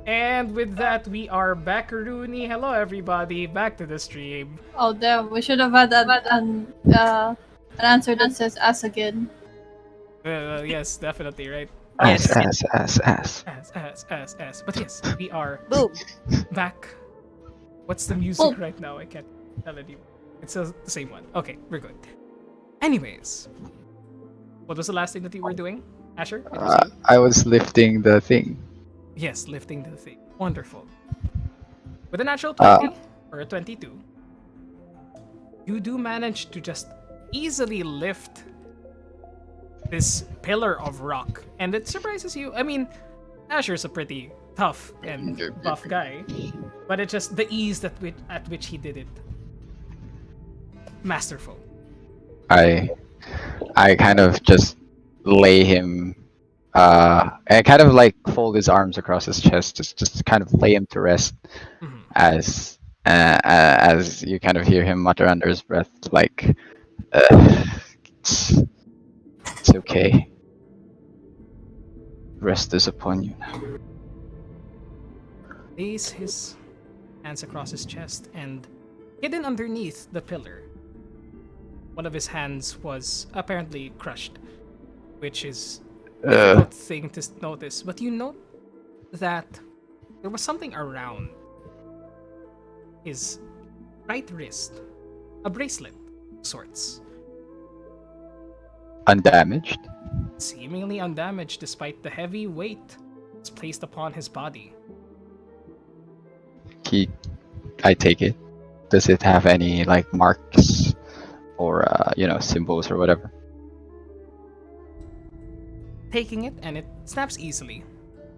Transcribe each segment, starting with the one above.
And with that, we are back, Rooney. Hello, everybody. Back to the stream. Oh damn, we should have had an answer that says "as again." Yes, definitely, right? Ass, Yes. ass, ass, ass. As. But yes, we are Boom. back. What's the music right now? I can't tell anymore. It's the same one. Okay, we're good. Anyways, what was the last thing that you were doing, Asher? It was you? I was lifting the thing. Yes, lifting the thing. Wonderful. With a natural Uh, 20 or a 22, you do manage to just easily lift this pillar of rock. And it surprises you. I mean, Asher's a pretty tough and buff guy, but it's just the ease at which he did it. Masterful. I kind of just lay him. And kind of like fold his arms across his chest, just kind of lay him to rest, Mhm. as you kind of hear him mutter under his breath, like, it's okay. Rest is upon you now. Lays his hands across his chest, and hidden underneath the pillar, one of his hands was apparently crushed, which is a difficult thing to notice. But you note that there was something around his right wrist, a bracelet of sorts, Undamaged. seemingly undamaged despite the heavy weight that's placed upon his body. I take it. Does it have any like marks or symbols or whatever? Taking it, and it snaps easily.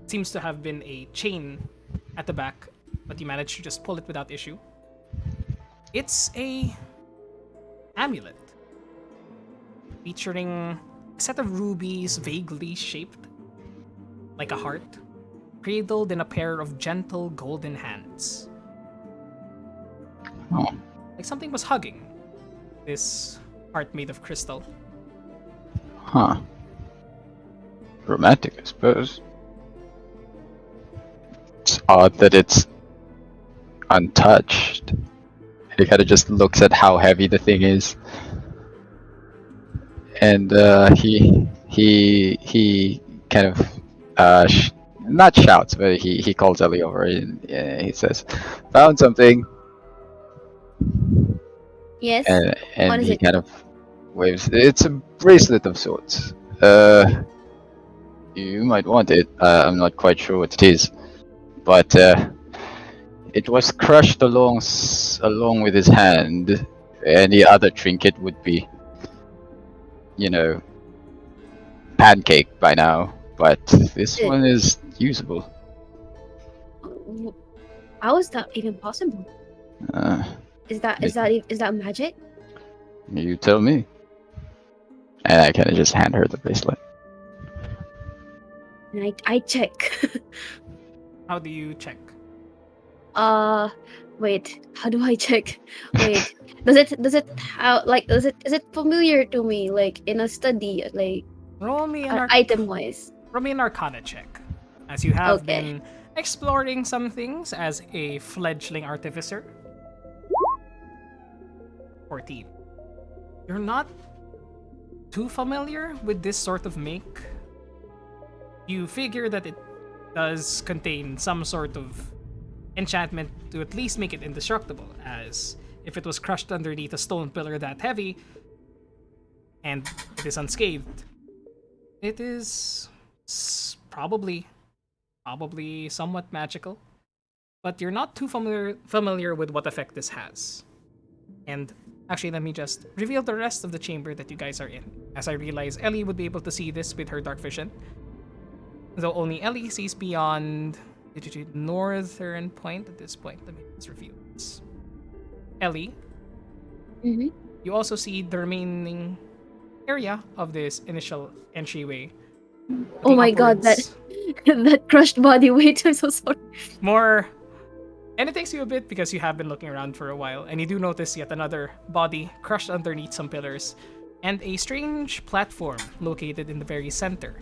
Seems to have been a chain at the back, but you managed to just pull it without issue. It's a amulet featuring a set of rubies vaguely shaped like a heart, cradled in a pair of gentle golden hands. Oh, Like something was hugging this heart made of crystal. huh. Romantic, I suppose. It's odd that it's untouched. He kind of just looks at how heavy the thing is, and he kind of not shouts, but he calls Ellie over and he says, "Found something," Yes. and What is he it? kind of waves. It's a bracelet of sorts. You might want it. I'm not quite sure what it is, but it was crushed along with his hand. Any other trinket would be, pancake by now. But this one is usable. How is that even possible? Uh, Is that magic? you tell me. And I kind of just hand her the bracelet. And I check. How do you check? Wait. How do I check? Wait. Is it familiar to me? Like in a study, like Roll me item wise. Roll me an Arcana check, as you have Okay. been exploring some things as a fledgling artificer. 14. You're not too familiar with this sort of make. You figure that it does contain some sort of enchantment to at least make it indestructible, as if it was crushed underneath a stone pillar that heavy and it is unscathed, it is probably somewhat magical, but you're not too familiar with what effect this has. And actually, let me just reveal the rest of the chamber that you guys are in, as I realize Ellie would be able to see this with her dark vision, though only Ellie sees beyond the northern point at this point. Let me just reveal this. Ellie, Mm-hmm. you also see the remaining area of this initial entryway. Oh Looking my god, that upwards, that crushed body weight. I'm so sorry. more. And it takes you a bit because you have been looking around for a while, and you do notice yet another body crushed underneath some pillars, and a strange platform located in the very center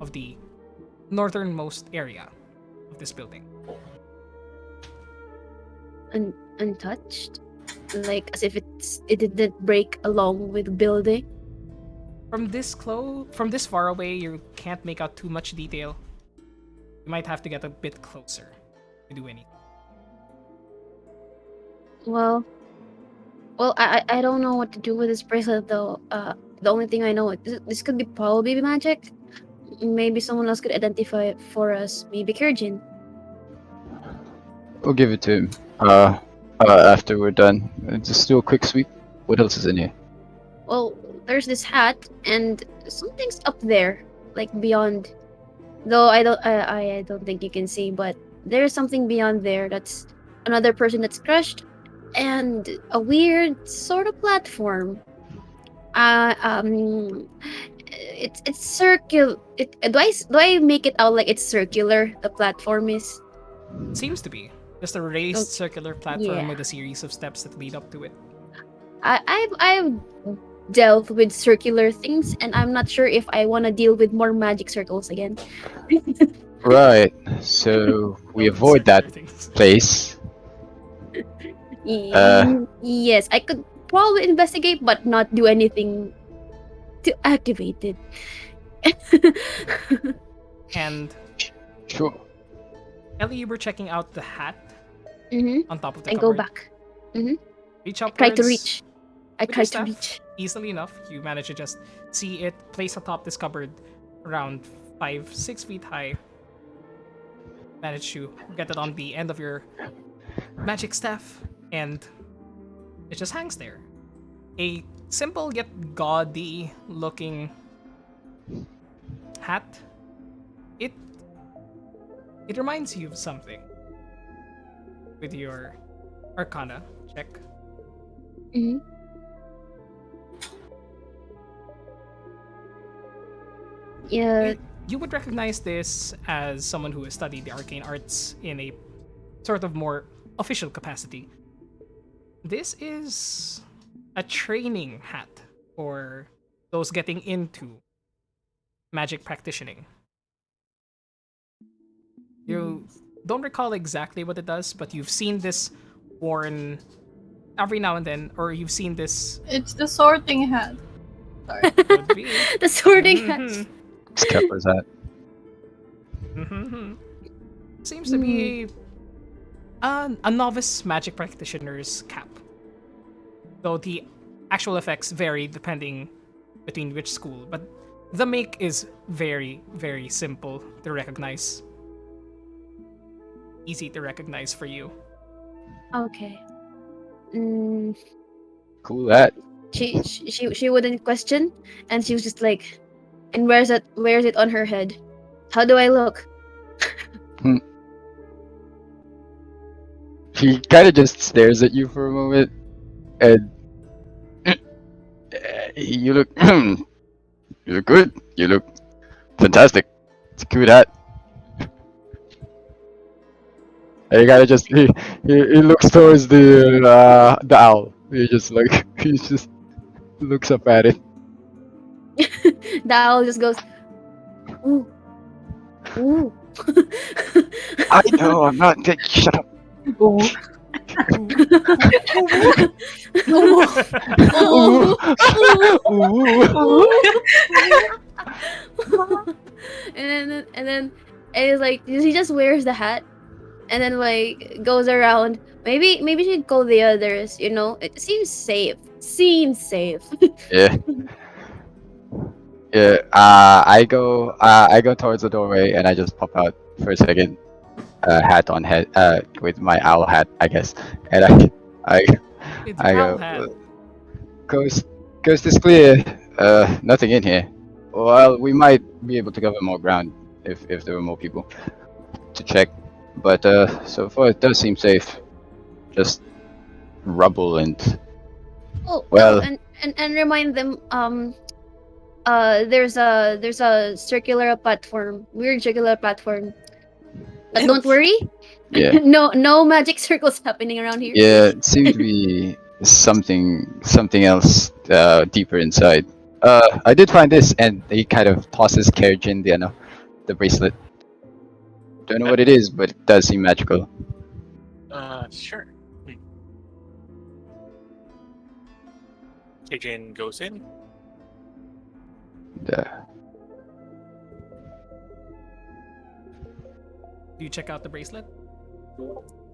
of the northernmost area of this building. untouched, like as if it didn't break along with the building. From this far away, you can't make out too much detail. You might have to get a bit closer to do anything. Well, I don't know what to do with this bracelet though. The only thing I know, this could be probably magic. Maybe someone else could identify it for us. Maybe Kirjin. We'll give it to him. After we're done. Just do a quick sweep. What else is in here? Well, there's this hat and something's up there, like beyond. Though I don't think you can see, but there's something beyond there. That's another person that's crushed, and a weird sort of platform. It's circular. Do I make it out like it's circular? The platform is. Seems to be just a raised circular platform yeah. with a series of steps that lead up to it. I've dealt with circular things, and I'm not sure if I want to deal with more magic circles again. Right. So we Don't avoid that circular things. place. Yes, I could probably investigate, but not do anything to activate it. And Sure. Ellie, you were checking out the hat Mm-hmm. on top of the And cupboard. go back. Reach upwards. Try to reach. I with your try to staff, reach. easily enough. You manage to just see it place atop this cupboard around 5-6 feet high. Manage to get it on the end of your magic staff, and it just hangs there. A simple yet gaudy looking hat. It reminds you of something with your Arcana check. Mm-hmm. Yeah. You would recognize this as someone who has studied the arcane arts in a sort of more official capacity. This is a training hat for those getting into magic practicing. You don't recall exactly what it does, but you've seen this worn every now and then, or you've seen this. It's the sorting hat. Sorry. Could be. The sorting hat. Mhm. Scapper's hat. Mhm. Seems to be a novice magic practitioner's cap. Though the actual effects vary depending between which school, but the make is very, very simple to recognize. Easy to recognize for you. Okay. Mm, Cool hat. she wouldn't question, and she was just like, and where's it? Where is it on her head? How do I look? He kind of just stares at you for a moment, and you look. You look good. You look fantastic. It's a cute hat. And he kind of just he looks towards the owl. He just like he just looks up at it. The owl just goes, ooh, ooh. I know. I'm not. Shut up. Ooh. Ooh. Ooh. and then it's like he just wears the hat, and then like goes around. Maybe we should call the others. You know, it seems safe. Seems safe. Yeah. Yeah. I go towards the doorway and I just pop out for a second. Hat on head. With my owl hat, I guess. And I It's I owl go. hat. Coast is clear. Nothing in here. Well, we might be able to cover more ground if there were more people to check. But so far it does seem safe. Just rubble and Well- and remind them. There's a circular platform, weird circular platform. But don't worry. yeah. no magic circles happening around here. Yeah, it seemed to be something else deeper inside. I did find this, and he kind of tosses Kerjin the bracelet. Don't know what it is, but it does seem magical. Sure. Adrian goes in. The, Do you check out the bracelet?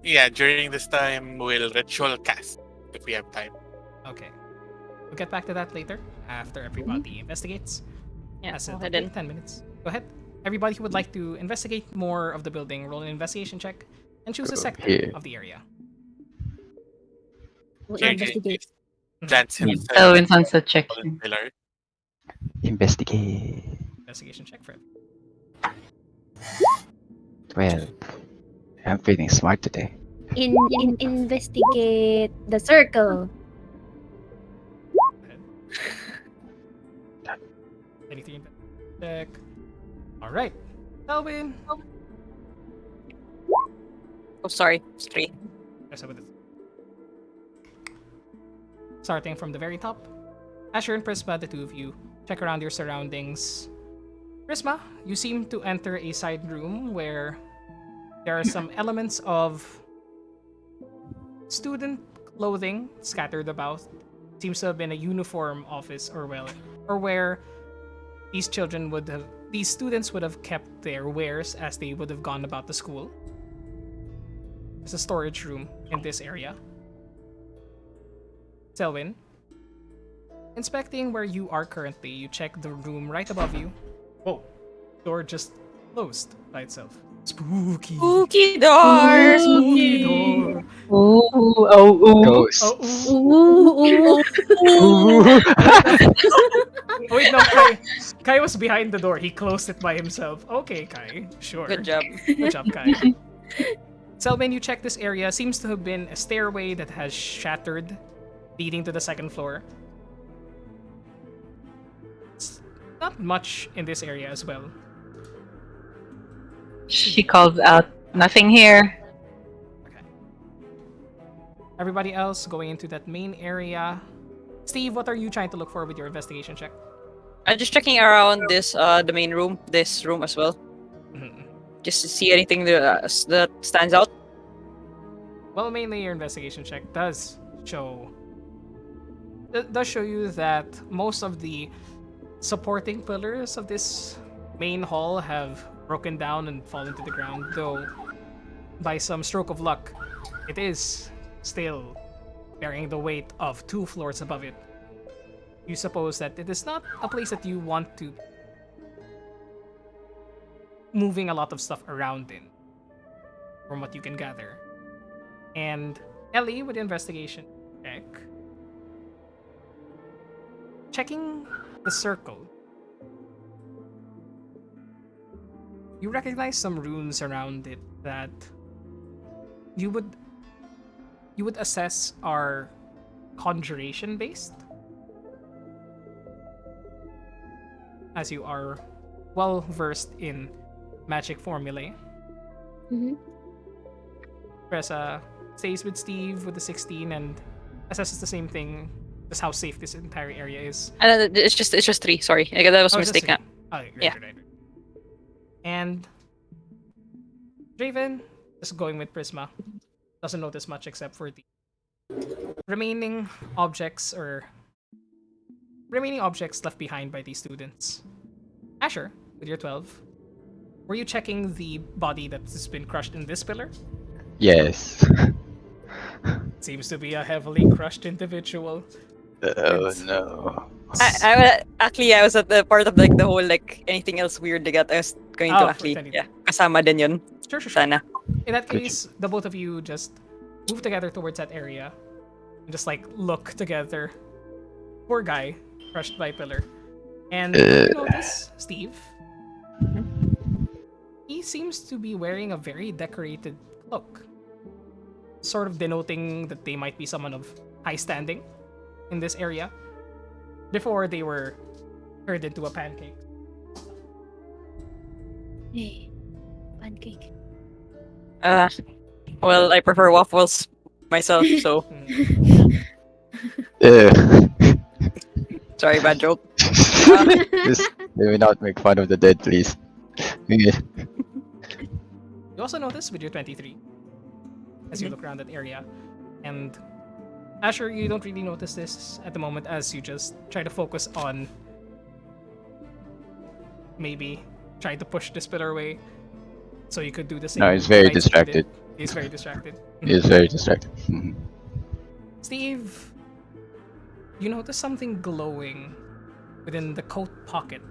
Yeah, during this time, we'll ritual cast if we have time. Okay. We'll get back to that later after everybody investigates. Yeah, That's it. go ahead Okay, and 10 minutes. Go ahead. Everybody who would like to investigate more of the building, roll an investigation check and choose a Go sector here. of the area. We'll Yeah, investigate. Plants himself Selwyn sunset check. on the pillar. investigate. Investigation check for it. 12. I'm feeling smart today. Investigate the circle. Anything check. Alright. Selwyn. oh sorry, it's 3. Yes, with it. Starting from the very top. Asher and Prisma, the two of you, check around your surroundings. Prisma, you seem to enter a side room where there are some elements of student clothing scattered about. Seems to have been a uniform office or where these students would have kept their wares as they would have gone about the school. There's a storage room in this area. Selwyn, inspecting where you are currently, you check the room right above you. Whoa, door just closed by itself. Spooky. Spooky door! Spooky door. Ghost. Ooh. Ooh. Oh, wait, no, Kai. Kai was behind the door. He closed it by himself. Okay, Kai. Sure. Good job. Good job, Kai. Selwyn, you check this area. Seems to have been a stairway that has shattered, leading to the second floor. It's not much in this area as well. She calls out, "Nothing here." Okay. Everybody else going into that main area. Steve, what are you trying to look for with your investigation check? I'm just checking around this the main room, this room as well. Mhm. Just to see anything that stands out. Well, mainly your investigation check does show you that most of the supporting pillars of this main hall have broken down and fallen to the ground, though by some stroke of luck, it is still bearing the weight of 2 floors above it. You suppose that it is not a place that you want to moving a lot of stuff around in, from what you can gather. And Ellie with the investigation check. Checking the circle. You recognize some runes around it that you would assess are conjuration based, as you are well versed in magic formulae. Mhm. Tressa stays with Steve with the 16 and assesses the same thing, just how safe this entire area is. It's just 3. Sorry, that was a Oh, it's just mistake. 3. Oh, right, Yeah. right. And Draven, just going with Prisma, doesn't notice much except for the remaining objects left behind by these students. Asher, with your 12, were you checking the body that has been crushed in this pillar? Yes. Seems to be a heavily crushed individual. Oh no. I was at the part of like the whole like anything else weird they got. I was going to Oh, actually for anything. kasama din yun. Sure. Sana. In that Good. case, the both of you just move together towards that area and just like look together. Poor guy, crushed by pillar. And you notice, Steve, he seems to be wearing a very decorated cloak, sort of denoting that they might be someone of high standing in this area before they were turned into a pancake. Hey, pancake. Well, I prefer waffles myself, so Hmm. sorry, bad joke. Just let me not make fun of the dead, please. Yeah. You also notice with your 23, as you look around that area, and Asher, you don't really notice this at the moment as you just try to focus on maybe trying to push this pillar away so you could do the same. No, he's very Knights did. distracted. He's very distracted. He's very distracted. Mhm. Steve, you notice something glowing within the coat pocket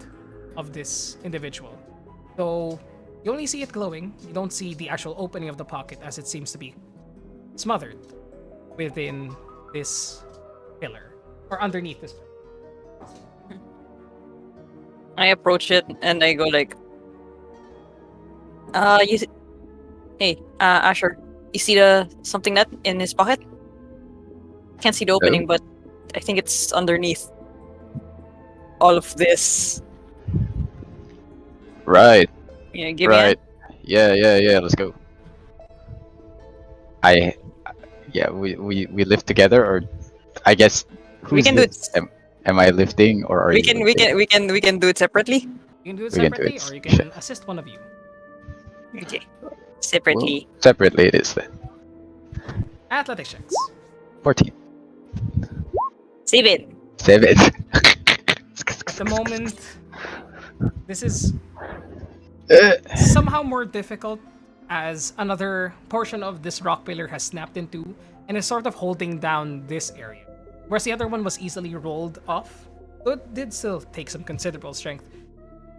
of this individual. Though you only see it glowing, you don't see the actual opening of the pocket as it seems to be smothered within this pillar or underneath this pillar. I approach it and I go like, hey, Asher, you see the something that in his pocket? Can't see the opening, but I think it's underneath all of this. Right. Yeah, give Right. me Yeah. Let's go. We lift together, or I guess. We Who's can do this? it. Am I lifting, or are We you can lifting? we can do it separately. You can do it We can do separately it or you can assist one of you. Okay, separately. Well, separately it is then. Athletics checks. 14. Save it. 7. At the moment, this is somehow more difficult as another portion of this rock pillar has snapped into and is sort of holding down this area. Whereas the other one was easily rolled off, though it did still take some considerable strength.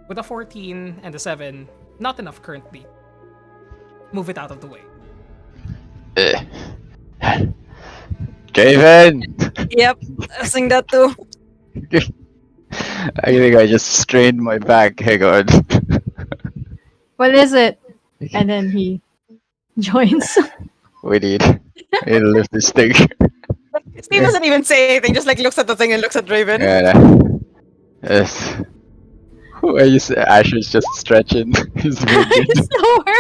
With a 14 and a 7, not enough currently. Move it out of the way. Draven! Yep, I was saying that too. I think I just strained my back. Hang on. What is it? And then he joins. We need to lift this thing. Steve doesn't even say anything, just like looks at the thing and looks at Draven. Yes. Who are you? Asher's just stretching his fingers. Slower.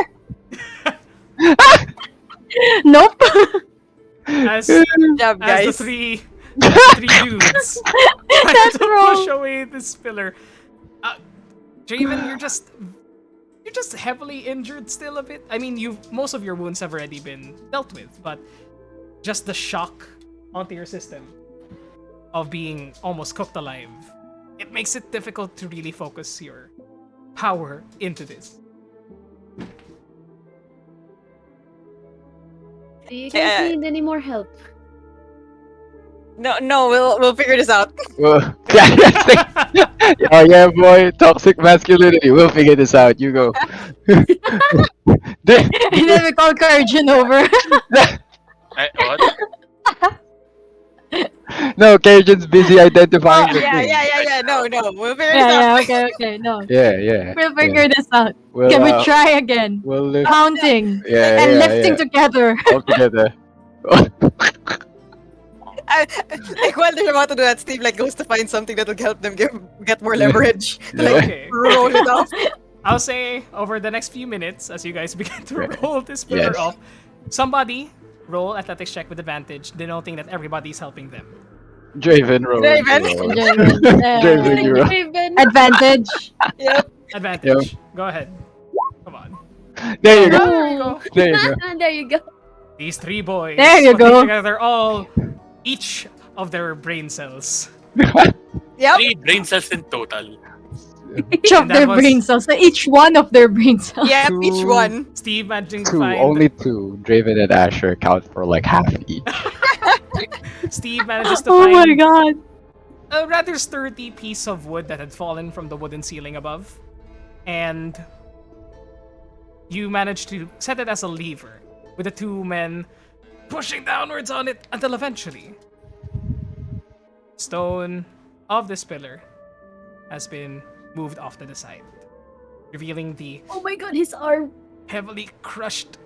Nope. As, Good job, as the guys. three dudes try That's to wrong. push away this pillar. Draven, you're just heavily injured still a bit. I mean, most of your wounds have already been dealt with, but just the shock onto your system of being almost cooked alive, it makes it difficult to really focus your power into this. Do you guys need any more help? No, we'll figure this out. Well, oh yeah, boy, toxic masculinity. We'll figure this out. You go. And then we call Courage over. What? No, Cajun's busy identifying the thing. Yeah. No, we'll figure this out. Okay, no. Yeah. We'll figure this out. We'll, Can we try again? We'll lift. Counting Yeah, and lifting together. all together. Like while they're about to do that, Steve like goes to find something that will help them get more leverage to like Okay. roll it off. I'll say over the next few minutes, as you guys begin to roll this pillar Yes. off, somebody roll athletics check with advantage, denoting that everybody's helping them. Draven roll. Draven. Draven, you roll. Raven. Advantage. Yep. Advantage. Go ahead. Come on. There you go. There you go. There you go. There you go. These three boys. There you putting go. Together each of their brain cells. Yep. 3 brain cells in total. Each of And that their was- brain cells. So each one of their brain cells. Yep. Each one. Steve managing to 2, find. only 2. Draven and Asher count for like half each. Steve manages to Oh my find god. a rather sturdy piece of wood that had fallen from the wooden ceiling above, and you manage to set it as a lever, with the two men pushing downwards on it until eventually stone of this pillar has been moved off to the side, revealing the Oh my god, his arm. heavily crushed,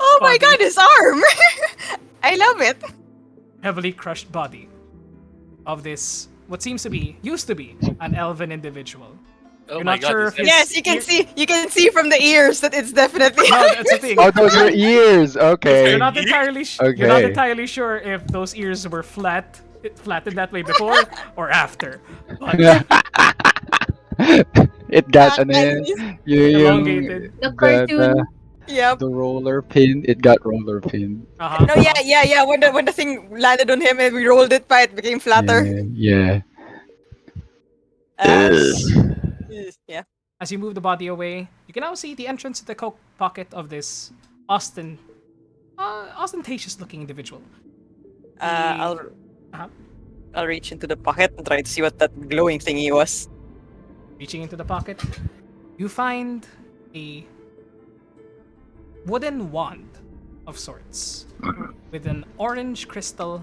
Oh my Body. god, his arm! I love it. heavily crushed body of this what used to be an elven individual. Oh You're my not god. sure is if that- Yes, you can see from the ears that it's definitely. No, that's the thing. Oh, those are ears. Okay. You're not entirely you're not Okay. entirely sure if those ears were flattened that way before or after. But It got an Elongated. you elongated. The cartoon. Yep. The roller pin, it got roller pin. No, yeah. When the thing landed on him and we rolled it by, it became flatter. Yeah. As Yeah. as you move the body away, you can now see the entrance to the coat pocket of this ostentatious looking individual. I'll Uh-huh. I'll reach into the pocket and try to see what that glowing thingy was. Reaching into the pocket, you find a wooden wand of sorts with an orange crystal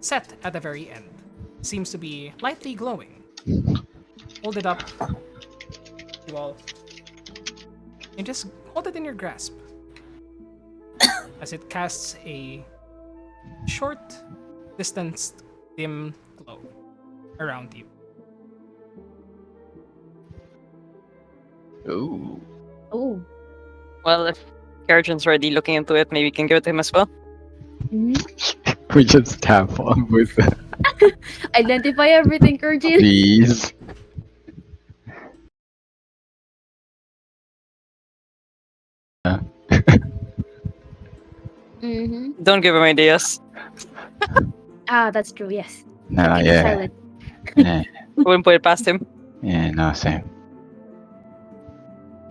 set at the very end. Seems to be lightly glowing. Hold it up, you all, and just hold it in your grasp as it casts a short distanced dim glow around you. Ooh. Oh. Well, if Karajan's already looking into it, maybe we can give it to him as well. We just tap on with that. Identify everything, Kurjin. Please. Mm-hmm. Don't give him ideas. Ah, that's true. Yes. Nah, Keep it yeah. silent. Yeah. Wouldn't put it past him. Yeah, no, same.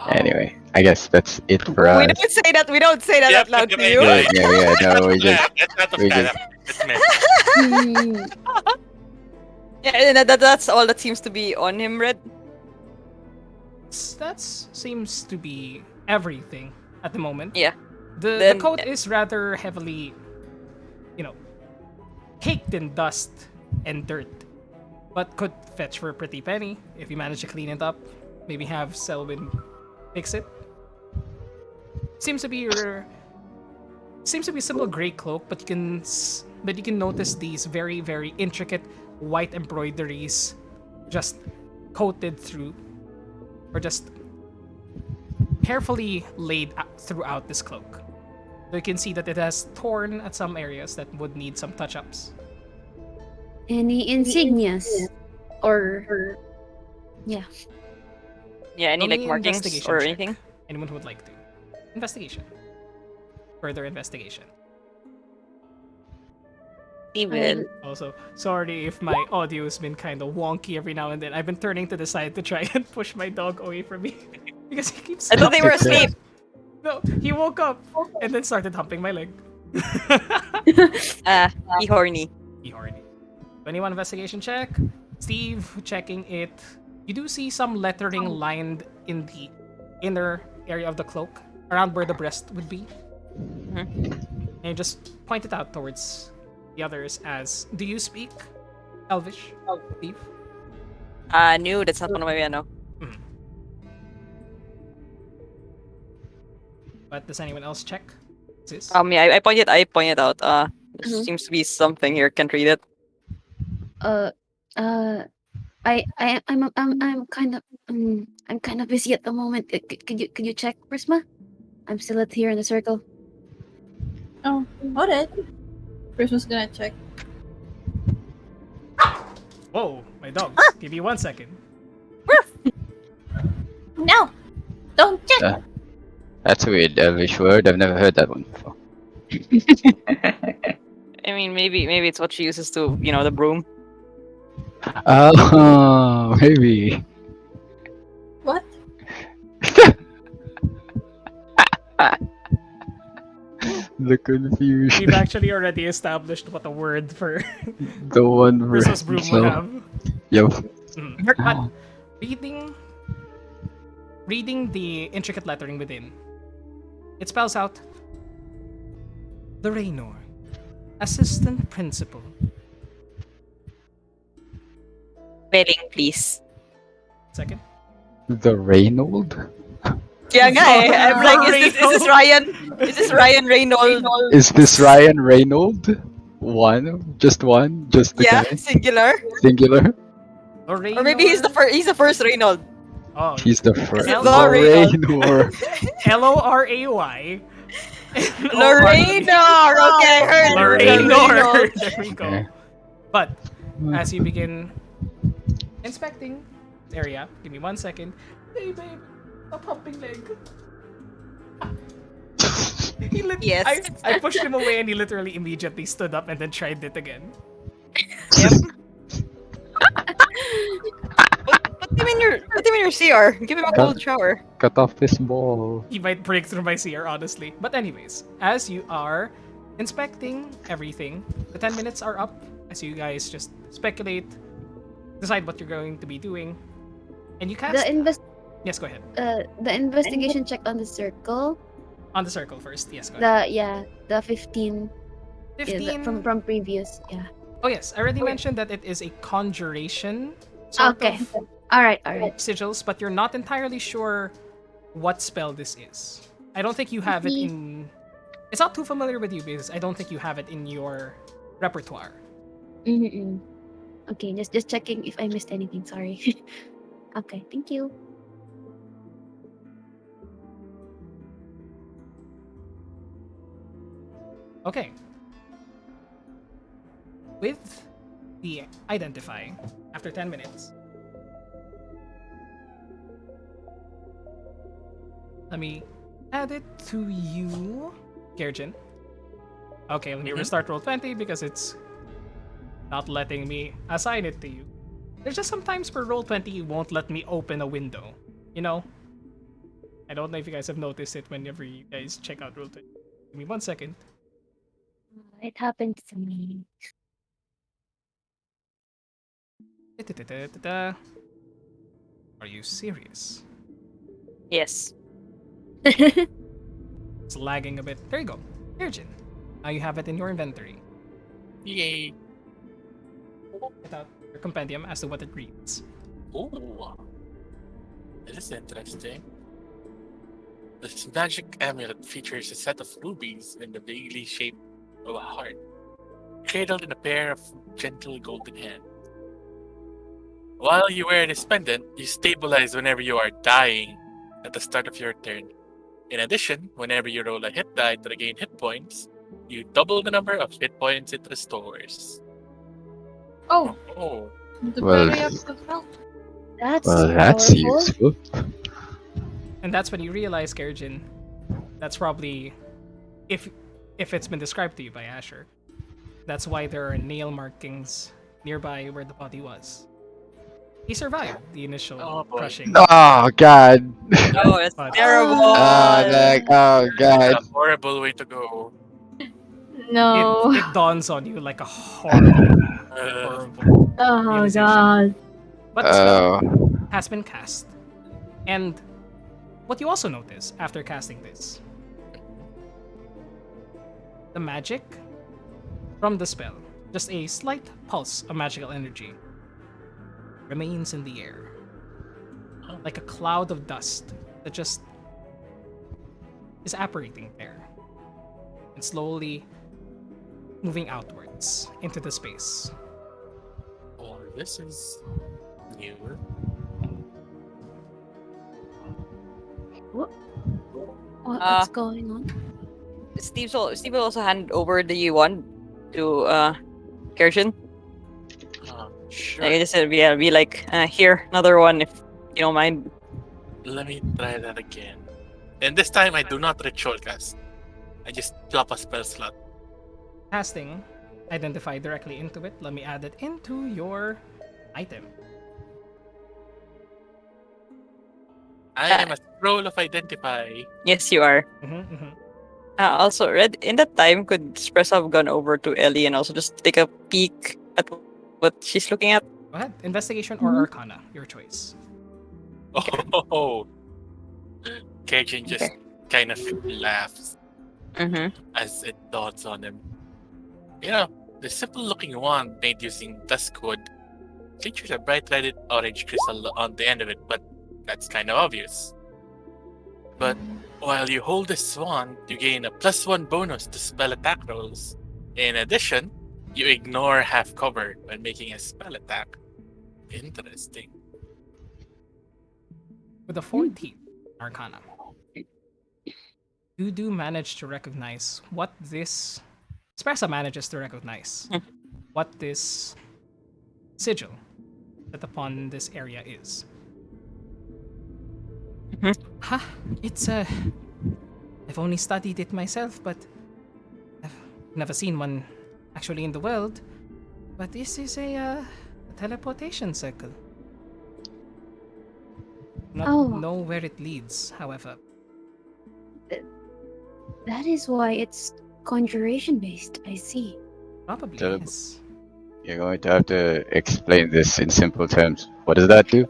Anyway, I guess that's it for We us. don't say that. We don't say that Yep, out loud to okay, you. right. Yeah, no, we Yeah, just, that's not of we that. just- That's me. Hmm. Yeah, and that's all that seems to be on him, Red. That seems to be everything at the moment. Yeah. The Then- coat is rather heavily, caked in dust and dirt, but could fetch for a pretty penny if you manage to clean it up. Maybe have Selwyn fix it. Seems to be a simple gray cloak, but you can notice these very very intricate white embroideries just coated through, or just carefully laid throughout this cloak. So you can see that it has torn at some areas that would need some touch-ups. Any insignias? Or yeah. Yeah, any like Only markings investigation or check. anything? Anyone who would like to. Investigation. Further investigation. Even. Also, sorry if my audio has been kind of wonky every now and then. I've been turning to the side to try and push my dog away from me because he keeps. I thought they were Okay. asleep. No, he woke up and then started humping my leg. He horny. He horny. 21 investigation check. Steve checking it. You do see some lettering lined in the inner area of the cloak, around where the breast would be. And you just point it out towards the others as, do you speak Elvish, Steve? No, that's not one of my piano. But does anyone else check? Sis? Yeah, I pointed out. There seems to be something here. Can't read it. I'm kind of busy at the moment. Could you check, Prisma? I'm still at here in the circle. Oh, hold it. Prisma's gonna check. Whoa, my dogs. Give me 1 second. No! Don't check! That's a weird Elvish word. I've never heard that one before. I mean, maybe it's what she uses to, the broom. Oh, maybe. What? The confusion. We've actually already established what a word for The one Christmas broom would have. Yep. But reading the intricate lettering within, it spells out the Raynor, Assistant Principal. Spelling, please. Second. The Reynold? Yeah, nga eh. I'm like, is this Ryan? Is this Ryan Reynolds? Is this Ryan Reynold? One? Just one? Just the Yeah, guy? singular. Singular? The Raynor. Or maybe he's the first Reynolds. Oh, He's the first. it The Reynold? Raynor. Loray. Loraynor! Okay, I heard. Loraynor. There we go. Okay. But as you begin inspecting this area, give me 1 second. Hey, babe, stop humping leg. Yes. I pushed him away and he literally immediately stood up and then tried it again. Yep. Put him in your CR. Give him a cold shower. Cut off this ball. He might break through my CR, honestly. But anyways, as you are inspecting everything, the 10 minutes are up as you guys just speculate, decide what you're going to be doing, and you cast. Yes, go ahead. The investigation check on the circle. On the circle first. Yes, go ahead. The 15. 15. From previous. Yeah. Oh yes, I already mentioned that it is a conjuration. Okay. All right. Sigils, but you're not entirely sure what spell this is. I don't think you have it in. It's not too familiar with you because I don't think you have it in your repertoire. Mm-mm. Okay, just checking if I missed anything. Sorry. Okay, thank you. Okay. With the identify, after 10 minutes, let me add it to you, Gerjin. Okay, let me restart Roll20 because it's not letting me assign it to you. There's just sometimes where Roll20 won't let me open a window. You know? I don't know if you guys have noticed it whenever you guys check out Roll20. Give me 1 second. It happened to me. Da-da-da-da-da-da. Are you serious? Yes. It's lagging a bit. There you go. Virgin. Now you have it in your inventory. Yay. Get out your compendium as to what it reads. Ooh. This is interesting. This magic amulet features a set of rubies in the vaguely shape of a heart, cradled in a pair of gentle golden hands. While you wear this pendant, you stabilize whenever you are dying at the start of your turn. In addition, whenever you roll a hit die to regain hit points, you double the number of hit points it restores. Oh, Oh, the Well- very up the belt. That's That's powerful. useful. And that's when you realize, Gerjin, that's probably if it's been described to you by Asher. That's why there are nail markings nearby where the body was. He survived the initial Oh, boy. crushing. Oh god. Oh, it's But- terrible. Oh god. that's a horrible way to go. No. It dawns on you like a horrible Oh realization. god. But the spell Oh. has been cast. And what you also notice after casting this, the magic from the spell, just a slight pulse of magical energy, remains in the air. Like a cloud of dust that just is apparating there. And slowly moving outwards into the space. Oh, this is new. What's going on? Steve will also hand over the wand to Gershon. Sure. I just said, yeah, be like, here, another one if you don't mind. Let me try that again. And this time I do not ritual cast. I just plop a spell slot. Casting, identify directly into it. Let me add it into your item. I am a scroll of identify. Yes, you are. Also, Red, in that time, could Express have gone over to Ellie and also just take a peek at what she's looking at? Go ahead. Investigation or Arcana, your choice. Oh, Cajun just kind of laughs Mm-hmm. as it dawns on him. You know, the simple-looking wand made using duskwood features a bright red orange crystal on the end of it, but that's kind of obvious. But while you hold this wand, you gain a +1 bonus to spell attack rolls. In addition, you ignore half cover when making a spell attack. Interesting. With a 14 Arcana, you do manage to recognize what this. Espressa manages to recognize what this sigil set upon this area is. Mhm. Ha! It's a I've only studied it myself, but I've never seen one actually in the world. But this is a teleportation circle. Not Oh. know where it leads, however. That is why it's conjuration based. I see. Probably Tele- yes. You're going to have to explain this in simple terms. What does that do?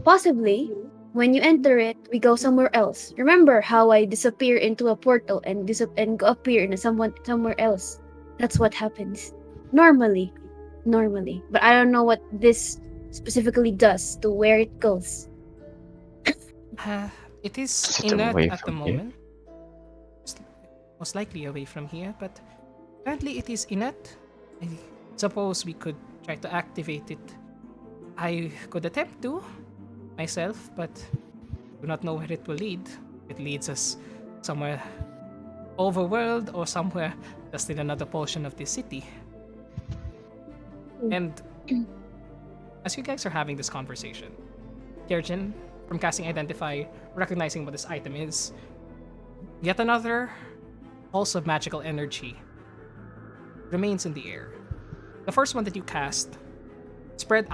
Possibly. When you enter it, we go somewhere else. Remember how I disappear into a portal and go appear in somewhere else? That's what happens. Normally. But I don't know what this specifically does to where it goes. It is Just inert away at the from here. moment. S- Most likely away from here, but currently it is inert. I suppose we could try to activate it. I could attempt to myself, but do not know where it will lead. It leads us somewhere overworld or somewhere just in another portion of the city. And as you guys are having this conversation, Kirjin, from casting Identify, recognizing what this item is, yet another pulse of magical energy remains in the air. The first one that you cast spreads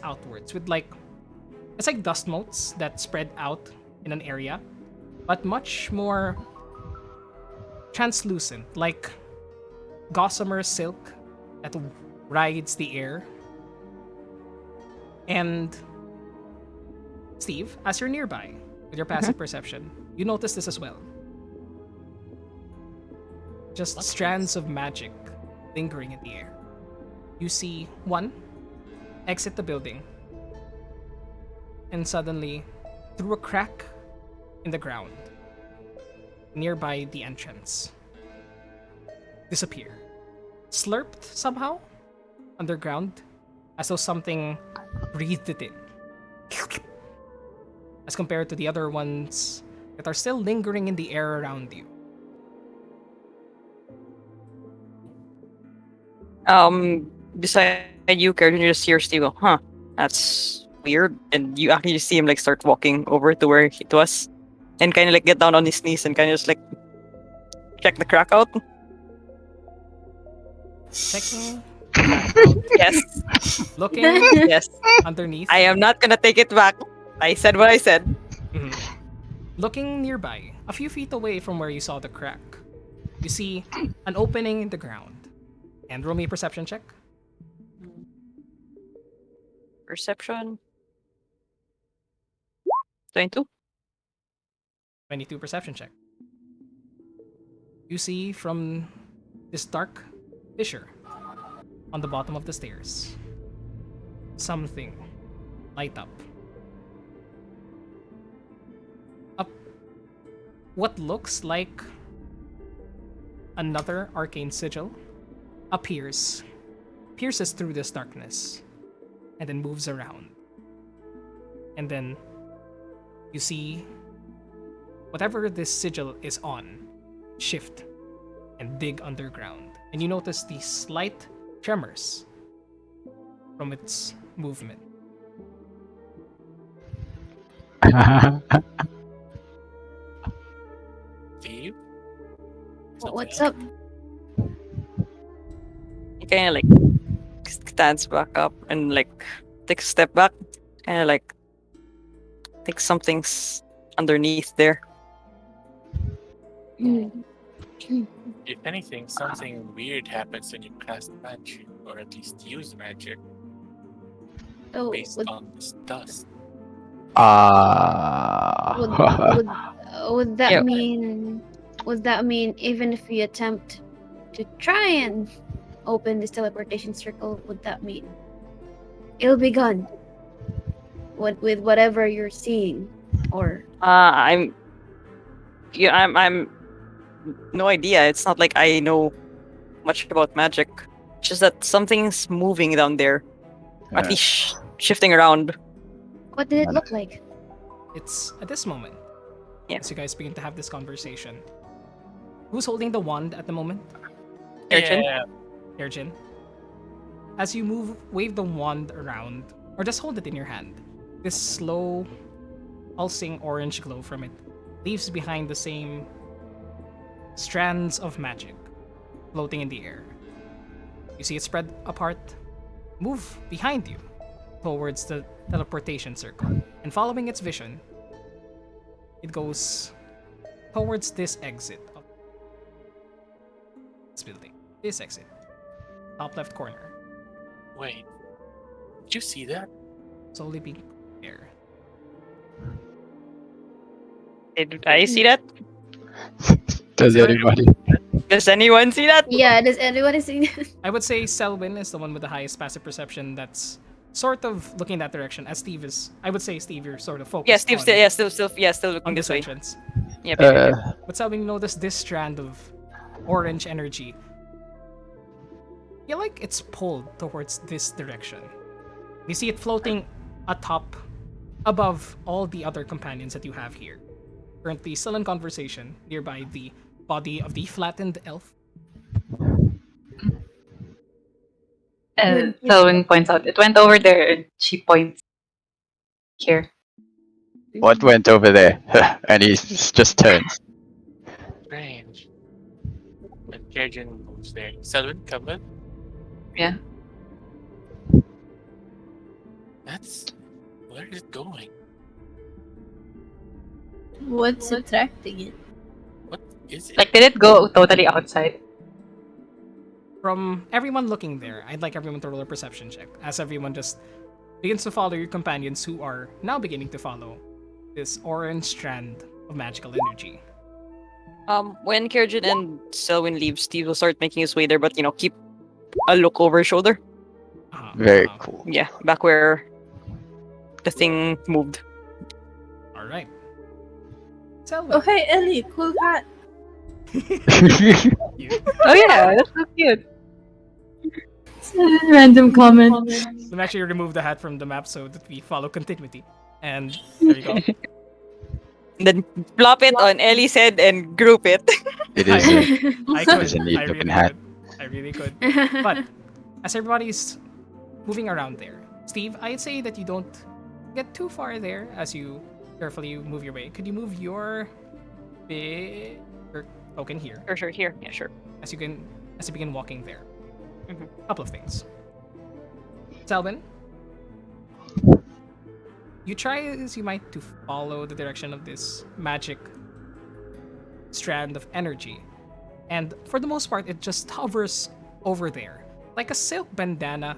outwards with it's like dust motes that spread out in an area, but much more translucent, like gossamer silk that rides the air. And Steve, as you're nearby with your passive perception, you notice this as well. Just What's strands of magic lingering in the air. You see one exit the building, and suddenly, through a crack in the ground, nearby the entrance, disappear. Slurped somehow underground, as though something breathed it in. As compared to the other ones that are still lingering in the air around you. Beside you, Karen, you just hear Steve go, huh, that's weird. And you actually just see him like start walking over to where it was. And kind of like get down on his knees and kind of just like check the crack out. Checking the crack out, Yes, looking yes. underneath, I am not gonna take it back. I said what I said. mhm, looking nearby, a few feet away from where you saw the crack. You see an opening in the ground. And roll me a perception check. Perception. 22. 22 perception check. You see from this dark fissure on the bottom of the stairs something light up. Up what looks like another arcane sigil appears, pierces through this darkness, and then moves around. And then you see whatever this sigil is on shift and dig underground. And you notice these slight tremors from its movement. Steve? What's up? He kind of like stands back up and like takes a step back. Kind of like think something's underneath there. Hmm. If anything, something weird happens when you cast magic, or at least use magic, Oh, based on this dust. would that Yeah. mean? Would that mean even if we attempt to try and open this teleportation circle, would that mean it'll be gone? With whatever you're seeing, or I'm no idea. It's not like I know much about magic. Just that something's moving down there. At Yeah. least shifting around. what did it look like? It's at this moment, Yeah. as you guys begin to have this conversation. Who's holding the wand at the moment? Urchin? Yeah, Erjin. As you wave the wand around, or just hold it in your hand, this slow, pulsing orange glow from it leaves behind the same strands of magic floating in the air. You see it spread apart, move behind you towards the teleportation circle, and following its vision, it goes towards this exit of this building. This exit. Top left corner. Wait. Did you see that? Slowly being there. Did I see that? Does anybody? Does anyone see that? Yeah, does anyone see this? I would say Selwyn is the one with the highest passive perception that's sort of looking in that direction, as Steve is. I would say, Steve, you're sort of focused Yeah, Steve. on, Still looking on this this way. entrance. Yep, yep, yep. But Selwyn, you notice this strand of orange energy. Feel like it's pulled towards this direction. You see it floating atop, above all the other companions that you have here. Currently still in conversation nearby the body of the flattened elf. And Selwyn points out, it went over there, and she points here. What went over there? And he just turns. Strange. When Kerjin moves there. Selwyn, come in. Yeah. Where is it going? What's attracting it? What is it? Like, did it go totally outside? From everyone looking there, I'd like everyone to roll a perception check, as everyone just begins to follow your companions who are now beginning to follow this orange strand of magical energy. When Kirjin and Selwyn leave, Steve will start making his way there, but keep a look over his shoulder. Very cool. Yeah, back where the thing moved. Alright. Selwyn. Oh, hey, Ellie, cool hat. Oh yeah, that's so cute. Random comment. Let me actually remove the hat from the map so that we follow continuity. And there you go. Then plop it on Ellie's head and group it. It is. I could. It's a neat I looking really hat. could. I really could. But as everybody's moving around there, Steve, I'd say that you don't get too far there as you carefully move your way. Could you move your big token here Sure, here. Yeah, sure. as you begin walking there? Mhm. Couple of things. Selwyn, you try as you might to follow the direction of this magic strand of energy, and for the most part, it just hovers over there, like a silk bandana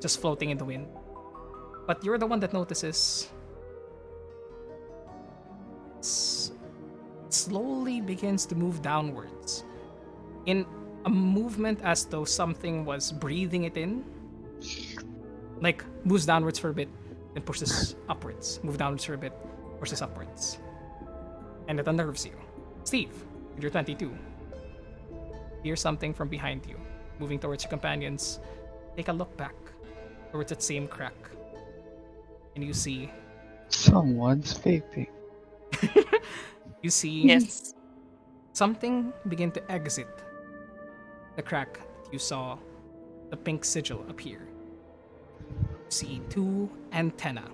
just floating in the wind. But you're the one that notices slowly begins to move downwards in a movement as though something was breathing it in. Like, moves downwards for a bit, then pushes upwards. Move downwards for a bit, pushes upwards. And it unnerves you. Steve, with your 22, hear something from behind you, moving towards your companions. Take a look back towards that same crack. And you see... Someone's vaping. You see Yes. something begin to exit the crack that you saw the pink sigil appear. You see two antennae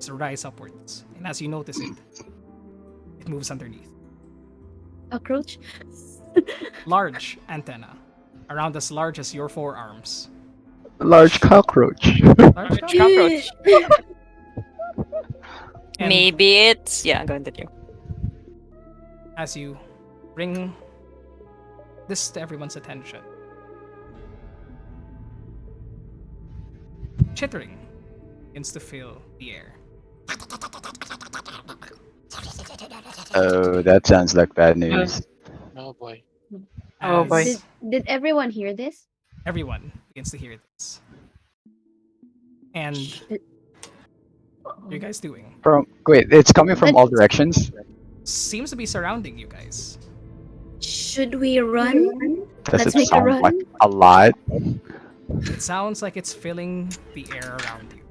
rise upwards, and as you notice it, it moves underneath. Cockroach? Large antenna, around as large as your forearms. Large cockroach. Large Cockroach. And Maybe it's go ahead, you. as you bring this to everyone's attention, chittering begins to fill the air. Oh, that sounds like bad news. Oh boy. Oh, boy. As Did everyone hear this? everyone begins to hear this. And what are you guys doing? Wait, it's coming from all directions. Seems to be surrounding you guys. Should we run? Does Let's it make a sound run. like a lot? It sounds like it's filling the air around you.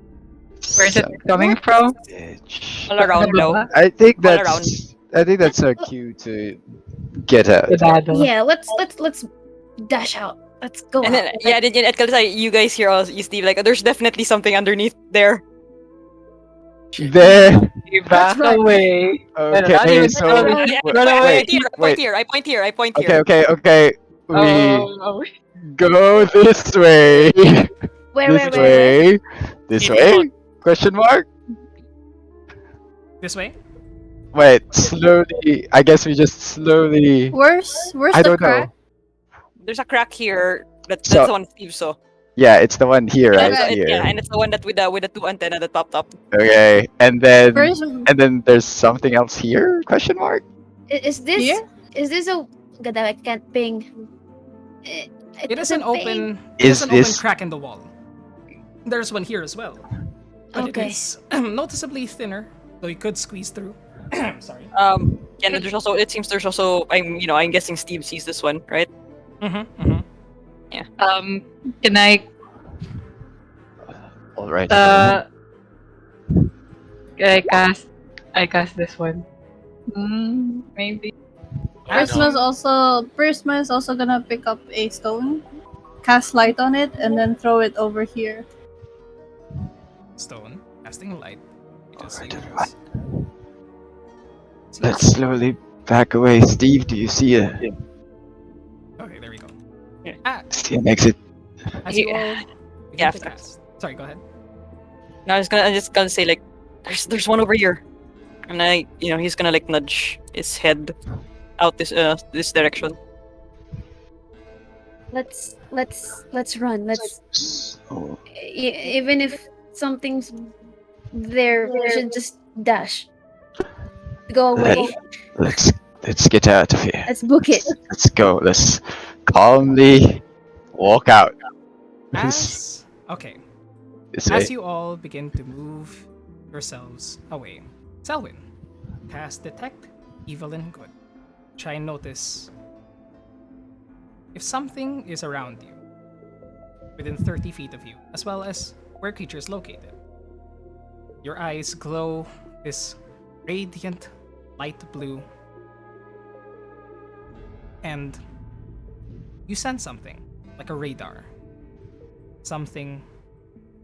Where's it coming from? Bitch. All around low. I think All around. that's a cue to get out. Yeah, let's dash out. Let's go. And then out. you guys hear us, you Steve, like there's definitely something underneath there. There. You back right. away. Okay, not even so close. Right. Run away. I point here. I point here. okay. We Oh, go this way. Where, This where? way. This Steve, way? come on. Question mark? This way. Wait, slowly. I guess we just slowly. Where's I the don't crack? know. There's a crack here. That's So- the one Steve saw. Yeah, it's the one here, And right it's- here. Yeah, and it's the one that with the two antenna that popped up. Okay, and Where's then there's something else here? Question mark? Is this here? is this a God, I can't ping. It is an doesn't open. ping. It Is is an open this- crack in the wall. There's one here as well. But Okay. it is noticeably thinner, though you could squeeze through. Sorry. Yeah, and there's also it seems there's also I'm guessing Steve sees this one, right? Mm-hmm. can I All right. I cast this one. Maybe. Prisma is also gonna pick up a stone, cast light on it, and then throw it over here. Stone, casting light. You just Alright, use- everyone. See- Let's slowly back away. Steve, do you see Okay, there we go. see an exit? As you all begin Yeah, to cast. Sorry, go ahead. No, I'm just gonna say like there's one over here. And he's gonna like nudge his head out this direction. Let's run. Let's Oh, even if something's there, we should just dash. Go away. let's get out of here. Let's book it. Let's go. Let's calmly walk out. This Okay. way. As you all begin to move yourselves away, Selwyn, cast Detect Evil and Good. Try and notice if something is around you, within 30 feet of you, as well as where creature is located. Your eyes glow this radiant light blue, and you sense something like a radar. Something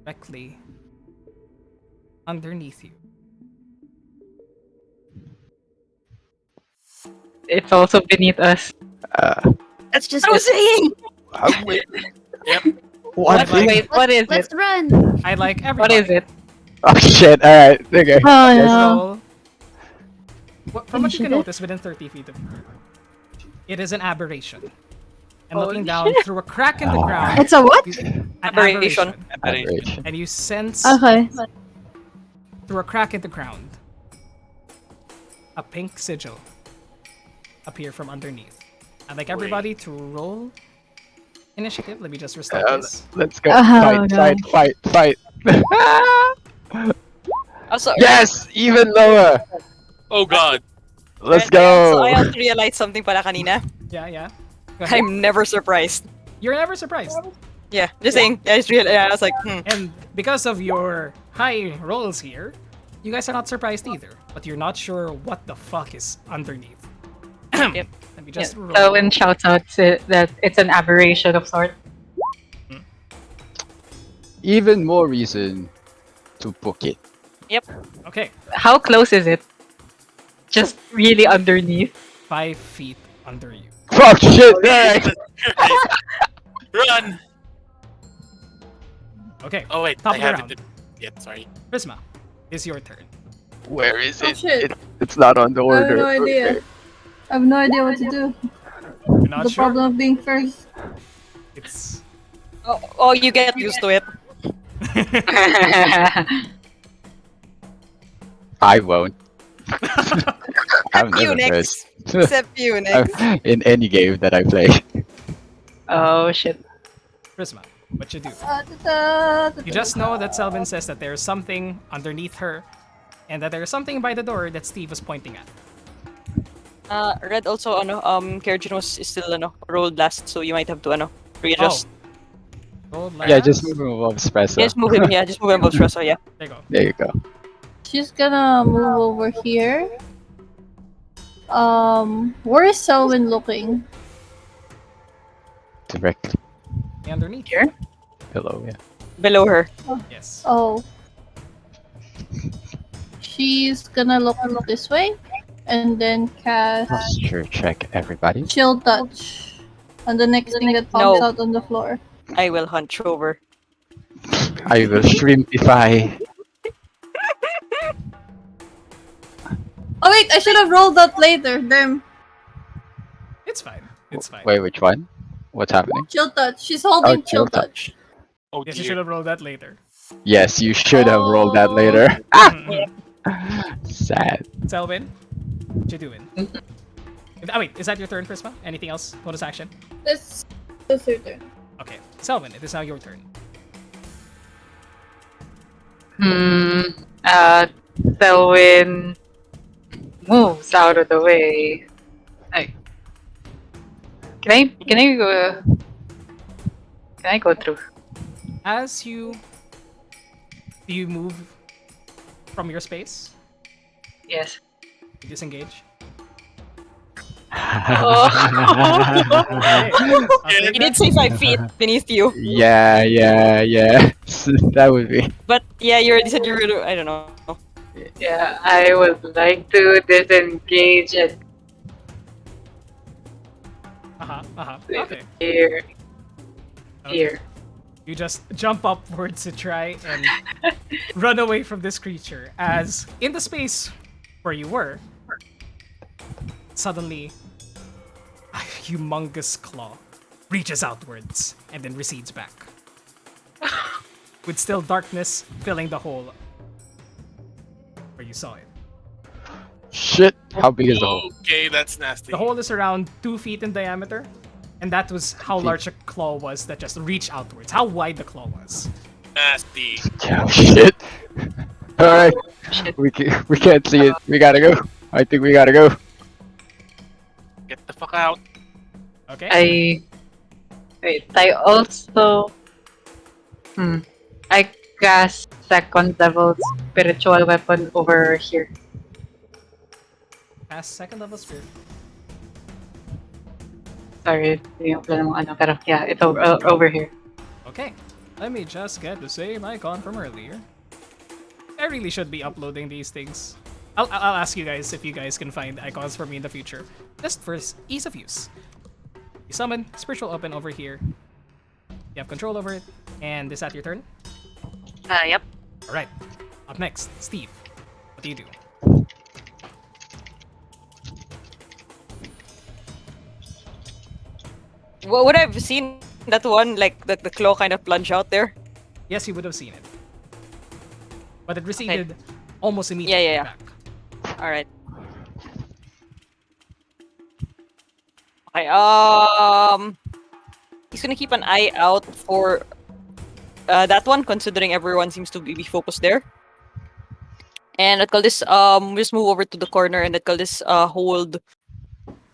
directly underneath you. It's also beneath us. Let's just I was saying. Wait, Yep. what? Like- Wait, what is let's it? run. I'd like What everybody. is it? Oh shit! All right. Okay. Oh Let's no. roll. From what you can notice within 30 feet of you, it is an aberration. And looking down through a crack in the ground, It's a what? an Aberration. Aberration. And you sense Okay. through a crack in the ground a pink sigil appear from underneath. I'd like everybody to roll initiative. Let me just restart this. Let's go. Oh, Fight. Also, Yes, even lower. Oh god. Let's I go. also realized something pala kanina. Yeah. Go ahead. I'm never surprised. You're never surprised. Yeah, just saying. I just realized. I was like, And because of your high rolls here, you guys are not surprised either. But you're not sure what the fuck is underneath. Yep. Let me just roll. So when shouts out that it's an aberration of sort. Even more reason to book it. Okay, How close is it? Just really underneath. 5 feet under you. Fuck shit! Alright. Run! Okay, Oh wait, Top I of the haven't round. did yet, sorry. Prisma, it's your turn. Where is Oh it? shit. It's not on the I have order. no idea. I have no idea what to do. You're not The sure? problem of being first. It's oh, you get used to it. I won't. I'm You never next. first. Except you next. In any game that I play. Oh shit. Prisma, what you do? You You just know that Selvin says that there's something underneath her, and that there's something by the door that Steve was pointing at. Red also Kerjin is still rolled last, so you might have to readjust. Roll Yeah, just last. move him above espresso. Just move him. Yeah, just move him above stress. So yeah. There you go. There you go. She's gonna move over here. Where is Selwyn looking? Directly Underneath. Here? below, yeah. Below her. Yes. Oh. She's gonna look this way and then cast Posture check, everybody. Chill Touch on the next thing that pops No. out on the floor. I will hunch over. I will shrimpify. Oh wait, I should have rolled that later. Damn. It's fine. It's fine. Wait, which one? What's happening? Chill Touch. She's holding Chill Chill Touch. Oh Yes, you dear. should have rolled that later. Yes, you should have rolled that Oh. later. Mhm. Sad. Selwyn, what you doing? Oh wait, is that your turn, Prisma? Anything else? Bonus action? This is your turn. Okay, Selwyn, it is now your turn. Selwyn moves out of the way. Ay. Can I go through? As you move from your space, Yes. you disengage. Oh. Okay, I'll Yeah, take He that. did say 5 feet beneath you. yeah. That would be. But yeah, you already said you were gonna, I don't know. Yeah, I would like to disengage and Okay. here. Okay. Here. You just jump upwards to try and run away from this creature as in the space where you were, suddenly a humongous claw reaches outwards and then recedes back. With still darkness filling the hole where you saw it. Shit. How big is the hole? Okay, that's nasty. The hole is around 2 feet in diameter, and that was how Feet. large a claw was that just reached outwards. How wide the claw was. Nasty. Oh, shit. Alright. We can't see it. We gotta go. I think we gotta go. Get the fuck out. Okay? I also I cast second level spiritual weapon over here. Pass second level spirit. Sorry, hindi yung plano mong ano, pero yeah, it's over here. Okay, let me just get the same icon from earlier. I really should be uploading these things. I'll ask you guys if you guys can find icons for me in the future, just for ease of use. You summon spiritual open over here. You have control over it, and is that your turn? Yep. All right. Up next, Steve. What do you do? What would I've seen that one, like the claw kind of plunge out there? Yes, you would have seen it, but it receded almost immediately Yeah. back. Alright. Okay, he's gonna keep an eye out for that one, considering everyone seems to be focused there. And I'd call this, just move over to the corner and I'd call this, hold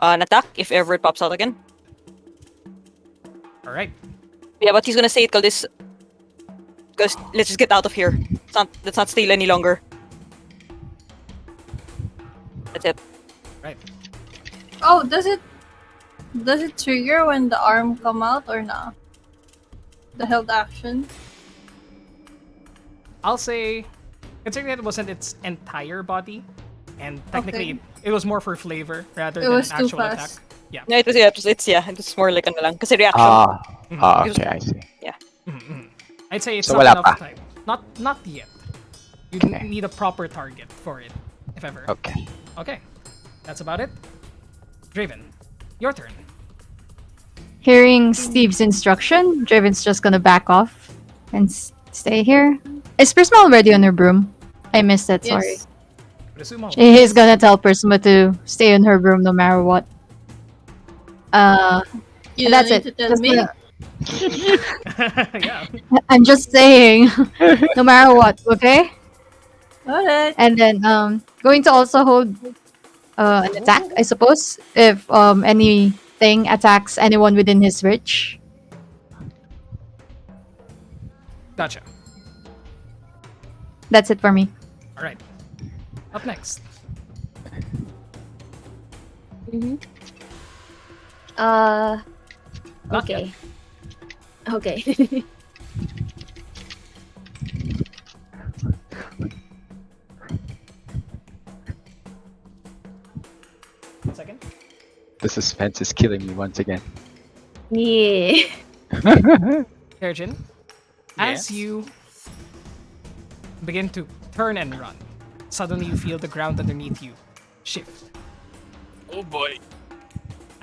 an attack if ever it pops out again. All right. Yeah, but he's gonna say it, call this, because let's just get out of here. Let's not steal any longer. That's it. Right. Oh, does it trigger when the arm come out or not? The held action. I'll say, considering it wasn't its entire body, and technically Okay. it was more for flavor rather It than was an too actual fast. attack. Yeah. No, it's more like ano lang. Kasi reaction. Okay, I see. I'd say it's So not wala enough pa. time. Not yet. You Okay. need a proper target for it, if ever. Okay. Okay. That's about it. Draven, your turn. Hearing Steve's instruction, Draven's just gonna back off and stay here. Is Prisma already on her broom? I missed that, sorry. Yes. Presume all. He's gonna tell Prisma to stay on her broom no matter what. You That's don't need it. to tell Just me. gonna- Yeah. I'm just saying, no matter what, okay? Alright. And then going to also hold an attack, I suppose, if anything attacks anyone within his reach. Gotcha. That's it for me. All right. Up next. Not Okay. Okay. The suspense is killing me once again. Yeah. Kerjin, as Yes? you begin to turn and run, suddenly you feel the ground underneath you shift Oh boy.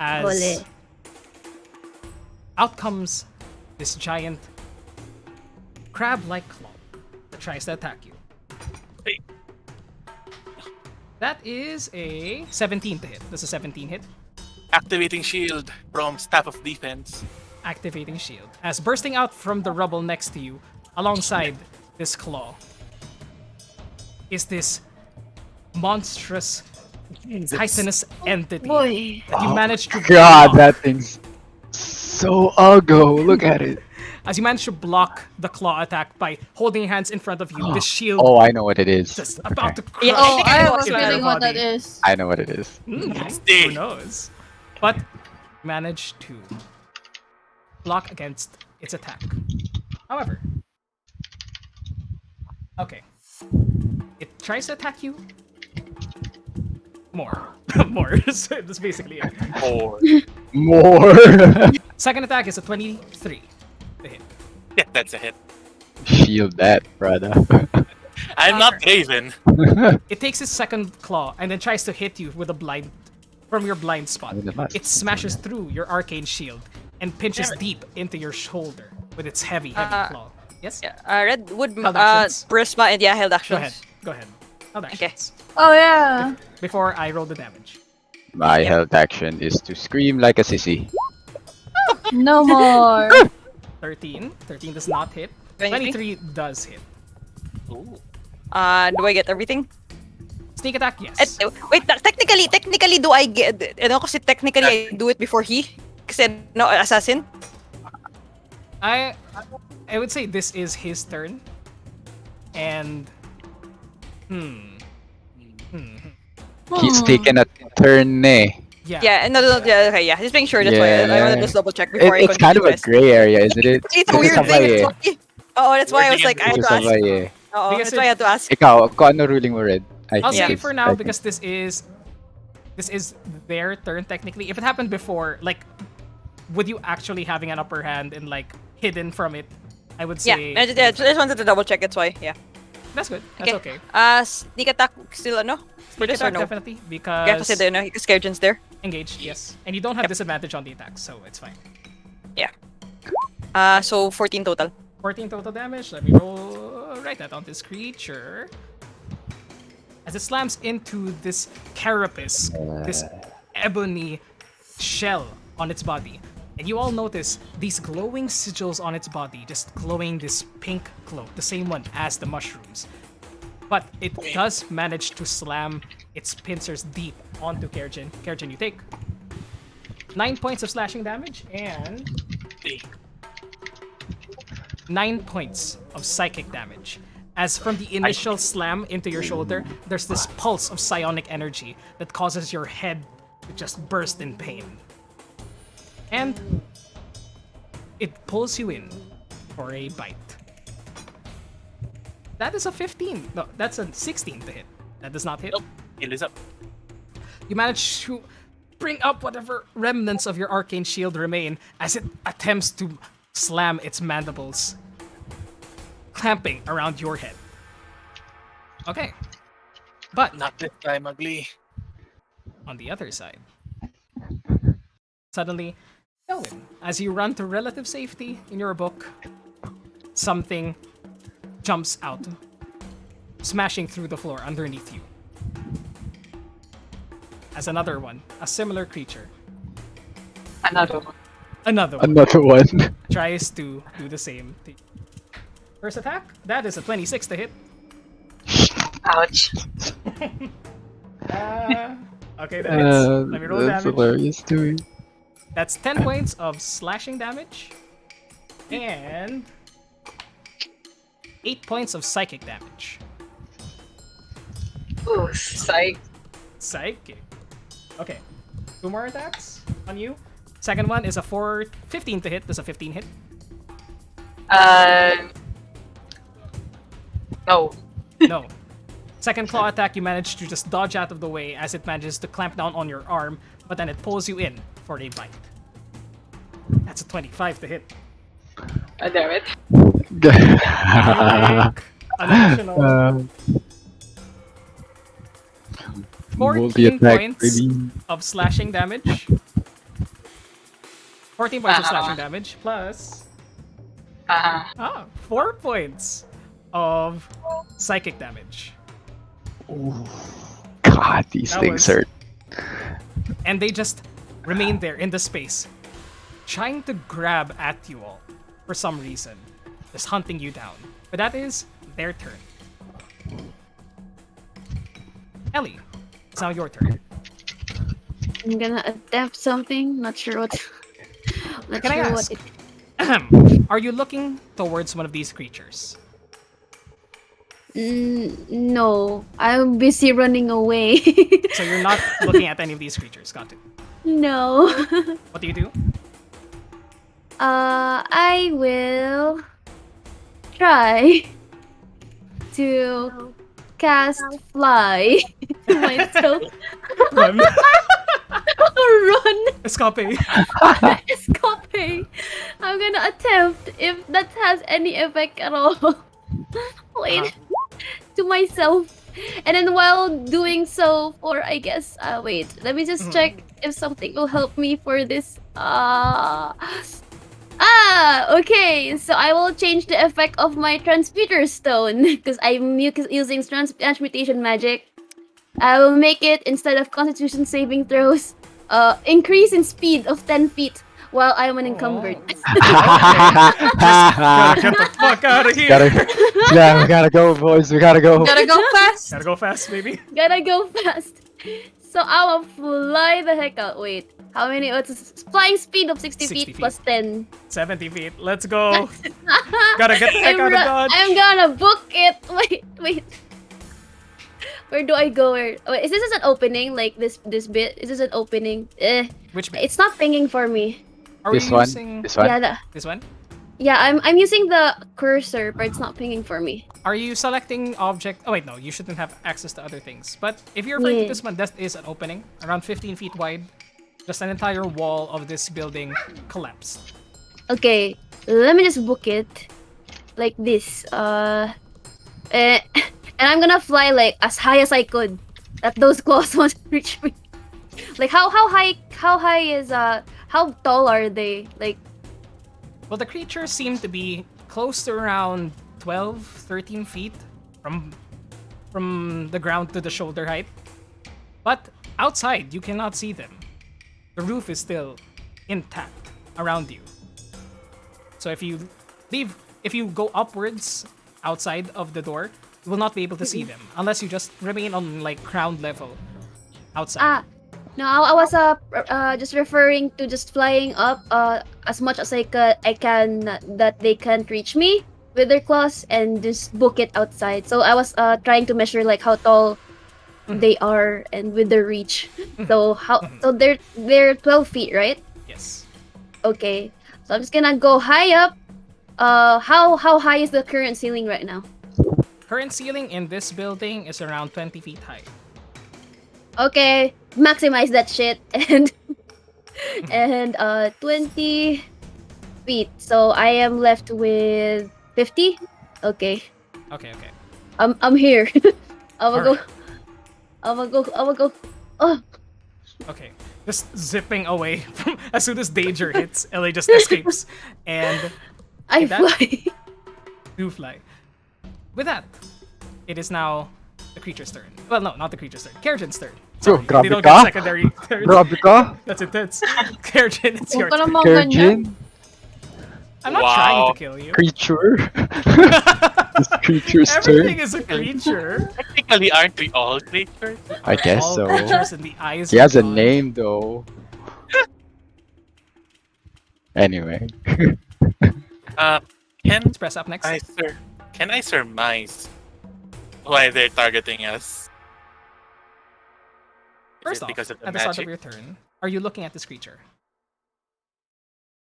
as Ole. out comes this giant crab-like claw that tries to attack you. Hey. That is a 17 to hit. That's a 17 hit. Activating shield from Staff of Defense. Activating shield. As bursting out from the rubble next to you, alongside this claw, is this monstrous titanous entity Boy. that you managed to God, block. that thing's so ugly. Look at it. As you manage to block the claw attack by holding your hands in front of you, this shield Oh, I know what it is. just about to crush Yeah, Oh, think I I know have a what into your feeling what that body. is. I know what it is. Nasty. Who knows? But managed to block against its attack. However, okay, it tries to attack you more. More. So that's basically it. Or More. Second attack is a 23 to hit. yeah, that's a hit. Shield that, brother. I'm not Raven. It takes its second claw and then tries to hit you with a blind from your blind spot. It smashes through your arcane shield and pinches deep into your shoulder with its heavy claw. Yes? Yeah, Red would Held actions. Prisma and yeah, held Go actions. ahead. Go ahead. Held actions. Oh yeah. Before I roll the damage. My held action is to scream like a sissy. No more. 13. 13 does not hit. 23? 23 does hit. Ooh. Do I get everything? Sneak attack, yes. Wait, technically do I get kasi technically I do it before he kasi no assassin. I would say this is his turn. And He's taken a turn, eh. yeah. Yeah, no, yeah, okay, yeah. Just making sure that's why I want to just double check before I It's kind of a continue, guys. gray area, isn't it? It's a weird thing. That's why I was like, I had Ito to ask. sabay eh. Oo, Because that's why I had to ask. Ikaw, kung ano ruling mo, Red? I'll say it's- for I now think- because this is their turn technically. If it happened before, like with you actually having an upper hand and like hidden from it, I would Yeah, say I just wanted to double check. That's why. Yeah. that's good. That's okay. Sneak attack still ano? For Sneak this or attack no? definitely Yeah, kasi because no, Scaregen's there. engaged, yes. And you don't have disadvantage on the attacks, so it's fine. So 14 total. 14 total damage. Let me write that on this creature. As it slams into this carapace, this ebony shell on its body. And you all notice these glowing sigils on its body, just glowing this pink glow, the same one as the mushrooms. But it does manage to slam its pincers deep onto Kerjin. Kerjin, you take 9 points of slashing damage and 9 points of psychic damage. As from the initial slam into your shoulder, there's this pulse of psionic energy that causes your head to just burst in pain. And it pulls you in for a bite. That is a 15. No, that's a 16 to hit. That does not hit. Nope. Heal is up. You manage to bring up whatever remnants of your arcane shield remain as it attempts to slam its mandibles, clamping around your head. Okay. But Not this time, ugly. on the other side, suddenly, Elwin, as you run to relative safety in your book, something jumps out, smashing through the floor underneath you. As another one, a similar creature, Another one. another one, Another one. tries to do the same thing. First attack, that is a 26 to hit. Ouch. Okay, that hits. Let me roll That's damage. hilarious too. That's 10 points of slashing damage and 8 points of psychic damage. Ooh, psych. Psychic. Okay. 2 more attacks on you. Second one is a 15 to hit. Does a 15 hit? No. No. Second claw attack, you manage to just dodge out of the way as it manages to clamp down on your arm, but then it pulls you in for a bite. That's a 25 to hit. Oh, damn it. You take an additional 14 Multi-attack, points baby. of slashing damage. 14 points of slashing damage plus 4 points of psychic damage. God, these That things was- hurt. And they just remain there in the space, trying to grab at you all for some reason, just hunting you down. But that is their turn. Ellie, it's now your turn. I'm gonna attempt something. Not sure what. Not Can I sure ask? what it. Are you looking towards one of these creatures? No, I'm busy running away. So you're not looking at any of these creatures. Got it. No. What do you do? I will try to cast fly to myself. Run. Run, Escape. escape. I'm gonna attempt if that has any effect at all. Wait, to myself. And then while doing so, or I guess, wait, let me just check if something will help me for this. Okay. So I will change the effect of my transmuter stone because I'm using transmutation magic. I will make it, instead of Constitution saving throws, increase in speed of 10 feet while I'm unencumbered. Gotta get the fuck out of here. Yeah, we gotta go, boys. We gotta go. Gotta go fast. Gotta go fast, baby. Gotta go fast. So I'll fly the heck out. Wait, how many? Oh, it's flying speed of 60 60 feet plus 10. 70 feet. Let's go. Gotta get the heck out of Dodge. I'm gonna book it. Wait. Where do I go? Wait, is this an opening? Like this bit? Is this an opening? Which bit? It's not pinging for me. Are This we one. using This one. Yeah, this one? I'm using the cursor, but it's not pinging for me. Are you selecting object? Oh wait, no, you shouldn't have access to other things. But if you're referring to Yeah. this one, that is an opening around 15 feet wide. Just an entire wall of this building collapsed. Okay, let me just book it like this. And I'm gonna fly like as high as I could, that those claws won't reach me. Like how high is how tall are they? Like Well, the creatures seem to be close to around 12, 13 feet from the ground to the shoulder height. But outside, you cannot see them. The roof is still intact around you. So if you go upwards outside of the door, you will not be able to see them unless you just remain on like ground level outside. no, I was just referring to just flying up as much as I can that they can't reach me with their claws and just book it outside. So I was trying to measure like how tall they are and with their reach. So they're 12 feet, right? Yes. Okay. So I'm just gonna go high up. How high is the current ceiling right now? Current ceiling in this building is around 20 feet high. Okay, maximize that shit and 20 feet. So I am left with 50. Okay, Okay. I'm here. I'm gonna Alright. go. I'm gonna go. Oh, Okay. Just zipping away from as soon as danger hits, LA just escapes and I that- fly. do fly. With that, it is now the creature's turn. Well, no, not the creature's turn. Kerjin's turn. Sorry, grabe they don't ka? get secondary turns. Grabe ka. That's intense. Kerjin, it's your Huwag ka turn. naman ganyan. Kerjin, I'm not trying Wow. to kill you. creature. This creature's Everything turn. is a creature. Technically, aren't we all creatures? I guess All so. creatures in the eyes He of has a God. name though. Anyway. Can Let's press up next. can I surmise why they're targeting us? Is First it off, because of the at the start magic? of your turn, are you looking at this creature?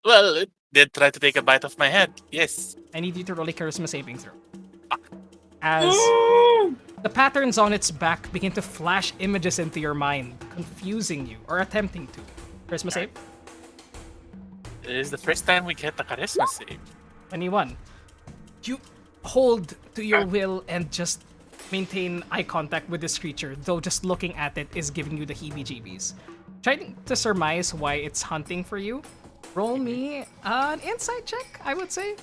Well, it did try to take a bite of my head. Yes. I need you to roll a charisma saving throw. as the patterns on its back begin to flash images into your mind, confusing you or attempting to. Charisma save. It is the first time we get the charisma save. 21. You hold to your will and just maintain eye contact with this creature, though just looking at it is giving you the heebie-jeebies. Trying to surmise why it's hunting for you, roll me an insight check, I would say.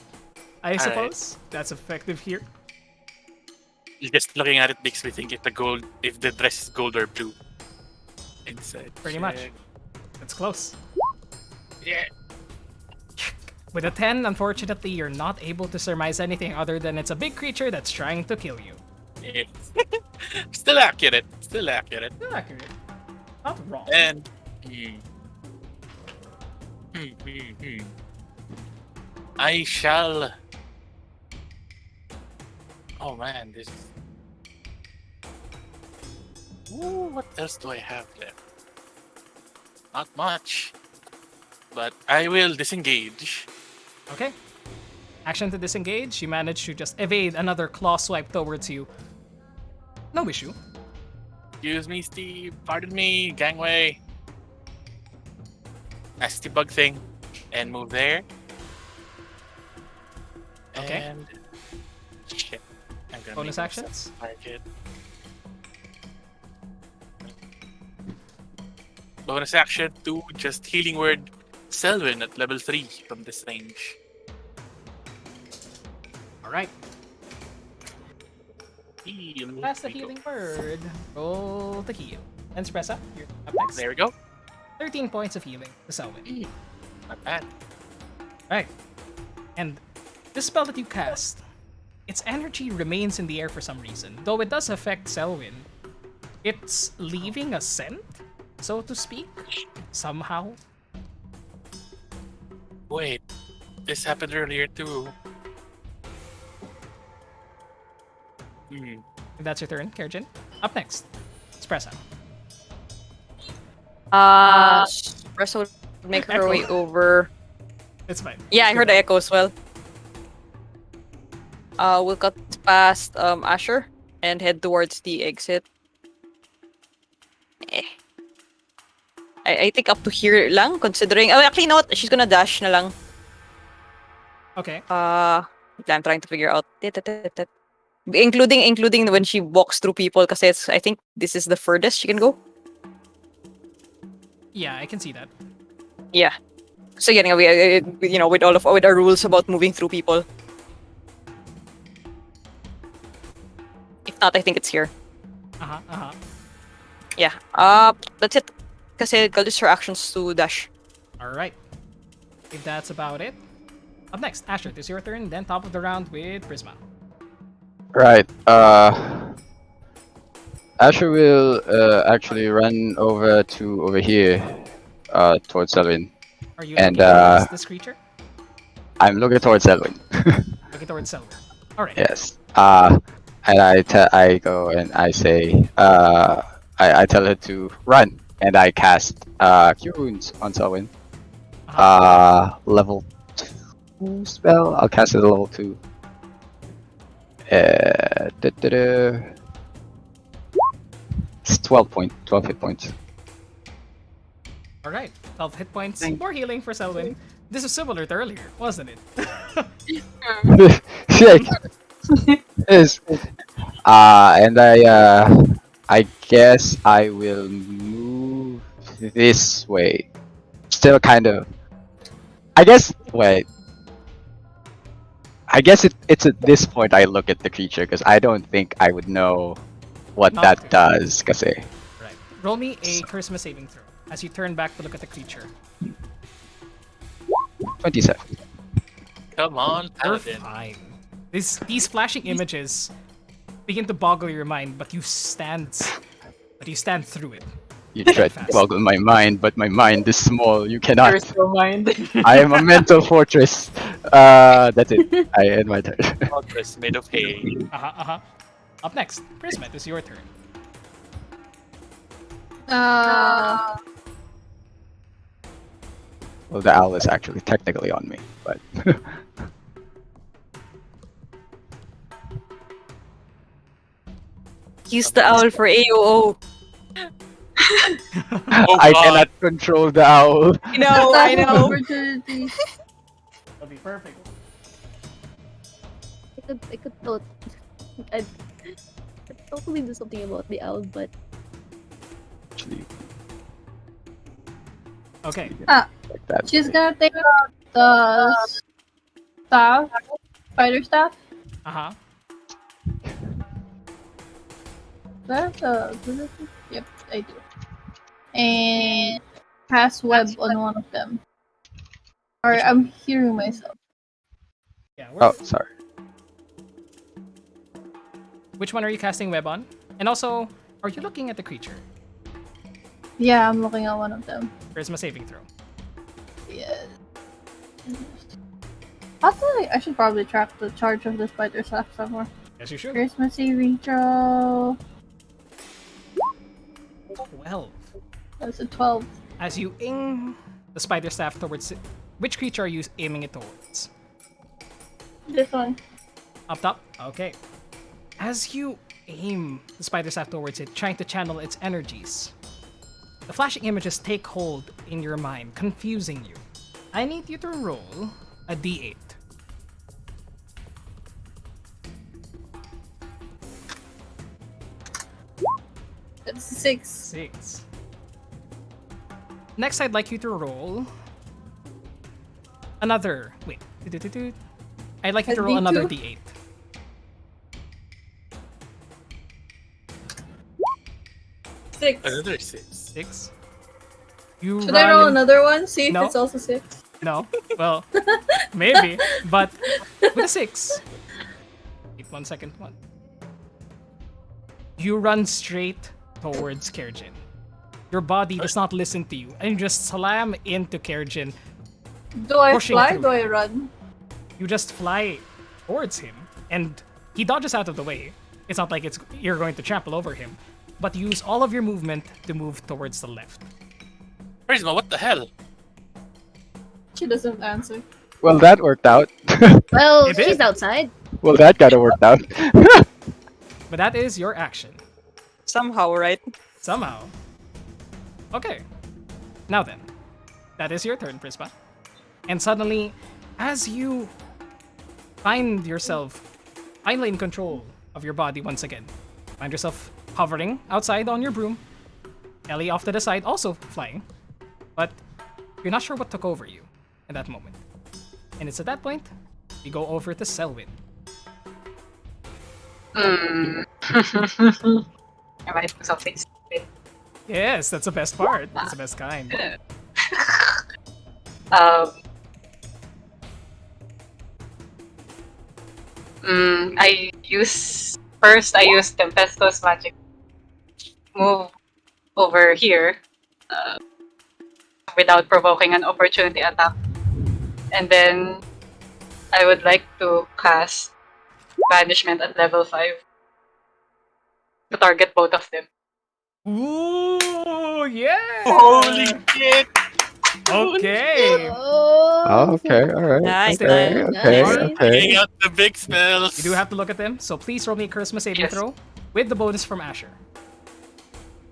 I suppose that's effective here. Just looking at it makes me think if the dress is gold or blue. Inside. Pretty much. That's close. Yeah. With a 10, unfortunately, you're not able to surmise anything other than it's a big creature that's trying to kill you. Yeah. Still accurate. Still accurate. Not accurate. Not wrong. And I shall. Oh man, this. Ooh, what else do I have left? Not much. But I will disengage. Okay. Action to disengage. You manage to just evade another claw swipe towards you. No issue. Excuse me, Steve. Pardon me. Gangway. Nasty bug thing. And move there. Okay. And shit. I'm gonna Bonus make myself actions? target. Bonus action to just healing word Selwyn at level 3 from this range. Alright. Heal. That's the We go. healing word. Roll the heal. And Spressa, you're up next. There we go. 13 points of healing to Selwyn. Not bad. Right. And this spell that you cast, its energy remains in the air for some reason. Though it does affect Selwyn, it's leaving a scent, so to speak, somehow. Wait, this happened earlier too. That's your turn, Kerjin. Up next, Espresso. Espresso would make her way over. It's fine. Yeah, I heard the echo as well. We'll cut past Asher and head towards the exit. I think up to here lang, considering... Oh, actually, you know what? She's gonna dash na lang. Okay. I'm trying to figure out... Including when she walks through people, kasi I think this is the furthest she can go. Yeah, I can see that. Yeah. So yeah, with with our rules about moving through people. If not, I think it's here. Yeah. That's it. Kasi I'll just her actions to dash. Alright. If that's about it. Up next, Asher, this is your turn, then top of the round with Prisma. Right. Asher will actually run over here, towards Selwyn. Are you And, looking towards this creature? I'm looking towards Selwyn. Looking towards Selwyn. Alright. Yes. And I go and I say, I tell her to run, and I cast Cure Wounds on Selwyn. Level 2 spell. I'll cast it at level 2. It's 12 hit points. Alright. 12 hit points. More healing for Selwyn. This is similar to earlier, wasn't it? Shake. Yes. And I guess I will move this way. Still kind of. I guess. Wait. I guess it's at this point I look at the creature because I don't think I would know what Not that good. does. Kasi. Right. Roll me a charisma saving throw as you turn back to look at the creature. 27. Come on, You're Paladin. fine. These flashing images begin to boggle your mind, but you stand through it. You try to Fast. boggle my mind, but my mind is small. You cannot. There's no mind. I am a mental fortress. That's it. I end my turn. Fortress made of hay. Up next, Prisma, it's your turn. Well, the owl is actually technically on me, but Use the owl for AOO. Oh, I God. cannot control the owl. I know, I Attack of know. opportunity. That'll be perfect. I could I'd totally do something about the owl, but Actually, Okay. like that. She's gonna take out the staff, spider staff. Uh-huh. That's yep, I do. And cast web on one of them. Or I'm hearing myself. Yeah. Oh, sorry. Which one are you casting web on? And also, are you looking at the creature? Yeah, I'm looking at one of them. Charisma saving throw. Yeah. I should probably track the charge of the spider staff somewhere. Yes, you should. Charisma saving throw. 12. That's a 12. As you aim the spider staff towards it, which creature are you aiming it towards? This one. Up top? Okay. As you aim the spider staff towards it, trying to channel its energies, the flashing images take hold in your mind, confusing you. I need you to roll a d8. That's a 6. 6. Next, I'd like you to roll another. Wait. I'd like you A to roll another D2? d8. Six. Another 6. 6. You Should I roll run. another one? See if No. it's also 6. No. Well, maybe. But with a 6. Wait 1 second. One. You run straight towards Kerjin. Your body does not listen to you, and you just slam into Kerjin. Do I Pushing fly? through. Do I run? You just fly towards him, and he dodges out of the way. It's not like you're going to trample over him, but use all of your movement to move towards the left. Charisma, what the hell? She doesn't answer. Well, that worked out. well, It she's did. outside. Well, that kind of worked out. But that is your action. Somehow, right? Somehow. Okay. Now then. That is your turn, Prisma. And suddenly, as you find yourself finally in control of your body once again, find yourself hovering outside on your broom, Ellie off to the side, also flying, but you're not sure what took over you in that moment. And it's at that point, we go over to Selwyn. Am I doing something stupid? Yes, that's the best part. That's the best kind. Um, I use Tempesto's magic move over here without provoking an opportunity attack, and then I would like to cast Banishment at level 5 to target both of them. Ooh, yeah! Holy shit! Okay. Oh, okay, alright. Nice, Okay, nice, okay, nice. okay. Bringing out the big spells. You do have to look at them, so please roll me a charisma saving Yes. throw with the bonus from Asher.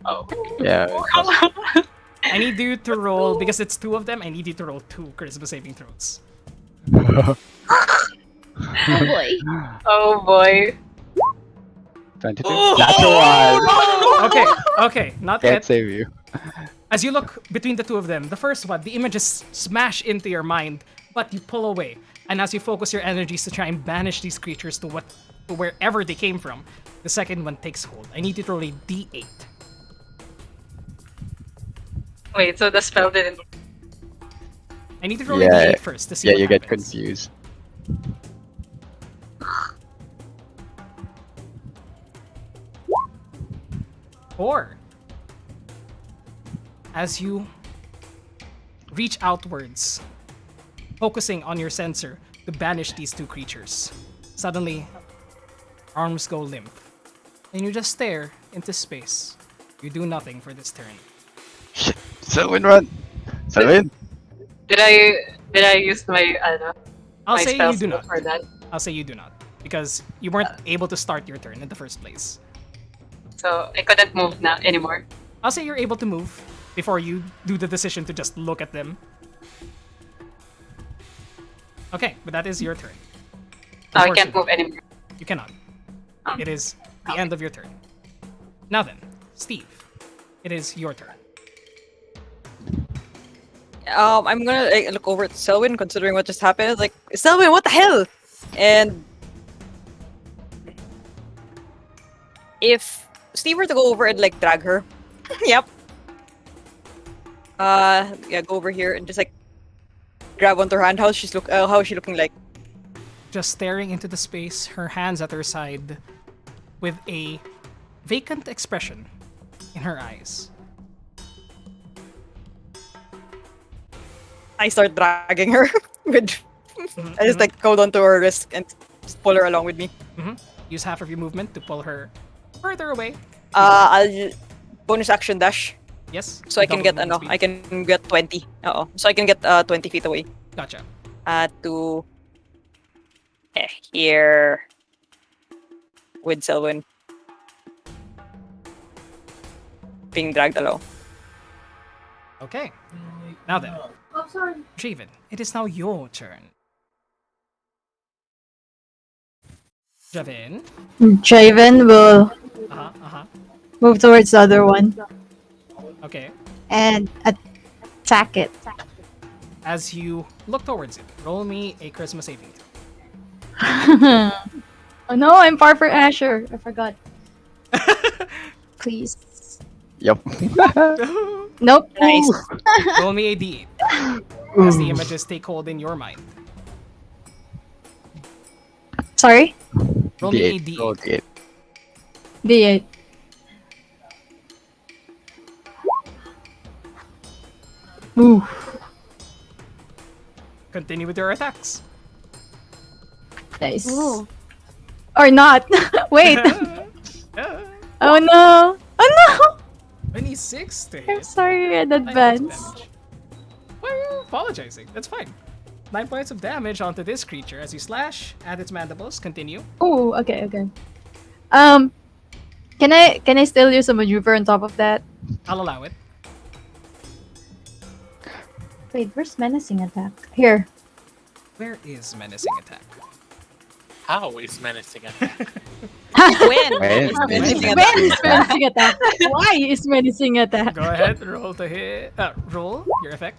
Oh. Yeah. I need you to roll, because it's two of them, I need you to roll 2 charisma saving throws. Oh boy. Oh boy. 22. Oh, That's a 1. Okay, not Can't yet. save you. As you look between the two of them, the first one, the images smash into your mind, but you pull away. And as you focus your energies to try and banish these creatures to wherever they came from, the second one takes hold. I need you to roll a d8. Wait, so the spell didn't. I need you to roll a Yeah, d8 first to see Yeah, what you get happens. confused. Or, as you reach outwards, focusing on your sensor to banish these two creatures, suddenly, arms go limp, and you just stare into space. You do nothing for this turn. Selwyn, run! Selwyn! Did I use my I'll my say spell you do slot not. for that? I'll say you do not, because you weren't able to start your turn in the first place. so I couldn't move anymore. I'll say you're able to move before you do the decision to just look at them. Okay, but that is your turn. Oh, I can't move Unfortunately, anymore. You cannot. Oh. It is the end of your turn. Now then, Steve, it is your turn. I'm gonna look over at Selwyn, considering what just happened. Like, Selwyn, what the hell? And if Steve were to go over and like drag her, yep. Yeah, go over here and just like grab onto her hand. How is she looking like? Just staring into the space, her hands at her side, with a vacant expression in her eyes. I start dragging her with. I just like hold onto her wrist and just pull her along with me. Use half of your movement to pull her further away. I'll bonus action dash, Yes. so I can double get movement I speed. can get 20. So I can get 20 feet away. Gotcha. To here with Selwyn being dragged along. Okay. Now then, Oh, sorry. Draven, it is now your turn. Draven. Draven will Uh-huh. move towards the other one Okay. and attack it. As you look towards it, roll me a charisma saving throw. Oh no, I'm far for Asher. I forgot. Please. Yep. Nope. Nice. Roll me a d8 as the images take hold in your mind. Sorry? Roll me a D8. d8. Roll D8. D8. Ooh. Continue with your attacks. Nice. Ooh. Or not. Wait. Oh no. Oh 26 to no. I'm hit. sorry in 9 points of advance. damage. Why are you apologizing? That's fine. 9 points of damage onto this creature as you slash at its mandibles. Continue. Oh, okay, okay. Can I still use a maneuver on top of that? I'll allow it. Wait, where's menacing attack? Here. Where is menacing attack? How is menacing attack? When? When? It's menacing When? attack. When is menacing attack? Why is menacing attack? Go ahead, roll to hit. Roll your effect.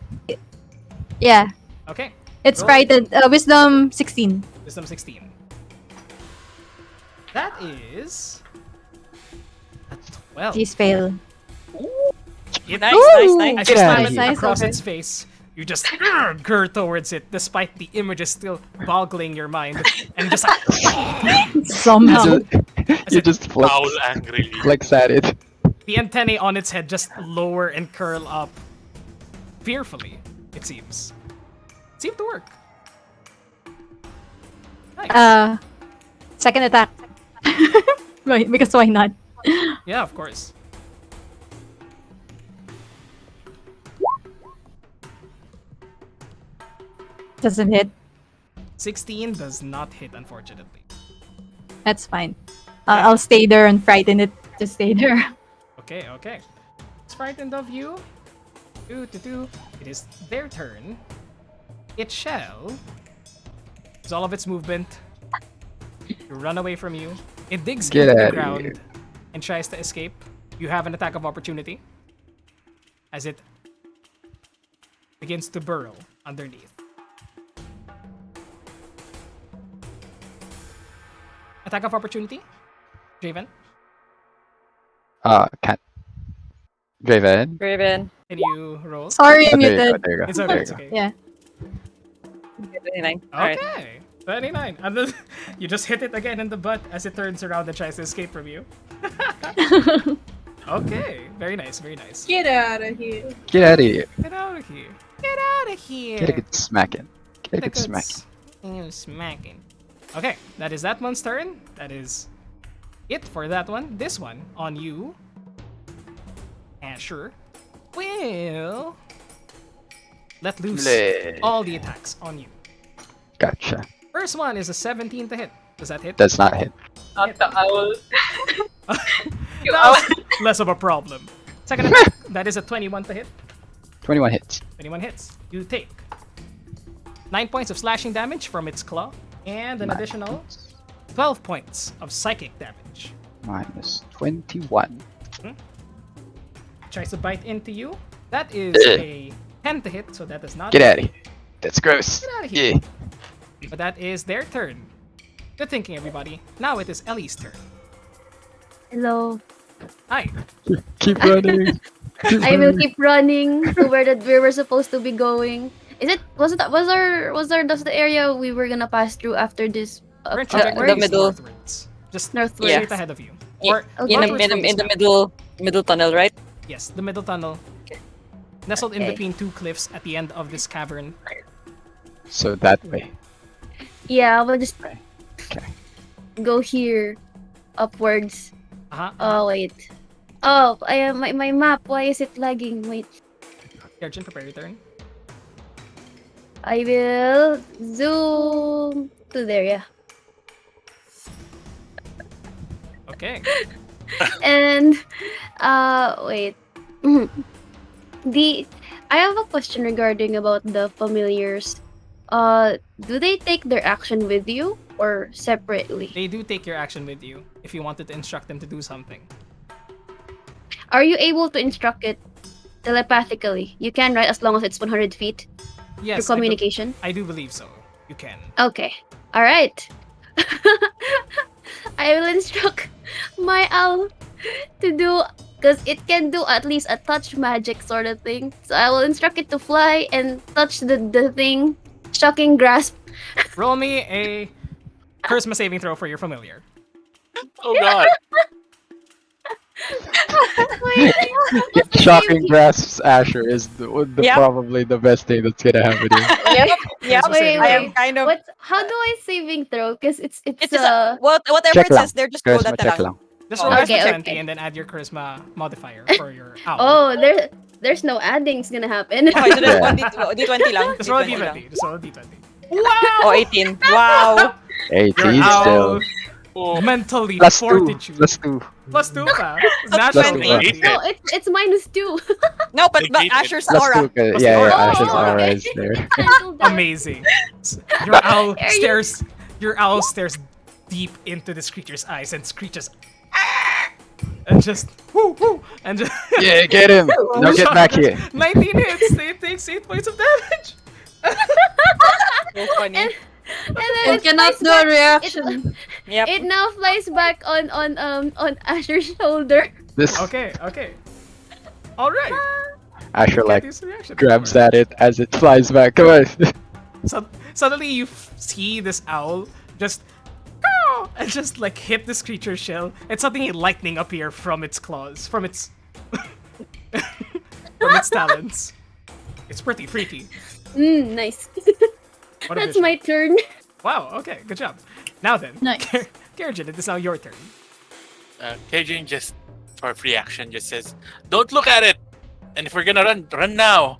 Yeah, Okay. it's Roll. frightened. Wisdom 16. Wisdom 16. That is a 12. Please fail. It- Nice, Ooh! nice, As nice. you Get slam outta it here. across Okay. its face, you just gurr towards it, despite the images still boggling your mind, and just like Somehow. You just flex, Howl angrily. flex at it. the antennae on its head just lower and curl up fearfully. It seems. Seemed to work. Nice. Second attack. Right, because why not? Yeah, of course. Doesn't hit. 16 does not hit, unfortunately. That's fine. I'll stay there and frighten it to stay there. Okay, okay. It's frightened of you. It is their turn. It shall use all of its movement to run away from you. It digs Get into the outta ground here. and tries to escape. You have an attack of opportunity as it begins to burrow underneath. Attack of opportunity, Draven. Can't. Draven. Raven. Can you roll? Sorry, Oh, there you go. muted. There you go. It's there okay. you It's go. okay. Yeah. 29. Alright. Okay. 39. And then you just hit it again in the butt as it turns around and tries to escape from you. Okay. Very nice. Very nice. Get out of here. Get out of here. Get out of here. Get out of here. Get a good smacking. Get a Get good smacking. smacking. Okay. That is that one's turn. That is it for that one. This one on you. Asher will let loose Bleh. all the attacks on you. Gotcha. First one is a 17 to hit. Does that hit? Does not hit. Not the owl. That's less of a problem. Second attack, that is a 21 to hit. 21 hits. 21 hits. You take 9 points of slashing damage from its claw, and an additional 12 points of psychic damage. Minus 21. Tries to bite into you. That is a 10 to hit, so that does not. Get out of here. That's gross. Get out of here. Yeah. But that is their turn. Good thinking, everybody. Now it is Ellie's turn. Hello. Hi. Keep running. I will keep running to where that we were supposed to be going. Was the area we were gonna pass through after this? We're in the trajectory middle. northwards. Just Northwards. straight ahead of you. Or Okay. northwards from In the map. middle tunnel, right? Yes, the middle tunnel. Nestled in Okay. between two cliffs at the end of this cavern. So that way. Yeah, we'll just Okay. go here, upwards. Uh-huh. Oh wait. Oh, I my map. Why is it lagging? Wait. Arjun, prepare your turn. I will zoom to there. Yeah. Okay. And wait. I have a question regarding about the familiars. Do they take their action with you or separately? They do take your action with you if you wanted to instruct them to do something. Are you able to instruct it telepathically? You can, right? As long as it's 100 feet Yes, for communication. I do believe so. You can. Okay. All right. I will instruct my owl to do, because it can do at least a touch magic sort of thing. So I will instruct it to fly and touch the thing. Shocking grasp. Roll me a charisma saving throw for your familiar. Oh god. Wait, what's the Shocking saving- grasps Asher is Yeah. probably the best thing that's gonna happen here. Yeah, Wait, I am wait. kind of. How do I saving throw? Because it's It's just whatever Check it says there, just throw Charisma that check lang. lang. Just roll Okay, extra 20 okay. and then add your charisma modifier for your owl. Oh, there's no adding's gonna happen. Okay, so Yeah. that's D20 lang. Just roll a D20 lang. d20. Just roll a d20. Oh, 18. Wow. 18 Your still. owl mentally Plus 2. fortitude. Plus 2. Plus 2 pa. So Natural 20. 20. No, it's -2. No, but Negated. Asher's Plus aura. 2. Yeah, Plus yeah, aura. Asher's Oh, aura okay. is there. Cancel that. Amazing. Your owl Are you- stares. Your owl stares deep into this creature's eyes and screeches, "Ah!" and just whoo whoo, and just Yeah, get him. Now get back here. 19 hits. It takes 8 points of damage. So funny. And then I it cannot flies do a back- reaction. Yep. It now flies back on Asher's shoulder. This Okay, okay. All right. Asher Can't like use the reaction grabs anymore. at it as it flies back. Come on. So, suddenly you see this owl just "Caw!" and just like hit this creature's shell, and suddenly lightning appear from its claws, from its from its talons. It's pretty freaky. Nice. What a That's visual. my turn. Wow. Okay. Good job. Now then, Nice. Kerjin, it is now your turn. Cajun just, for free action, just says, "Don't look at it! And if we're gonna run now!"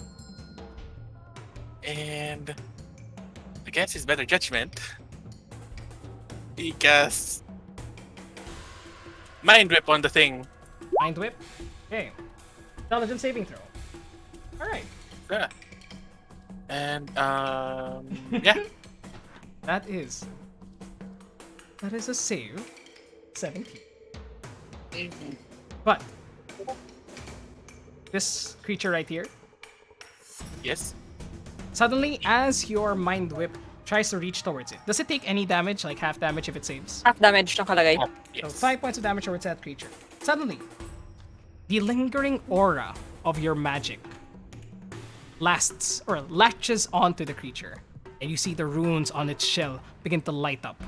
And against his better judgment, he casts Mind Whip on the thing. Mind whip. Okay. Intelligence saving throw. All right. Yeah. And, yeah. That is a save. 17. But this creature right here, Yes. suddenly as your mind whip tries to reach towards it, does it take any damage, like half damage if it saves? Half damage nakalagay. Oh, So yes. 5 points of damage towards that creature. Suddenly, the lingering aura of your magic lasts or latches onto the creature, and you see the runes on its shell begin to light up.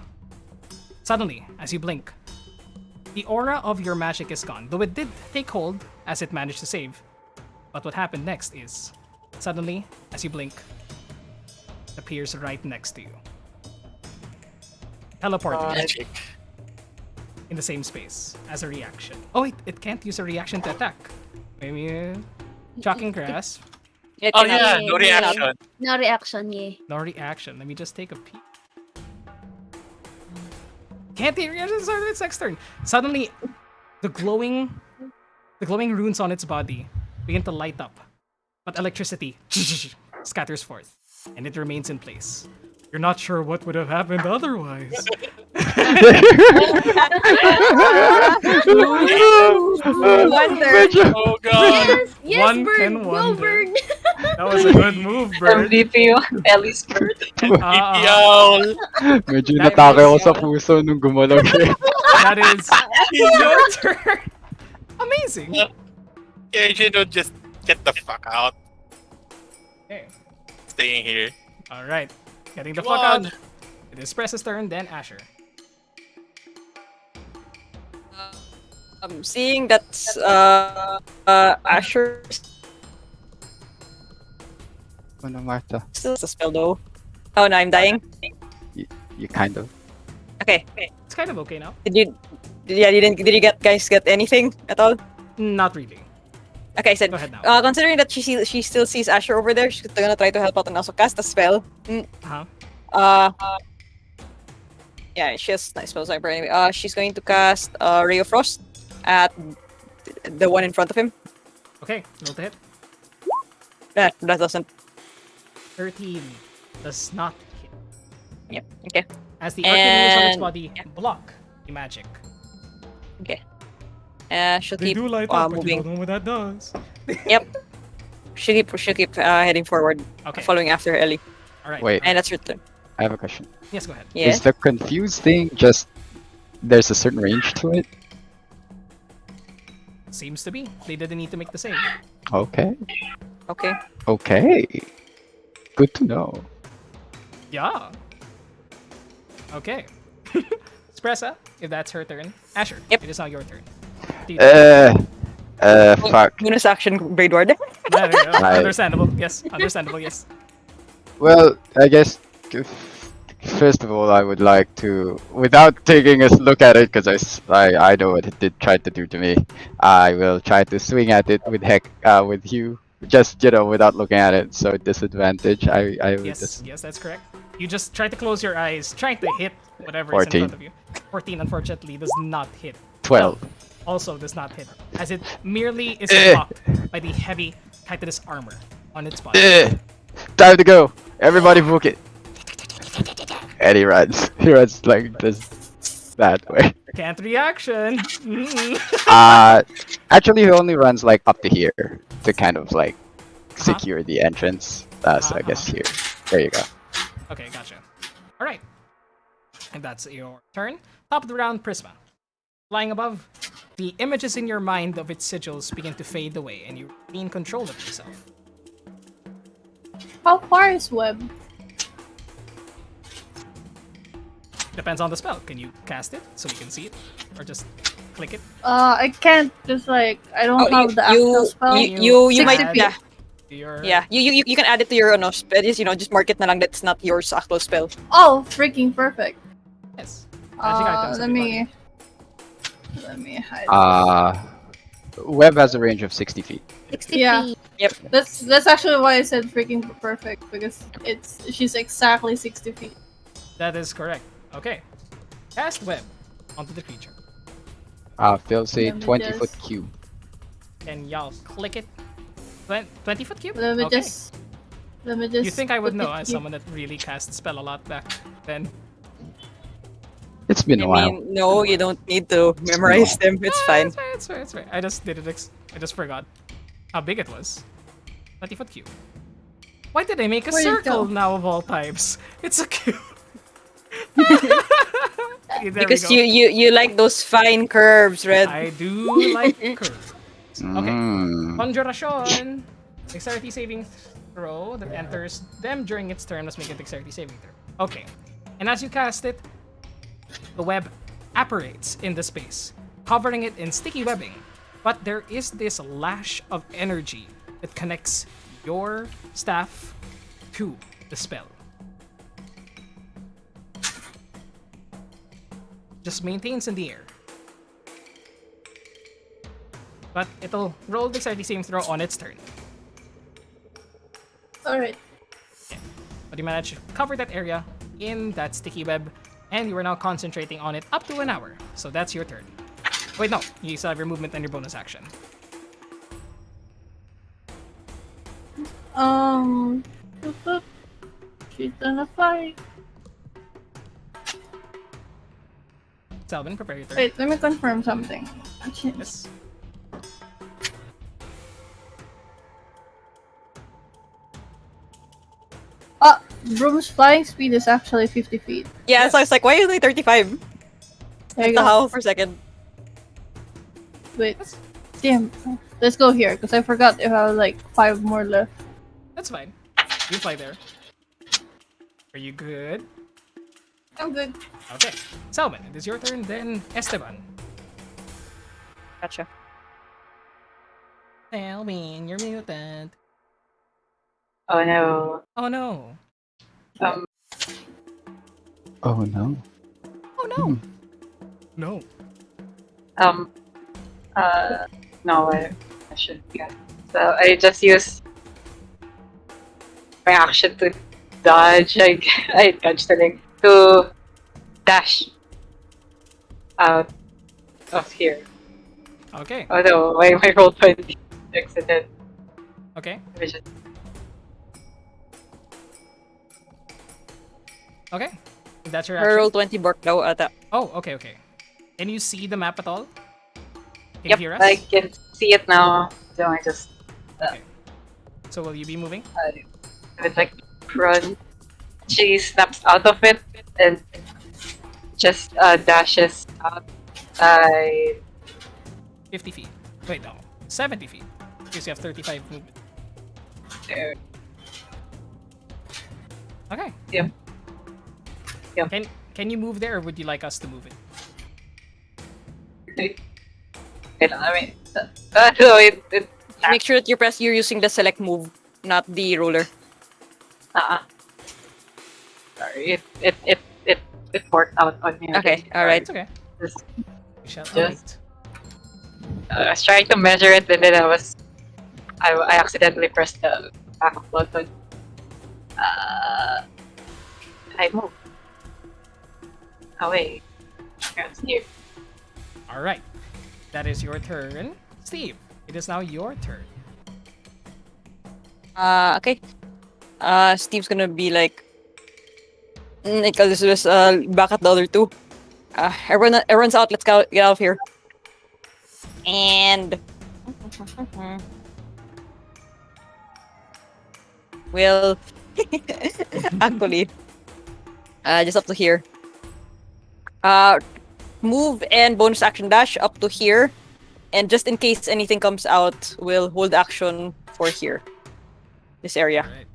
Suddenly, as you blink, the aura of your magic is gone, though it did take hold as it managed to save. But what happened next is, suddenly, as you blink, it appears right next to you. Teleporting Magic. in the same space as a reaction. Oh wait, it can't use a reaction to attack. Maybe shocking grasp. It Oh cannot- yeah, no Yeah. reaction. No reaction, yeah. No reaction. Let me just take a peek. Can't take reaction, so its next turn. Suddenly, the glowing runes on its body begin to light up, but electricity scatters forth, and it remains in place. You're not sure what would have happened otherwise. Wonder. Oh god. Yes, One Bird. can Go, wonder. Bird. That was a good move, Bird. MVP Ellie's bird. Yo. Medyo That natake ako was- sa puso nung gumalaw siya. That is your turn. Amazing. Yeah, you don't just get the fuck out. Okay. Staying here. All right. Getting the Come fuck on. out. It is Press's turn, then Asher. Seeing that's Asher Ano, Martha? still has a spell though. Oh no, I'm dying. You kind of. Okay. It's kind of okay now. Did you guys get anything at all? Not really. Okay, I said, Go ahead now. considering that she still sees Asher over there, she's gonna try to help out and also cast a spell. Uh-huh. Yeah, she has nice spells like anyway. She's going to cast Ray of Frost at the one in front of him. Okay, roll to hit. That doesn't. 13 does not hit. Yep. Okay. As the arcane on its And- body block the magic. She'll keep moving. know what that does. Yep. She'll keep heading forward, Okay. following after Ellie, All right. Wait. and that's her turn. I have a question. Yes, go ahead. Yeah. Is the confused thing just there's a certain range to it? Seems to be. They didn't need to make the save. Okay. Okay. Okay. Good to know. Yeah. Okay. Espressa, if that's her turn. Asher, Yep. it is now your turn. Do you- Fuck. Bonus action, Braidward. There you go. I- Understandable. Yes. Understandable. Yes. Well, I guess first of all, I would like to, without taking a look at it, because I know what it did try to do to me. I will try to swing at it with with you, just without looking at it. So disadvantage. I would Yes. just Yes, that's correct. You just try to close your eyes, trying to hit whatever is in 14. front of you. 14, unfortunately, does not hit. 12. Also does not hit, as it merely is Eh. blocked by the heavy Titanus armor on its body. Time to go. Everybody book it. And he runs. He runs like this, that way. Can't reaction. Actually, he only runs like up to here to kind of like secure the entrance. So I guess here. There you go. Okay, gotcha. All right, and that's your turn. Top of the round, Prisma. Flying above, the images in your mind of its sigils begin to fade away, and you regain control of yourself. How far is web? Depends on the spell. Can you cast it so we can see it, or just click it? I can't just like I don't Oh, have the actual spell. you might 60 feet. yeah. Your You can add it to your spell. Just mark it na lang that's not your actual spell. Oh, freaking perfect. Yes. Magic items Let in the me hide. Web has a range of 60 feet. 60 Yeah. feet. Yep. That's actually why I said freaking perfect because she's exactly 60 feet. That is correct. Okay. Cast web onto the creature. Fills a Let me 20-foot just- cube. And y'all click it. 20-foot cube? Let me Okay. just. Let me just. You think I would put know it as here. someone that really cast spell a lot back then? It's been a I while. mean, no, you don't need to memorize them. It's fine. It's fine, it's fine, it's fine. I just did it. I just forgot how big it was. 20-foot cube. Why did I make a Where'd it circle go? now of all types? It's a cube. Okay, there Because we go. you like those fine curves, Red. I do like curves. Okay. Mm. Conjuration. Dexterity saving throw that enters them during its turn must make a dexterity saving throw. Okay. And as you cast it, the web apparates in the space, covering it in sticky webbing. But there is this lash of energy that connects your staff to the spell. Just maintains in the air. But it'll roll dexterity saving throw on its turn. Alright. But you manage to cover that area in that sticky web, and you are now concentrating on it up to an hour. So that's your turn. Wait, no. You still have your movement and your bonus action. She's gonna fight. Selvin, prepare your turn. Wait, let me confirm something. Yes. Broom's flying speed is actually 50 feet. Yeah, so I was like, why is it 35? There What you the go. hell for a second? Wait. Damn. Let's go here, because I forgot if I have like 5 more left. That's fine. You fly there. Are you good? I'm good. Okay. Selvin, it is your turn, then Esteban. Gotcha. Selvin, you're mutant. Oh no. Oh no. Um, Oh no. Oh no. No. um, no, I should get. So I just use my action to dodge. I dodged the link to dash out of here. Okay. Oh no, my roll 20 exited. Okay. Which is Okay. That's your Her action. roll 20 bark daw ata. Oh, okay, okay. Can you see the map at all? Can yep, you hear us? I can see it now. So I just So will you be moving? I would like run. She snaps out of it and just dashes outside. 50 feet. Wait, no. 70 feet. Because you have 35 movement. There. Okay. Yep. Yep. Can you move there, or would you like us to move it? I mean, no, it Make sure that you're using the select move, not the roller. sorry, it worked out on me. Okay, alright. It's okay. Just- We shall just- await. I was trying to measure it, and then I accidentally pressed the back button. I move. Away. Yes, here. Alright. That is your turn. Steve, it is now your turn. Okay. Steve's gonna be like, this was back at the other two. Everyone's out. Let's go get out of here. And well, actually, just up to here. Move and bonus action dash up to here, and just in case anything comes out, we'll hold action for here. This area. Alright.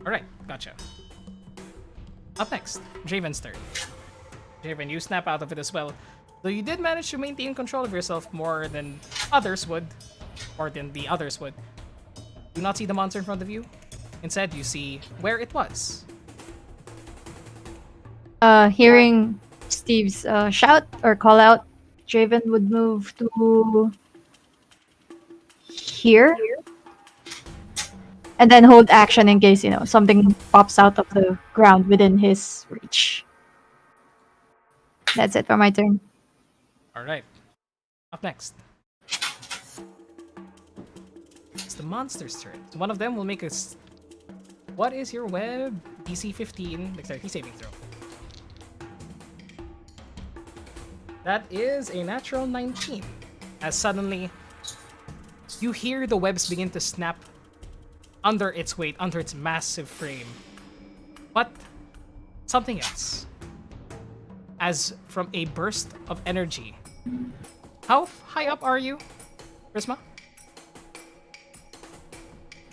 Alright, gotcha. Up next, Draven's turn. Draven, you snap out of it as well. Though you did manage to maintain control of yourself more than others would. More than the others would. Do not see the monster in front of you. Instead, you see where it was. Hearing Steve's shout or call out, Draven would move to here. And then hold action in case, something pops out of the ground within his reach. That's it for my turn. Alright. Up next. It's the monster's turn. So one of them will make a... What is your web? DC 15. Dexterity saving throw. That is a natural 19. As suddenly, you hear the webs begin to snap under its weight, under its massive frame. But something else. As from a burst of energy. How high up are you, Prisma?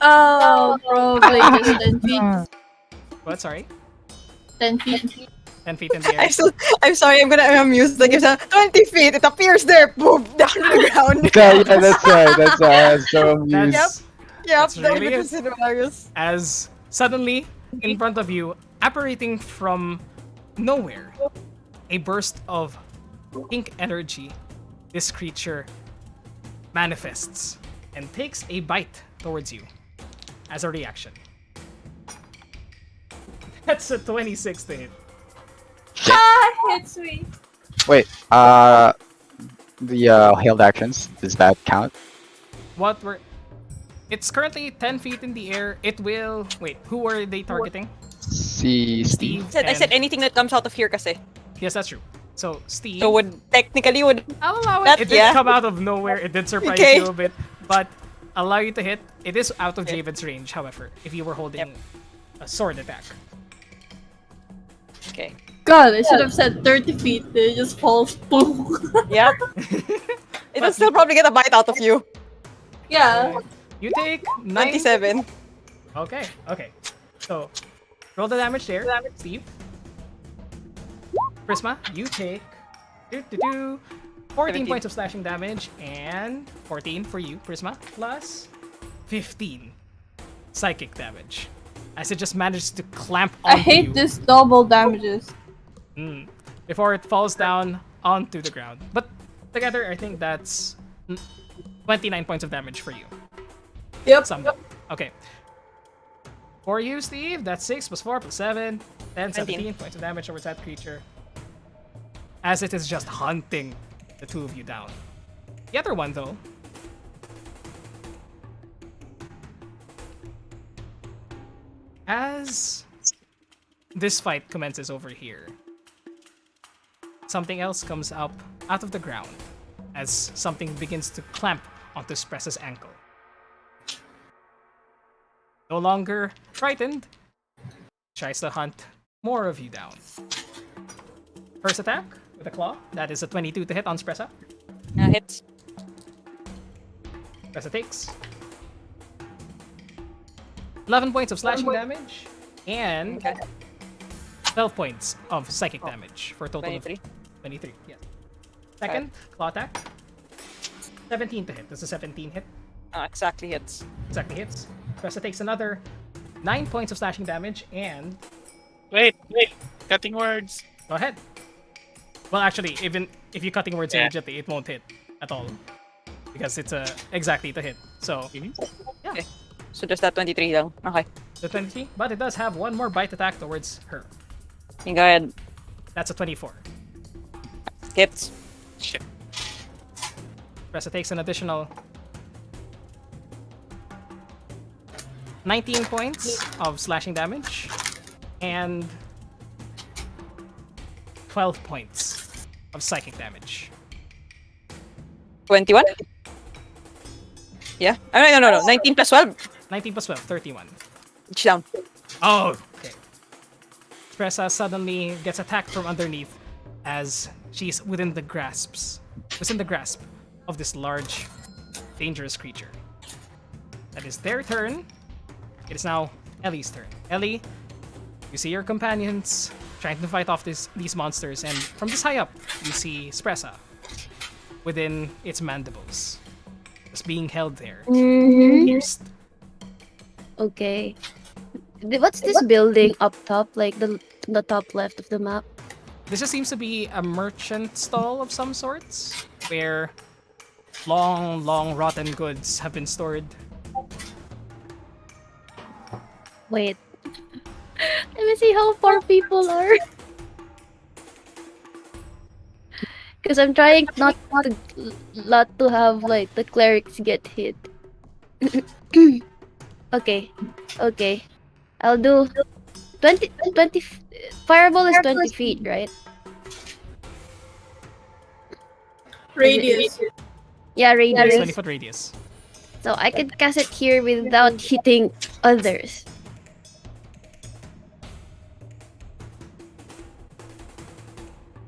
Oh, probably just 10 feet. What? Sorry? 10 feet. 10 feet in the air. I'm sorry, I'm amused. Like, it's 20 feet, it appears there, boom, down to the ground. Yeah, that's right. That's I'm so amused. That's, Yep, That's that really was hilarious. as suddenly, in front of you, apparating from nowhere, a burst of pink energy, this creature manifests and takes a bite towards you as a reaction. That's a 26 to hit. Hits me. Wait, the held actions, does that count? What were? It's currently 10 feet in the air. It will. Wait, who were they targeting? See Steve. Steve. I said and- anything that comes out of here kasi. Yes, that's true. So Steve. So would technically would I'll allow it. that- It did yeah. come out of nowhere. It did surprise Okay. you a bit, but allow you to hit. It is out of Javen's range, however, if you were holding a sword attack. okay. God, I should have said 30 feet. It just falls. Boom. Yeah. It'll still probably get a bite out of you. Yeah. You take 9. 27. Okay, okay. So, roll the damage there, Steve. Prisma, you take 14 17. points of slashing damage and 14 for you, Prisma, plus 15 psychic damage. As it just managed to clamp onto I hate you this double damages. before it falls down onto the ground. But together, I think that's 29 points of damage for you. Yep. Something. Okay. For you, Steve, that's 6 plus 4 plus 7. 10, 17 points of damage towards that creature. As it is just hunting the two of you down. The other one, though. As this fight commences over here, something else comes up out of the ground as something begins to clamp onto Spressa's ankle. No longer frightened, tries to hunt more of you down. First attack with a claw. That is a 22 to hit on Spressa. Hits. Spressa takes 11 points of slashing damage and Okay. 12 points of psychic damage for a total 23. of 23. Yes. Second claw attack. 17 to hit. Does a 17 hit? Exactly hits. Exactly hits. Spressa takes another 9 points of slashing damage and Wait. Cutting words. go ahead. Well, actually, even if you're cutting words Yeah. immediately, it won't hit at all because it's exactly to hit. So So just that 23 lang. Okay. the 23, but it does have one more bite attack towards her. You go ahead. That's a 24. Hits. Shit. Spressa takes an additional 19 points of slashing damage and 12 points of psychic damage. 21? Yeah? Oh, no. 19 plus 12. 19 plus 12, 31. Each down. Oh, okay. Spressa suddenly gets attacked from underneath as she's within the grasp of this large, dangerous creature. That is their turn. It is now Ellie's turn. Ellie, you see your companions trying to fight off these monsters, and from this high up, you see Spressa within its mandibles, just being held there, pierced. Okay. What's this building up top? Like the top left of the map? This just seems to be a merchant stall of some sorts, where long, rotten goods have been stored. Wait. Let me see how far people are. Because I'm trying not to have like the clerics get hit. Okay. I'll do 20 fireball is 20 feet, right? Radius. Yeah, It's radius. 20-foot radius. So I can cast it here without hitting others.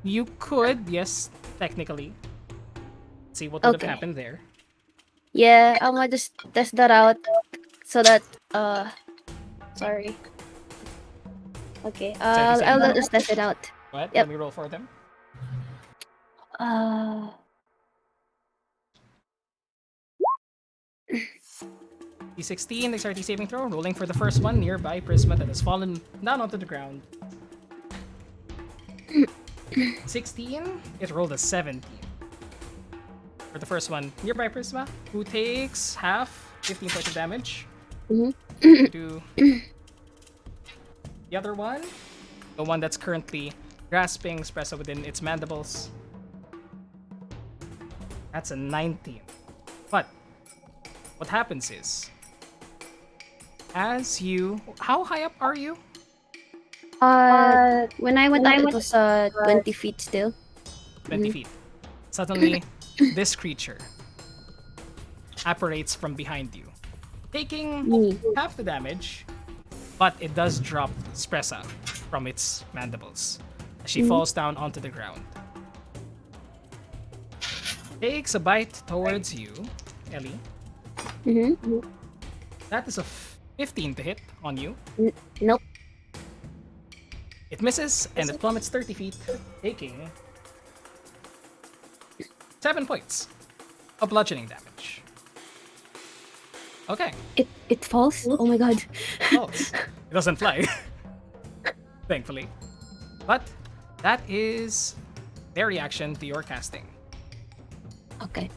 You could, yes, technically. See what would Okay. have happened there. Yeah, I'm gonna just test that out so that sorry. Okay, I'll just test it out. Go ahead, Yep. let me roll for them. D16, dexterity saving throw, rolling for the first one nearby Prisma that has fallen down onto the ground. 16, it rolled a 17. For the first one nearby Prisma, who takes half, 15 points of damage. To the other one, the one that's currently grasping Spressa within its mandibles. That's a 19. But what happens is, as you, how high up are you? When I went up, it was 20 feet still. 20 Mhm. feet. Suddenly, this creature apparates from behind you, taking Me. half the damage, but it does drop Spressa from its mandibles as she falls down onto the ground. Takes a bite towards you, Ellie. Mm-hmm. That is a 15 to hit on you. Nope. It misses and it plummets 30 feet, taking 7 points of bludgeoning damage. Okay, It falls. Oh my god. falls. It doesn't fly, thankfully. But that is their reaction to your casting. Okay.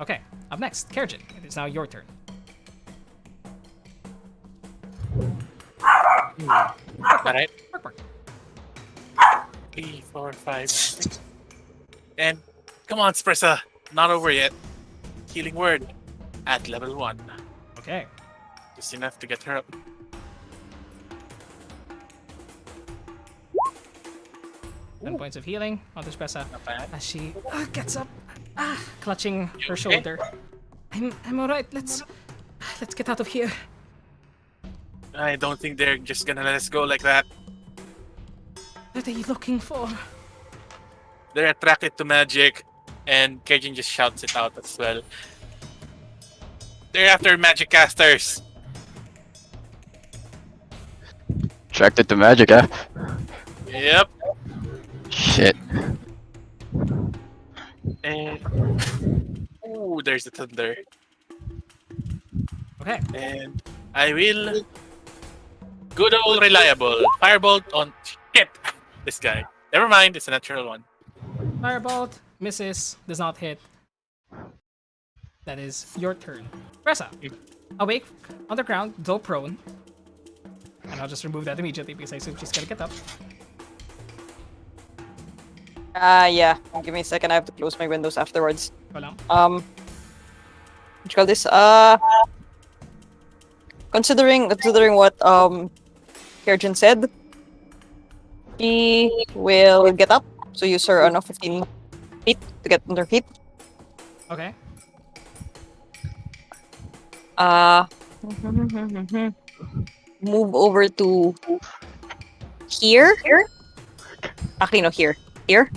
Okay, up next, Kerjin. It is now your turn. Alright. Bark, bark. 3, 4, 5, 6. And come on, Spressa. Not over yet. Healing word at level 1. Okay, Just enough to get her up. ten points of healing onto Spressa Not bad. as she gets up, clutching her okay? shoulder. I'm alright. Let's get out of here. I don't think they're just gonna let us go like that. What are they looking for? They're attracted to magic, and Kejin just shouts it out as well. They're after magic casters. Attracted to magic, huh? Yep. Shit. And ooh, there's the thunder. Okay, And I will good old reliable firebolt on shit. This guy. Never mind, it's a natural one. firebolt misses, does not hit. That is your turn. Spressa, awake on the ground, though prone. And I'll just remove that immediately because I assume she's gonna get up. Yeah. Give me a second. I have to close my windows afterwards. Go lang. What you call this? Considering what Kerjin said, he will get up. So use her 15 feet to get on her feet. Okay. Move over to here. Actually, no, here. Here.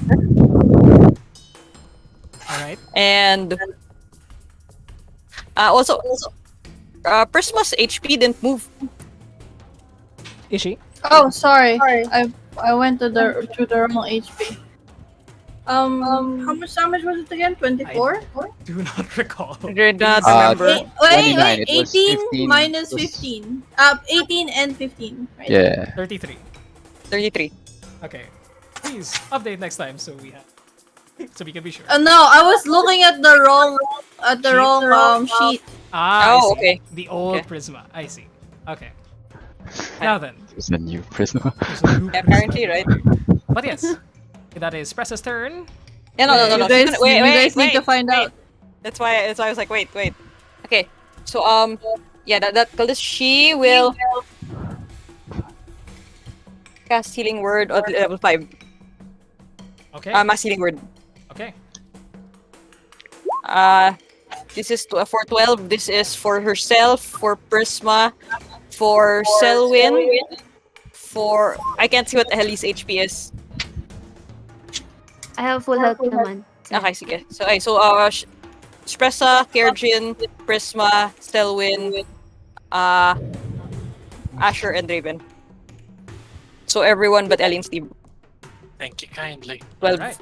Alright. And also, Prisma's HP didn't move. Is she? Oh, sorry. I went to the wrong HP. How much damage was it again? 24? Do not recall. I did not Uh, remember. Wait, 29, it was 18 15 minus plus- 15. 18 and 15, right? Yeah. 33. 33. Okay. Please update next time so we have so we can be sure. No, I was looking at the wrong sheet. I Oh, see. okay. The old Okay. Prisma. I see. Okay. Now then. It's a new Prisma. there's a new Yeah, Prisma. apparently, right? But yes. That is Pressa's turn. Yeah, no. You guys, you guys need to find out. That's why I was like, wait. Okay, so yeah, that she will cast healing word at level 5. Okay. Mass healing word. Okay. This is for 12. This is for herself, for Prisma, for Selwyn, for I can't see what Ellie's HP is. I have full health naman. Okay, sige. So Spressa, Kerjin, Prisma, Selwyn, Asher, and Raven. So everyone but Ellie and Steve. Thank you kindly. 12. Alright.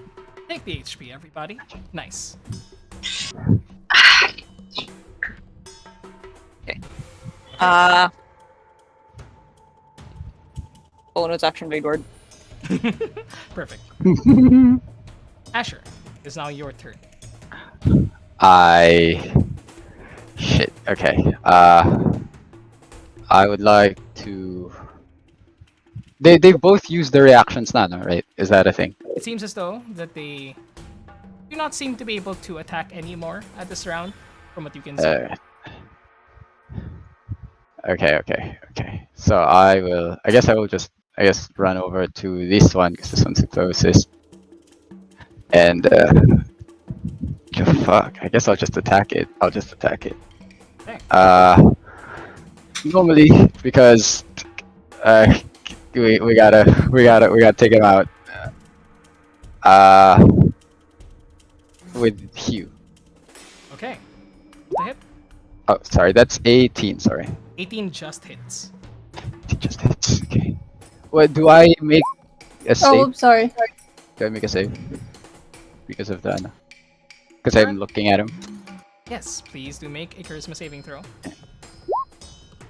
Take the HP, everybody. Nice. Bonus action Blade Ward. Perfect. Asher, it's now your turn. Shit. Okay. I would like to. They both use the reactions now, no, right? Is that a thing? It seems as though that they do not seem to be able to attack anymore at this round, from what you can see. Okay. So I will. I guess I will just. I guess run over to this one because this one's the closest. And fuck. I guess I'll just attack it. Okay. Normally because we gotta take him out. With Hugh. Okay. What the hit? Oh, sorry. That's 18. Sorry. 18 just hits. It just hits. Okay. What do I make a save? Oh, oops, sorry. Do I make a save? Because of the. Because I'm looking at him. Yes, please do make a charisma saving throw.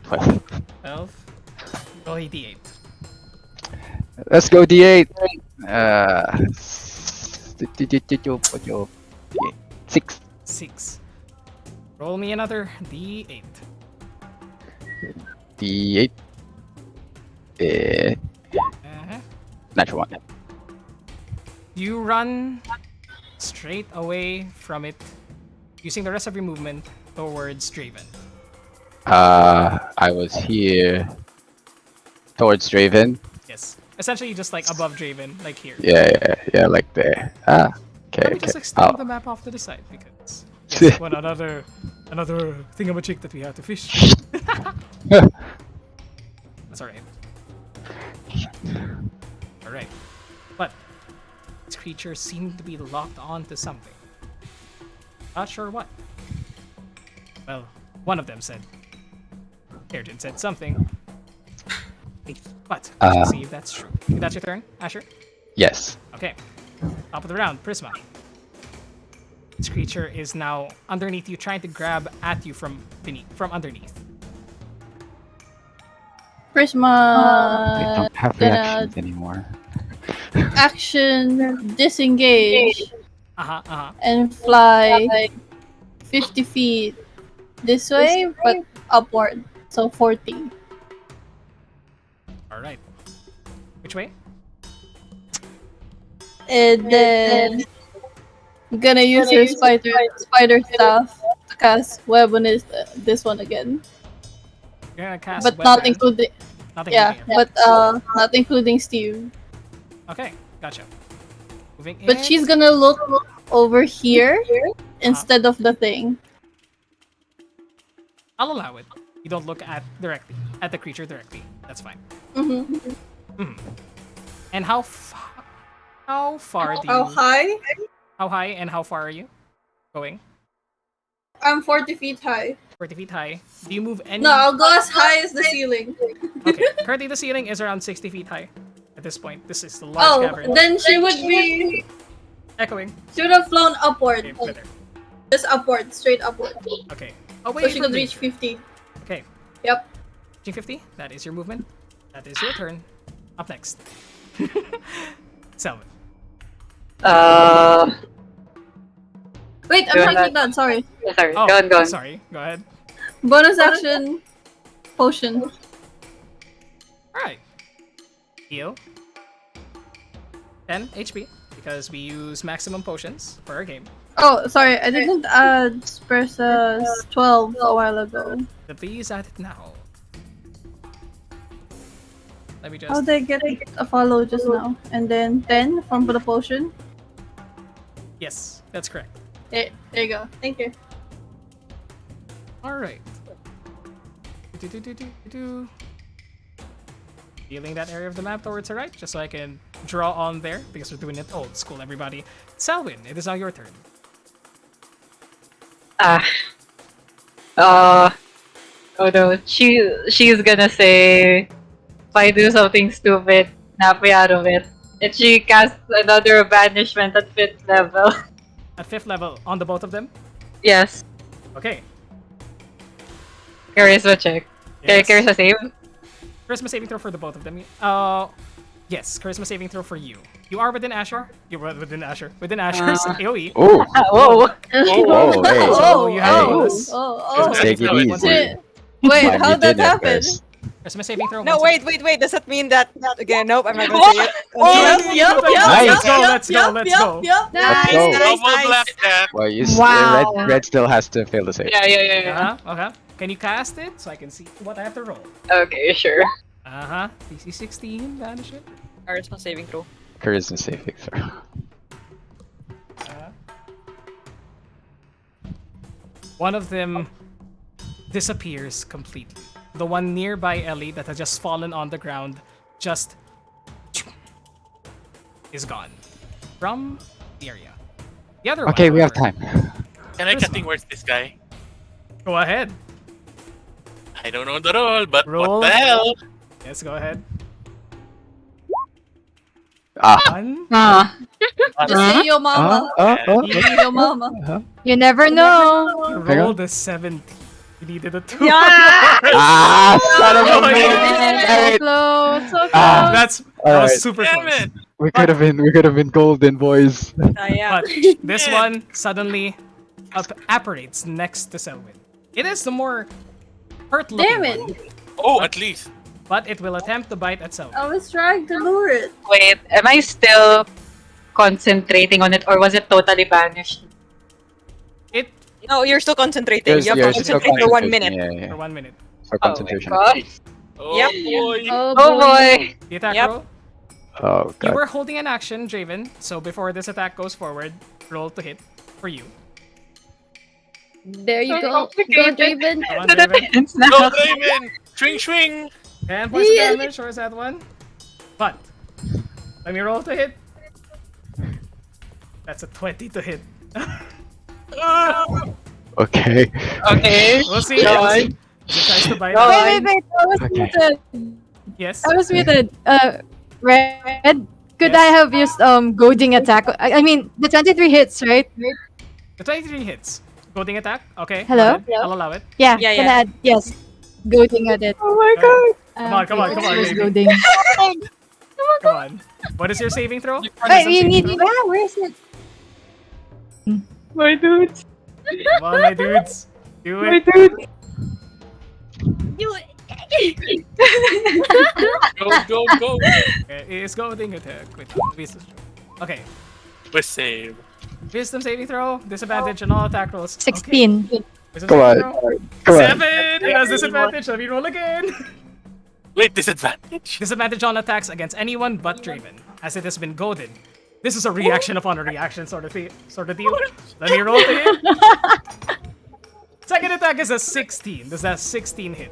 12. 12. Roll a d8. Let's go D8. 6. 6. Roll me another d8. D8. Uh-huh. Natural 1. You run straight away from it, using the rest of your movement towards Draven. I was here towards Draven. Yes. Essentially just like above Draven, like here. Yeah, like there. Okay. Let me just extend the map off to the side because yes, one another thingamajig that we have to fish. That's alright. Alright. But these creatures seem to be locked on to something. Not sure what. Well, one of them said. Erden said something. But let's see if that's true. That's your turn, Asher? Yes. Okay. Top of the round, Prisma. This creature is now underneath you, trying to grab at you from underneath. They Prisma don't have gonna reactions anymore. action disengage Uh-huh. and fly 50 feet this way, but upward. So 40. Alright. Which way? And then I'm gonna use her spider staff to cast web on this one again. You're gonna cast But web not on- including not yeah, including but not including Steve. Okay, gotcha. Moving in. But she's gonna look over here instead of the thing. I'll allow it. You don't look at the creature directly. That's fine. Mm-hmm. And how far do you? How high? How high and how far are you going? I'm 40 feet high. 40 feet high. Do you move any? No, I'll go as high as the ceiling. Okay. Currently, the ceiling is around 60 feet high. At this point, this is the large cavern. Then she would be. Echoing. She would have flown upward. Okay, better. Just upward, straight upward. Okay. Away So she from could reach danger. 50. Okay. Yep. Reaching 50. That is your movement. That is your turn. Up next. Selman. Wait, Do you I'm want not done. Sorry. Sorry, Oh, go on. sorry. Go ahead. Bonus action. Potion. Alright. Heal. 10 HP, because we use maximum potions for our game. Oh, sorry. I didn't add Spersa's 12 a while ago. But please add it now. Let me just... How did I get a follow just now? And then 10 from the potion? Yes, that's correct. There you go. Thank you. Alright. Healing that area of the map towards the right, just so I can draw on there, because we're doing it old school, everybody. Selwyn, it is now your turn. Oh no, she's gonna say, if I do something stupid, snap me out of it. And she casts another banishment at 5th level. At 5th level, on the both of them? Yes, Okay. charisma check. Yes. Charisma save. Charisma saving throw for the both of them. Yes, charisma saving throw for you. You are within Asher. You're within Asher. Within Asher's AoE. Oh, Whoa. oh, hey. So you have oh, bonus. oh, Take it Once easy. again. Wait, Why how'd you did that happen? first. Charisma saving throw. No, once wait. Does that mean that again? Nope, I'm not gonna What? say it. again. Nice. Let's go. Let's Nice, go. nice, Double nice. blackjack. Well, Wow. red still has to fail the save. Yeah. Okay. Can you cast it so I can see what I have to roll? Okay, sure. DC 16. Banish it. Charisma saving throw. Charisma saving throw. One of them disappears completely. The one nearby Ellie that has just fallen on the ground just is gone from the area. The other Okay, one, we have however- time. Can I cutting words this guy? Go ahead. I don't know the role, but Roll. what the hell? Yes, go ahead. Ah. One. Just say yo mama. Yo mama. You never know. You Hang on. rolled a 17. You needed a 2. Ah, son of a Oh, bitch. So Alright, close, so close. Ah. That Alright. was super Damn close. it! we could have been golden, boys. Yeah. But this one suddenly apparates next to Selwyn. It is the more hurt-looking Damn it! one, Oh, at least. but it will attempt to bite at Selwyn. I was trying to lure it. Wait, am I still concentrating on it or was it totally banished? It No, you're still concentrating. You're You have you're to still concentrate for 1 concentrating, minute. Yeah, for yeah. 1 minute. For Oh my concentration. god. Oh Yep. boy. Oh boy. The attack Yep. roll. Oh You god. were holding an action, Draven, so before this attack goes forward, roll to hit for you. There you So go. Go, complicated. Draven. Come on, To the Draven. pins now. Go, Raven! Swing! 10 points of Yeah. damage, or is that one? But, let me roll to hit. That's a 20 to hit. Okay. Okay. We'll see. Go We'll on. see. If it tries to bite. Go Wait, on. wait. I was Okay. muted. Yes. I was muted. Red. Could Yes. I have used goading attack? I mean, the 23 hits, right? The 23 hits. Goading attack. Okay. go Hello? ahead. I'll allow it. Yeah. Yeah, Can yeah. I add? Yes. Goading at it. Oh my god. Come on, Use baby. goading. Come on. What is your saving throw? Wait, you need. Saving throw? Ah, where is it? My dudes. Come on, my dudes. Do My it. dudes. Do it. Go! Okay, it's goading attack with wisdom. Okay. We save. Wisdom saving throw. Disadvantage on all attack rolls. Okay. 16. Wisdom Come saving on. throw. Come on. 7! It has disadvantage. Let me roll again. Wait, disadvantage? Disadvantage on attacks against anyone but Draven, as it has been goaded. This is a reaction upon a reaction sort of deal. Let me roll to hit. Second attack is a 16. Does that 16 hit?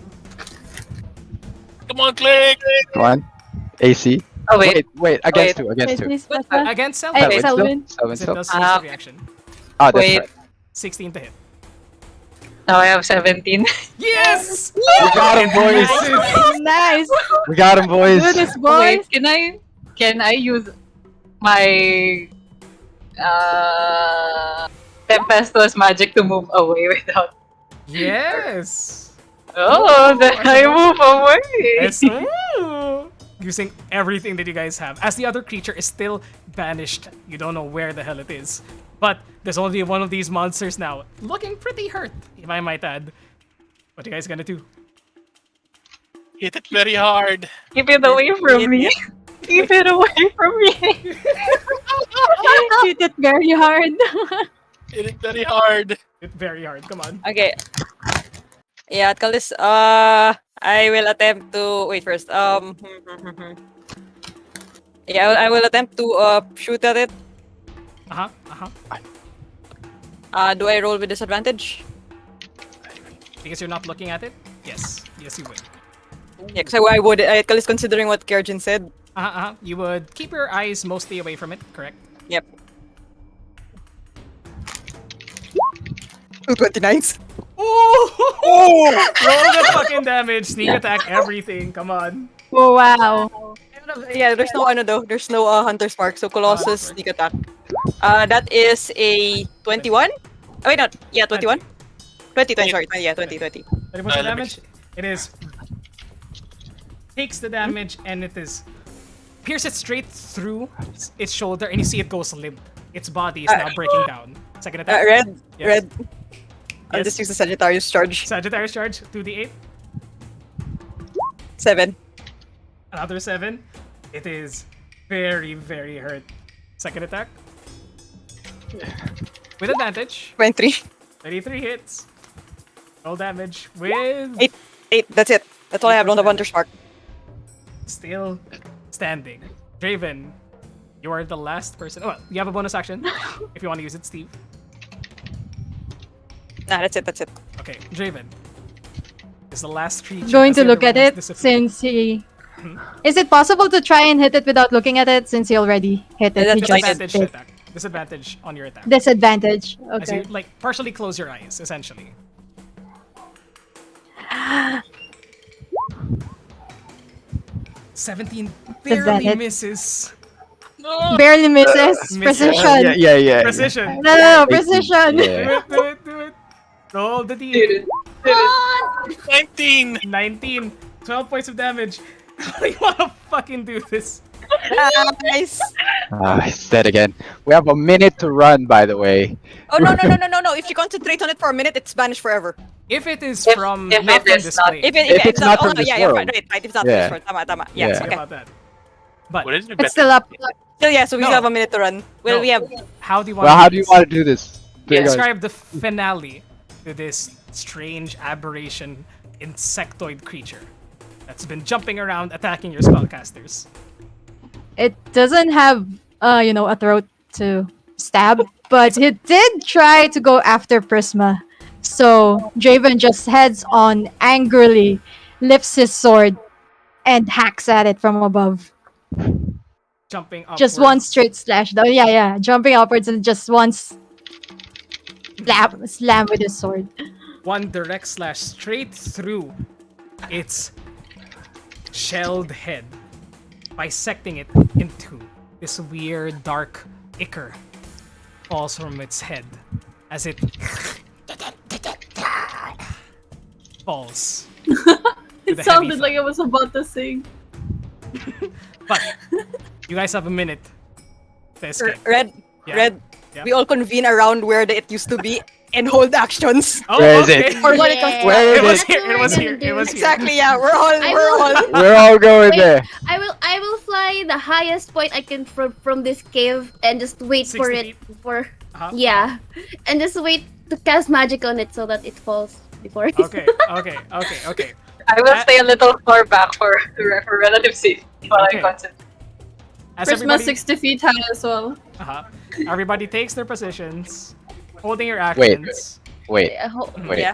Come on, click! Come on. AC. Oh wait. Wait. Against Wait. two. Against two. Please, Papa. Against Hey, Selwyn. Selwyn. Selwyn It still. does use Ah. the reaction. Ah, that's Wait. right. 16 to hit. Now I have 17. Yes! We got him, boys. Nice. We got him, boys. Do this, boys. Wait, can I use my tempestuous magic to move away without? Yes! Oh, then I move away. Yes. Ooh. Using everything that you guys have. As the other creature is still banished. You don't know where the hell it is. But there's only one of these monsters now. Looking pretty hurt, if I might add. What are you guys gonna do? Hit it very hard. Keep it away from me. Keep it away from me. Hit it very hard. Hit it very hard. It's very hard. Come on. Okay. Yeah, Atkalis, I will attempt to wait first. Yeah, I will attempt to shoot at it. Do I roll with disadvantage? Because you're not looking at it? Yes. Yes, you would. Yeah, because I would. Atkalis, considering what Kerjin said. You would keep your eyes mostly away from it, correct? Yep. 229s. Roll the fucking damage, sneak attack, everything. Come on. Oh, wow. Yeah, there's no though. There's no Hunter's Mark, so Colossus Mark. sneak attack. That is a 21. Oh, wait, not. Yeah, 21. 20, sorry. Yeah, 20. 30 points of let me damage. It is takes the damage and it is pierce it straight through its shoulder and you see it goes limp. Its body is now breaking down. Second attack. Red. Yes. Red. I'll Yes. just use the Sagittarius charge. Sagittarius charge, 2d8. 7. Another 7. It is very, very hurt. Second attack. With advantage. 23. 23 hits. Roll damage with 8. 8. That's it. That's all I have. Don't have Hunter's Mark. still standing. Draven, you are the last person. Oh, well, you have a bonus action if you want to use it, Steve. Nah, that's it. That's it. Okay, Draven is the last creature. Going as to the look other at one has it disappeared. since he. Is it possible to try and hit it without looking at it since he already hit it? Yeah, He that's what I just did. Disadvantage hit. attack. Disadvantage on your attack. Disadvantage. As you Okay. like partially close your eyes, essentially. (17) that barely hit? misses. Barely misses. Misses. Precision. Yeah. Precision. No, precision. Do Yeah. it, do it, do it. Roll the Did d. it. Did it. 19! 19. 12 points of damage. You wanna fucking do this? Nice. It's dead again. We have a minute to run, by the way. Oh no! If you concentrate on it for a minute, it's banished forever. If it is If- from if not it from is this not- plane, If it's not from no, this yeah, world. right. If it's not Yeah. from this world, tama. Yeah. Yes, think okay. about that. But What is it? It's still up. So yeah, so we No. still have a minute to run. Well, No. we have. how do you want? Well, how do you want to do this? describe the finale to this strange aberration insectoid creature that's been jumping around attacking your spellcasters? It doesn't have, a throat to stab, but it did try to go after Prisma. So Draven just heads on angrily, lifts his sword, and hacks at it from above. Jumping upwards. Just one straight slash though. Yeah. Jumping upwards and just once slam with his sword. One direct slash straight through its shelled head, bisecting it into this weird dark ichor falls from its head as it falls. to It the sounded heavy like I was about to sing. But you guys have a minute to escape. Red. Yeah. Red. Yeah. We all convene around where it used to be and hold actions. Oh, Where is okay. it? Or when it comes to Where It is was it? here. It was here. It was here. Exactly. Yeah, we're all. will- We're all going Wait. there. I will fly the highest point I can from this cave and just wait 60 for it feet. for Uh-huh. yeah, and just wait to cast magic on it so that it falls before it. Okay. I will stay a little far back for relative safety while Okay. I concentrate. As Prisma everybody, 60 feet high as well. everybody takes their positions, holding your actions. Wait. I hope- Wait. Yeah.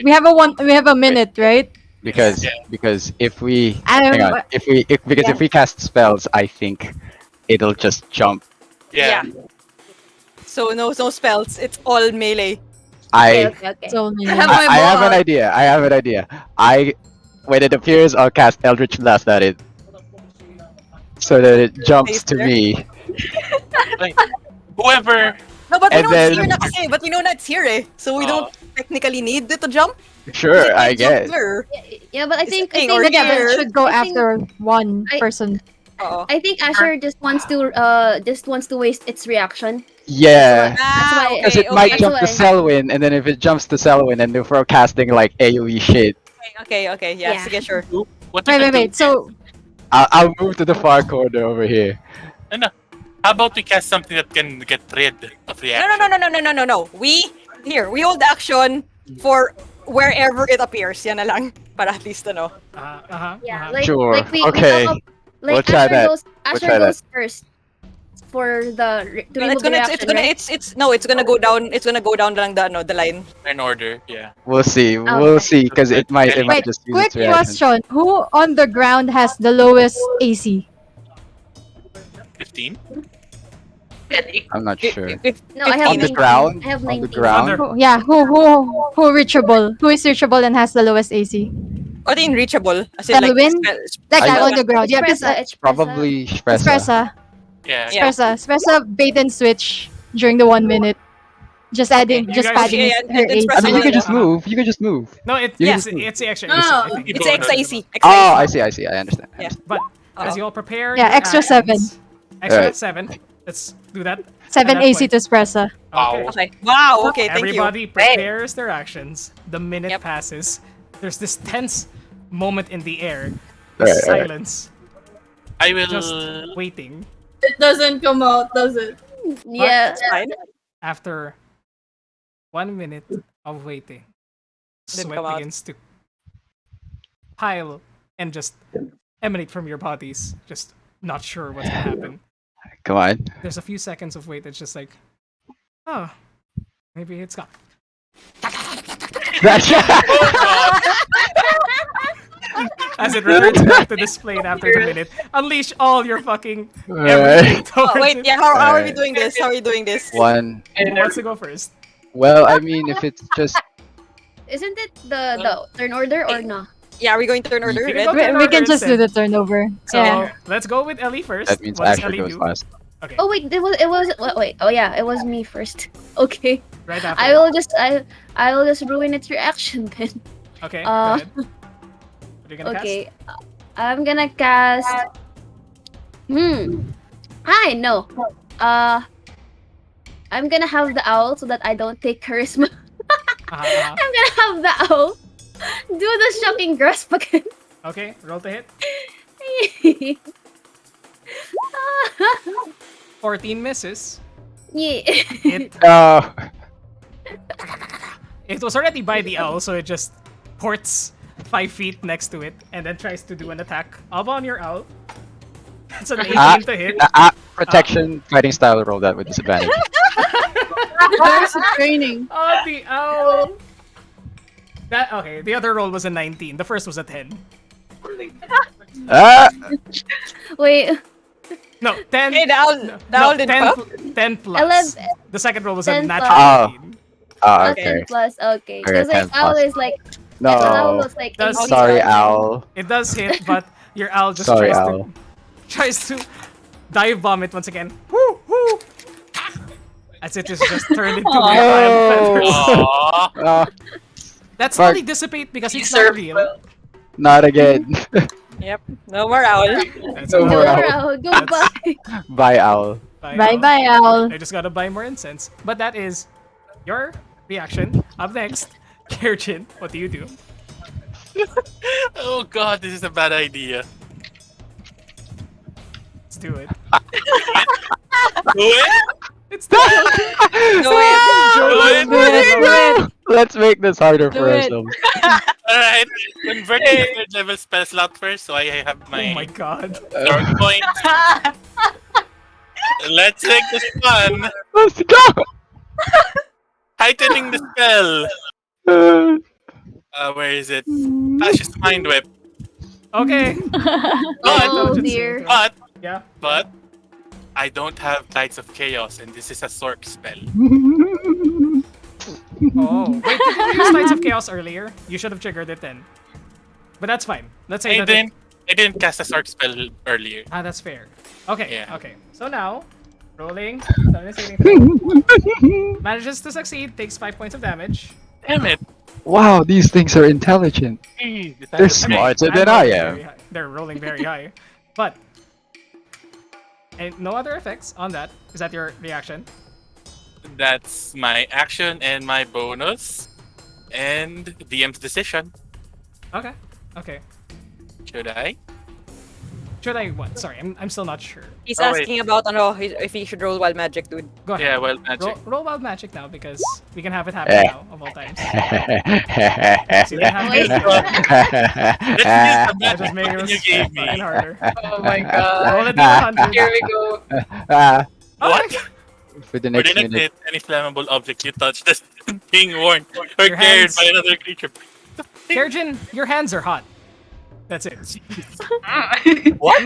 We have a minute, right? Because if we Um, hang on, if we cast spells, I think it'll just jump. Yeah. So no spells. It's all melee. Okay. It's only I have my I have an ball. idea. When it appears, I'll cast Eldritch Blast at it, so that it jumps to me. Whoever. No, but we And know then- it's here na kasi. But we know that it's here eh. So we don't technically need it to jump. Sure, It I can jump guess. here. Yeah, but I It's think a thing, I or think yeah, but here. it should go I think- after one I- person. Oo. I think Asher just wants to waste its reaction. Yeah, That's why- because okay, it might That's jump to why- Selwyn, and then if it jumps to Selwyn, and if we're casting like AOE shit, Okay. Yeah. Yeah. Sige, sure. What you Wait. can do- So I'll move to the far corner over here. How about we cast something that can get rid of reaction? No. We hold action for wherever it appears. Yan na lang. Para at least ano. Yeah, like Sure, like we okay. talk We'll like try that. Asher try that. goes first for the to No, remove it's the gonna reaction, right? it's gonna go down. It's gonna go down lang the line. In order, yeah. We'll see. Oh, We'll okay. see, because it might wait, just use quick its reaction. question: who on the ground has the lowest AC? 15? I'm not sure. No, I have On the 19. ground? I have On the 19. ground? Who reachable? Who is reachable and has the lowest AC? Or in reachable. As in Selwyn? Like I that know. on the ground. Yeah, Espressa, Espressa. Probably Shpressa. Espressa. Yeah. Yeah. Espressa bait and switch during the 1 minute. Just adding, You just guys- padding yeah, her it's AC. I mean, you could just Uh-huh. move. You could just move. No, it's Yeah. it's the extra No, AC. no. I think. It's Go extra ahead. AC. Oh, I see. I understand. Yeah. But as Uh-oh. you all prepare, Yeah, your extra actions- Extra Alright. 7. Let's do that. 7 At that AC point. to Espressa. Wow. Okay. Wow. Okay. Thank Everybody you. prepares their actions. The minute Yep. passes. There's this tense moment in the air Alright, silence, I will. just waiting. It doesn't come out, does it? Yeah. It's fine. After 1 minute of waiting, Didn't sweat come out. begins to pile and just emanate from your bodies. Just not sure what's gonna happen. Come on. There's a few seconds of wait. It's just like, oh, maybe it's gone. That's As it returns back to this plane after the minute, unleash all your fucking everything Alright. towards Oh, wait, it. yeah, how are we Alright. doing this? How are we doing this? One. Who wants to go first? Well, I mean, if it's just Isn't it the turn order or no? Yeah, are we going to turn order? You can Red? go turn We order can just do instead. the turnover. So Yeah. let's go with Ellie first. that means What does Asher Ellie goes do? last. Okay, Oh wait, wait. Oh yeah, it was me first. Okay. right after. I will just ruin its reaction then. Okay, Uh, go ahead. What are you gonna Okay. I'm gonna cast. I know. I'm gonna have the owl so that I don't take charisma. cast? I'm gonna have the owl do the shocking grasp again. Okay, roll to hit. 14 misses. Yeah. It No. it was already by the owl, so it just ports 5 feet next to it and then tries to do an attack. Up on your owl. It's an 18 to hit. Protection, fighting style, roll that with disadvantage. There's a training. Oh, the owl. That okay. The other roll was a 19. The first was a 10. Ah! Wait. No, 10. Hey, the owl, no, the owl didn't 10, come? 10 plus. 11. The second roll was a 10 natural plus. 18. Ah, Okay. okay. Plus, okay. Okay, Because like 10 plus. owl is like the owl No. was like That's- 18 Sorry, something. Owl. It does hit, but your owl just Sorry, tries Owl. to dive bomb it once again. Woo woo. As it is just turned into a pile of feathers. Aww. Ah, That's Fuck. only dissipate because You it's not served real. well. not again. Yep, no more owl. That's No all. more Go owl. owl, goodbye. Bye, Owl. Bye bye, Owl. I just gotta buy more incense. But that is your reaction. Up next, Kirchin, what do you do? Oh god, this is a bad idea. Let's do it. Do it! It's the Do it. Do it! Do it, do it. Let's make this harder Do for it. ourselves. Alright, convert the third level spell slot first, so I have Oh my my god. dark point. Let's take this fun. Let's go! Heightening the spell. Where is it? Tenacious Mind Whip. Okay. Oh Just- dear. Yeah. But I don't have Tides of Chaos, and this is a Sork spell. Oh. Wait, did you use Lights of Chaos earlier? You should have triggered it then. But that's fine. Let's say I that didn't cast a Sork spell earlier. that's fair. Okay, Yeah. okay. So now, rolling. Saving throw. Manages to succeed, takes 5 points of damage. Damn it! Wow, these things are intelligent. They're They're smarter than I am. They're rolling very high. But, and no other effects on that. Is that your reaction? That's my action and my bonus. And DM's decision. Okay, okay. Should I? Should I what? Sorry, I'm still not sure. He's Oh, wait. asking about if he should roll wild magic, dude. Go ahead. Yeah, well, magic. Roll wild magic now because we can have it happen Eh. now of all times. See that happens? Let's use the That magic just made weapon it you gave fucking me. harder. Oh my god. Roll a d100. Here we go. Ah, What? for the next Within a minute. minute, any flammable object you touch that's being warned or Your carried hands- by another creature. Kerjin, your hands are hot. That's it. What?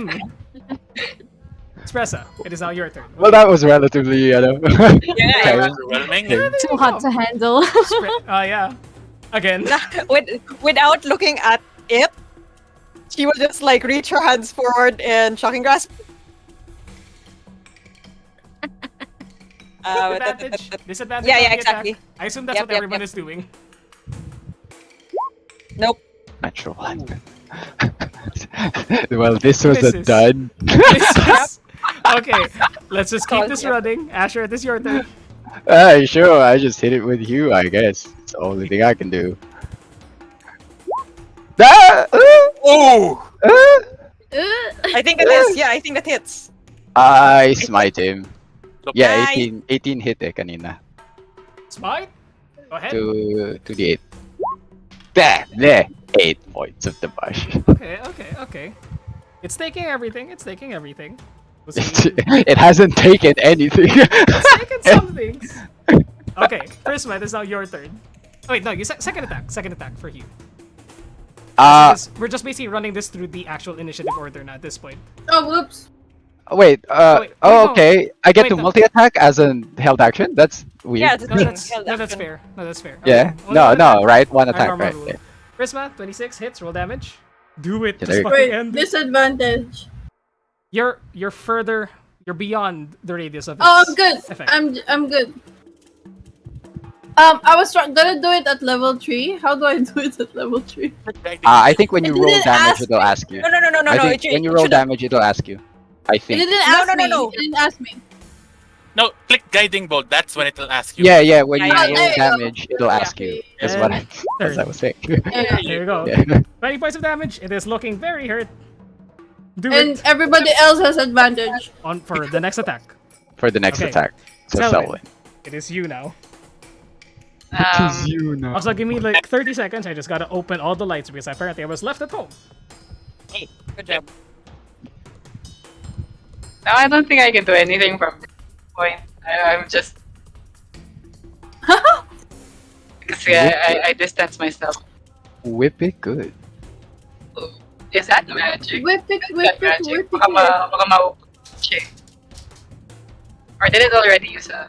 Espresso, it is now your turn. Well, that was relatively, Yeah, okay. Overwhelming. Too hot to handle. Yeah. Again. Without looking at it, she will just like reach her hands forward and shocking grasp. Advantage. Disadvantage. Yeah, on yeah, the exactly. attack. I assume that's Yep, what yep, everyone yep. is doing. Nope. Natural one. Well, this was a Misses. dud. Okay, let's just keep this Yep. running. Asher, it is your turn. Sure, I just hit it with you, I guess. It's the only thing I can do. Ah! Oh! I think it is. Yeah, I think that hits. I smite him. Look, Yeah, Nice. 18 hit kanina. Smite. Go ahead. To the 8. There. 8 points of damage. Okay. It's taking everything. We'll see. It hasn't taken anything. It's taking some things. Okay, Prisma, it is now your turn. Oh, wait, no, you second attack for you. We're just basically running this through the actual initiative order now at this point. Oh, whoops. Wait, wait, no. okay. I get Wait, to no. multi-attack as a held action? That's weird. Yeah, No, that's fair. No, that's fair. Yeah. Okay. No, right? One Our attack, normal right? rule. Yeah. Prisma, 26 hits, roll damage. Do it. Yeah, Just there you go. fucking Wait, end it. disadvantage. You're further. You're beyond the radius of. Oh, its I'm good. effect. I'm good. I was gonna do it at level 3. How do I do it at level 3? I think when you It roll didn't damage, ask it'll me. ask you. No. I think it- when you it roll should've- damage, it'll ask you. I It think. didn't ask no, me. no. It didn't ask me. no, click guiding bolt. That's when it'll ask you. Yeah. When you Yeah, roll there you go. damage, it'll ask you. That's And what as I third. was saying. Yeah. There you go. Yeah. 20 points of damage. It is looking very hurt. Do And it everybody else has advantage. on for the next attack. For the next Okay. attack. So Selwyn. Selwyn. It is you now. you now. Also, give me like 30 seconds. I just gotta open all the lights because apparently I was left at home. Good job. No, I don't think I can do anything from this point. I'm just. Because I distance myself. Whip it good. Is that magic? Whip it, Is whip that it, magic? whip Baka it. baka shit. Or did it already use a?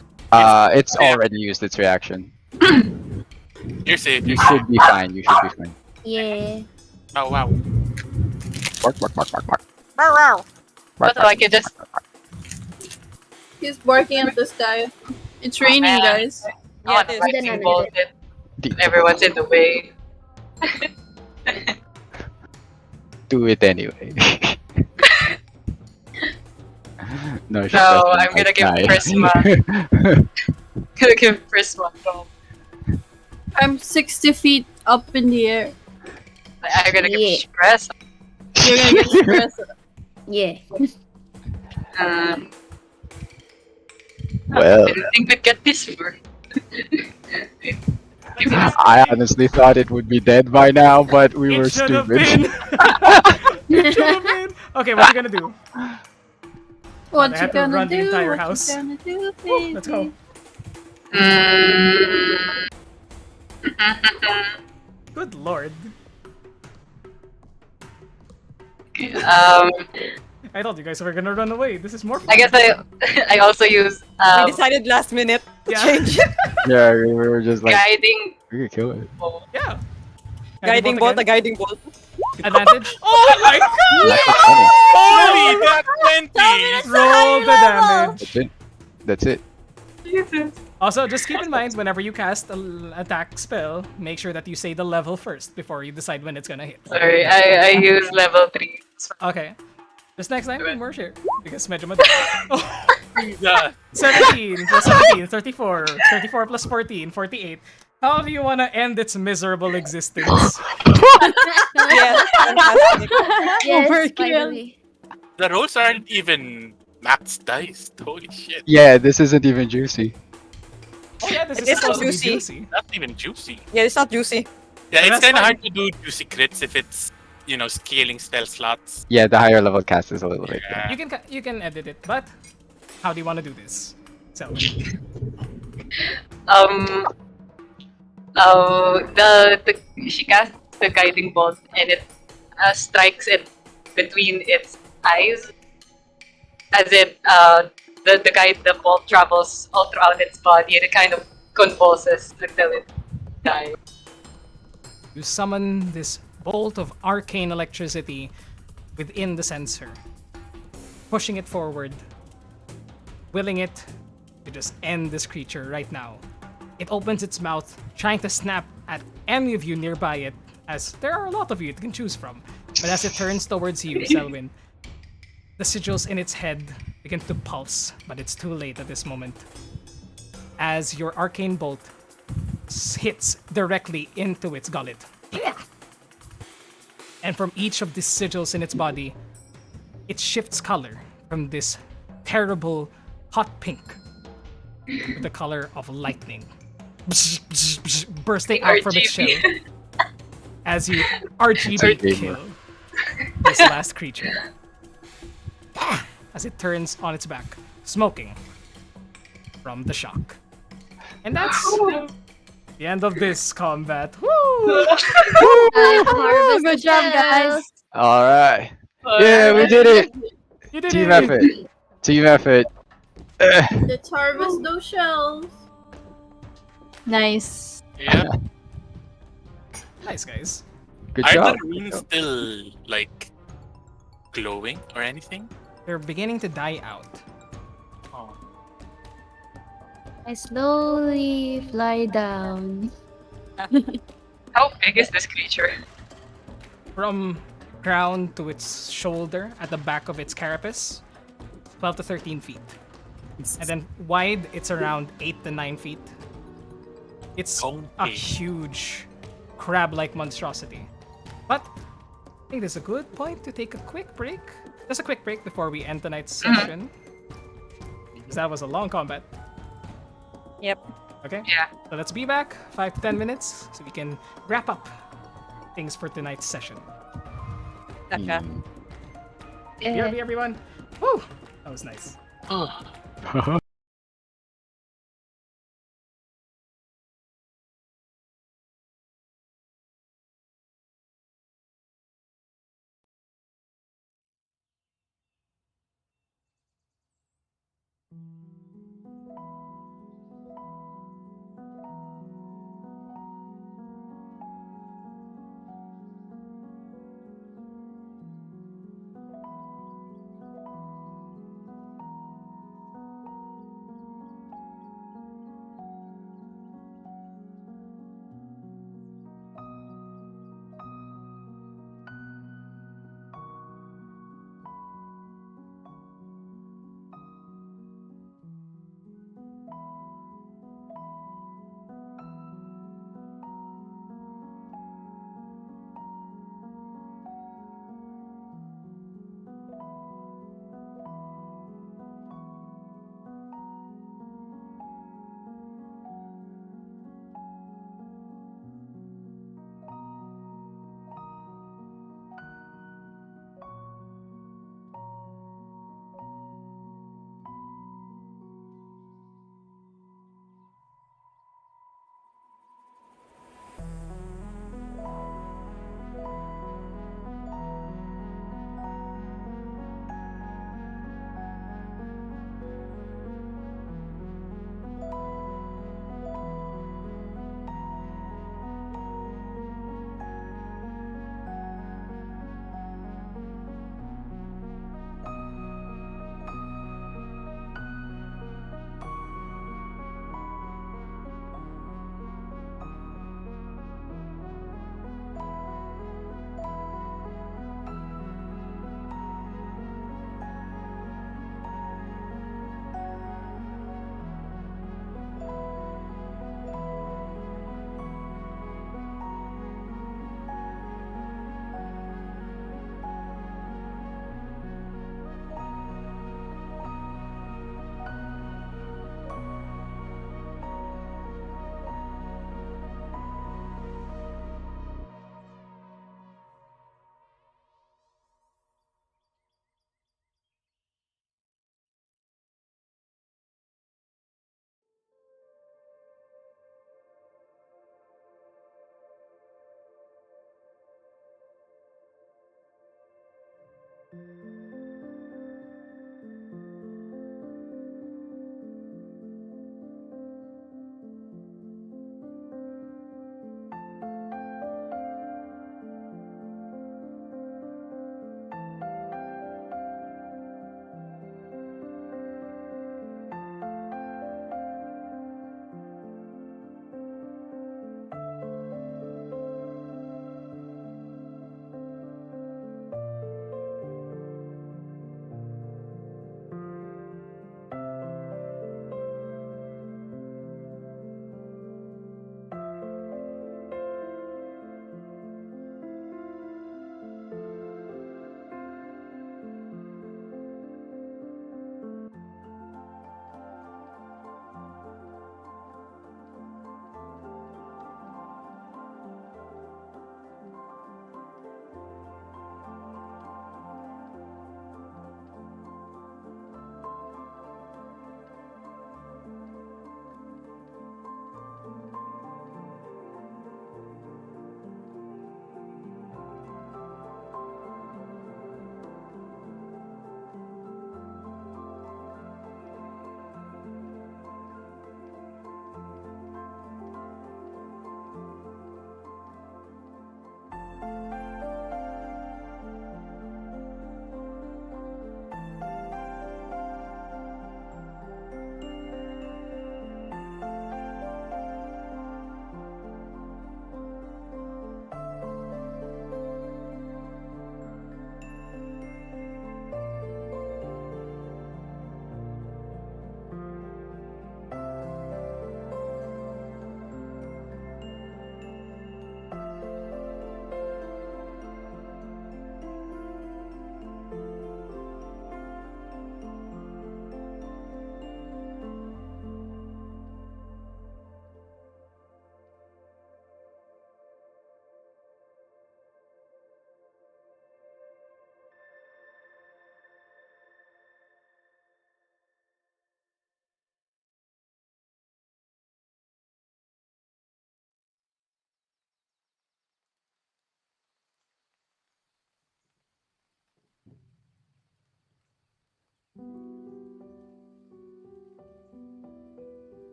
It's already used its reaction. You're safe. You You're safe. should be fine. Yeah. Oh wow. Bark. But I can just. He's barking at the sky. It's raining, man. guys. Yeah, it is. Lightning bolt it. Everyone's in the way. Do it anyway. No, she No, doesn't. I'm gonna give Die. Prisma. Gonna give Prisma go. I'm 60 feet up in the air. I'm gonna Yeah. give Press. You're gonna get stressed. Yeah. Well, I didn't think we'd get this far. I honestly thought it would be dead by now, but we were It should have stupid. been. It should have been. Okay, what you gonna do? What I you had to gonna run the do? entire What house. you gonna do, Woo, let's go. Good lord. I thought you guys were gonna run away. This is more fun. I guess I also use We decided last minute to Yeah. change it. Yeah, we were just like, guiding we could kill it. bolt. Yeah. Guiding bolt, a again. guiding bolt. Advantage. Oh my god! That's funny. Holy, that 20! Roll the damage. That's it. Also, just keep in mind whenever you cast an attack spell, make sure that you say the level first before you decide when it's gonna hit. Sorry, I use level 3. Okay. This next time, more share. Because medyo madami. Oh, Yeah. 17 plus 17, 34. 34 plus 14, 48. How do you want to end its miserable existence? Yeah, fantastic. Yes, Overkill. finally. The rolls aren't even max dice. Holy shit. Yeah, this isn't even juicy. Oh yeah, this is It's supposed to be juicy. juicy. Not even juicy. Yeah, it's not juicy. Yeah, it's That's kind of fine. hard to do juicy crits if it's, scaling spell slots. Yeah, the higher level cast is a little bit. Yeah. You can edit it, but how do you want to do this? So, She casts the guiding bolt and it strikes it between its eyes, as the bolt travels all throughout its body and it kind of convulses until it dies. you summon this bolt of arcane electricity within the sensor, pushing it forward, willing it to just end this creature right now. It opens its mouth, trying to snap at any of you nearby it, as there are a lot of you it can choose from. But as it turns towards you, Selwyn, the sigils in its head begin to pulse, but it's too late at this moment. As your arcane bolt hits directly into its gullet. And from each of these sigils in its body, it shifts color from this terrible hot pink to the color of lightning, bursting out from its shell RGB. as you RGB gamer. kill this last creature. As it turns on its back, smoking from the shock. And that's the end of this combat. Woo! Time to harvest Good the job, shells. guys. All right. Yeah, we did it. You did Team it! effort. Team effort. Let's harvest those shells. Nice. Yeah. Nice, guys. Good Are job. the runes still like glowing or anything? They're beginning to die out. Oh. I slowly fly down. How big is this creature? From ground to its shoulder at the back of its carapace, 12 to 13 feet. And then wide, it's around 8 to 9 feet. It's a Okay. huge crab-like monstrosity. But I think this is a good point to take a quick break. Just a quick break before we end tonight's session. Because that was a long combat. Yep. Okay? Yeah. So let's be back 5 to 10 minutes so we can wrap up things for tonight's session. Gotcha. BRB, everyone. Woo! That was nice.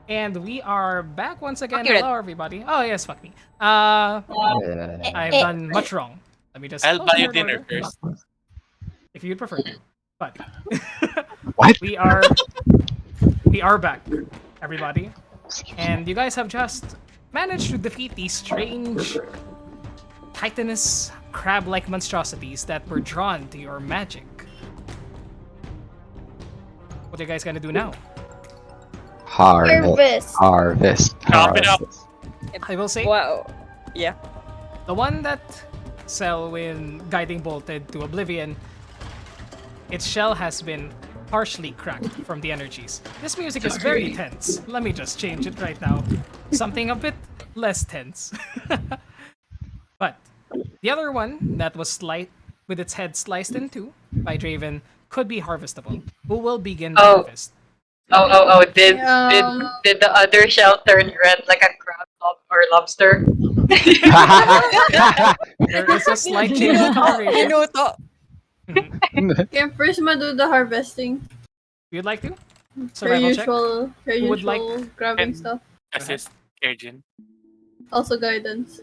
And we are back once again. Fuck you, Hello, everybody. Oh, yes, fuck me. Yeah. I've done much wrong. Let me just I'll close buy the you nerd dinner order, first. if you'd prefer. But What? we are back, everybody. And you guys have just managed to defeat these strange, titanous, crab-like monstrosities that were drawn to your magic. What are you guys gonna do now? Harvest. Harvest. Chop it up. Harvest. I will say, Wow. Yeah. the one that Selwyn guiding bolted to oblivion, its shell has been partially cracked from the energies. This music is very tense. Let me just change it right now. Something a bit less tense. But the other one that was with its head sliced in two by Draven could be harvestable. Who will begin the Oh. harvest? Did Um, did the other shell turn red like a crab or lobster? There is a slight change in coloration. Minuto. can Prisma do the harvesting? You'd like to? Her Survival check? usual, her Who would like- usual grabbing And- stuff. Assist Erjin. Also guidance.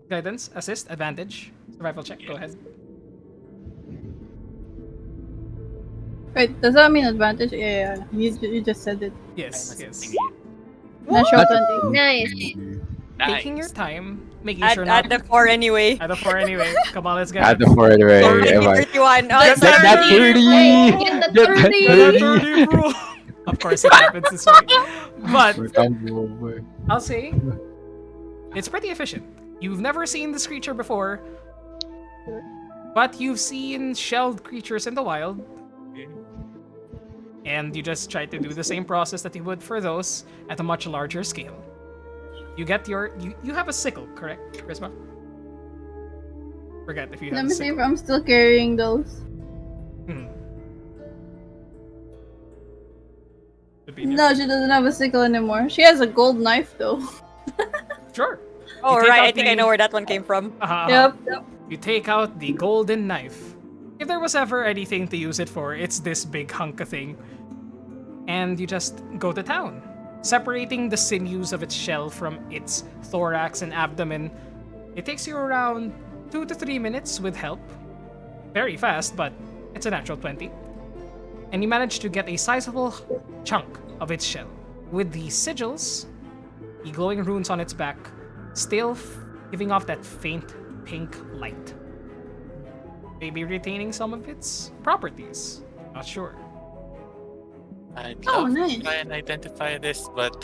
Guidance, assist, advantage. Survival check, go ahead. Wait, does that mean advantage? Yeah. You just said it. Yes, yes. Natural Not- 20. Nice. Taking your time, making sure Add not... the 4 anyway. Add a 4 anyway. Come on, let's get Add it. the 4 anyway. Already Am I- 31. Oh, Get sorry. that 30! Hey, get the Get that 30! Get that 30, bro! Of course it happens this way. But We're done. I'll say, it's pretty efficient. You've never seen this creature before, but you've seen shelled creatures in the wild. And you just try to do the same process that you would for those at a much larger scale. You get your... You have a sickle, correct, Prisma? Forget if you have Let a me see sickle. if I'm still carrying those. Hmm. Should be No, she doesn't have a sickle anymore. She has a gold knife though. Sure. Oh, You take right. out I think I the- know where that one came from. Uh-huh. Yep. You take out the golden knife. If there was ever anything to use it for, it's this big hunk of thing. And you just go to town, separating the sinews of its shell from its thorax and abdomen. It takes you around 2 to 3 minutes with help. Very fast, but it's a natural 20. And you manage to get a sizable chunk of its shell, with the sigils, the glowing runes on its back, still giving off that faint pink light. Maybe retaining some of its properties. Not sure. I'd Oh, love nice. to try and identify this, but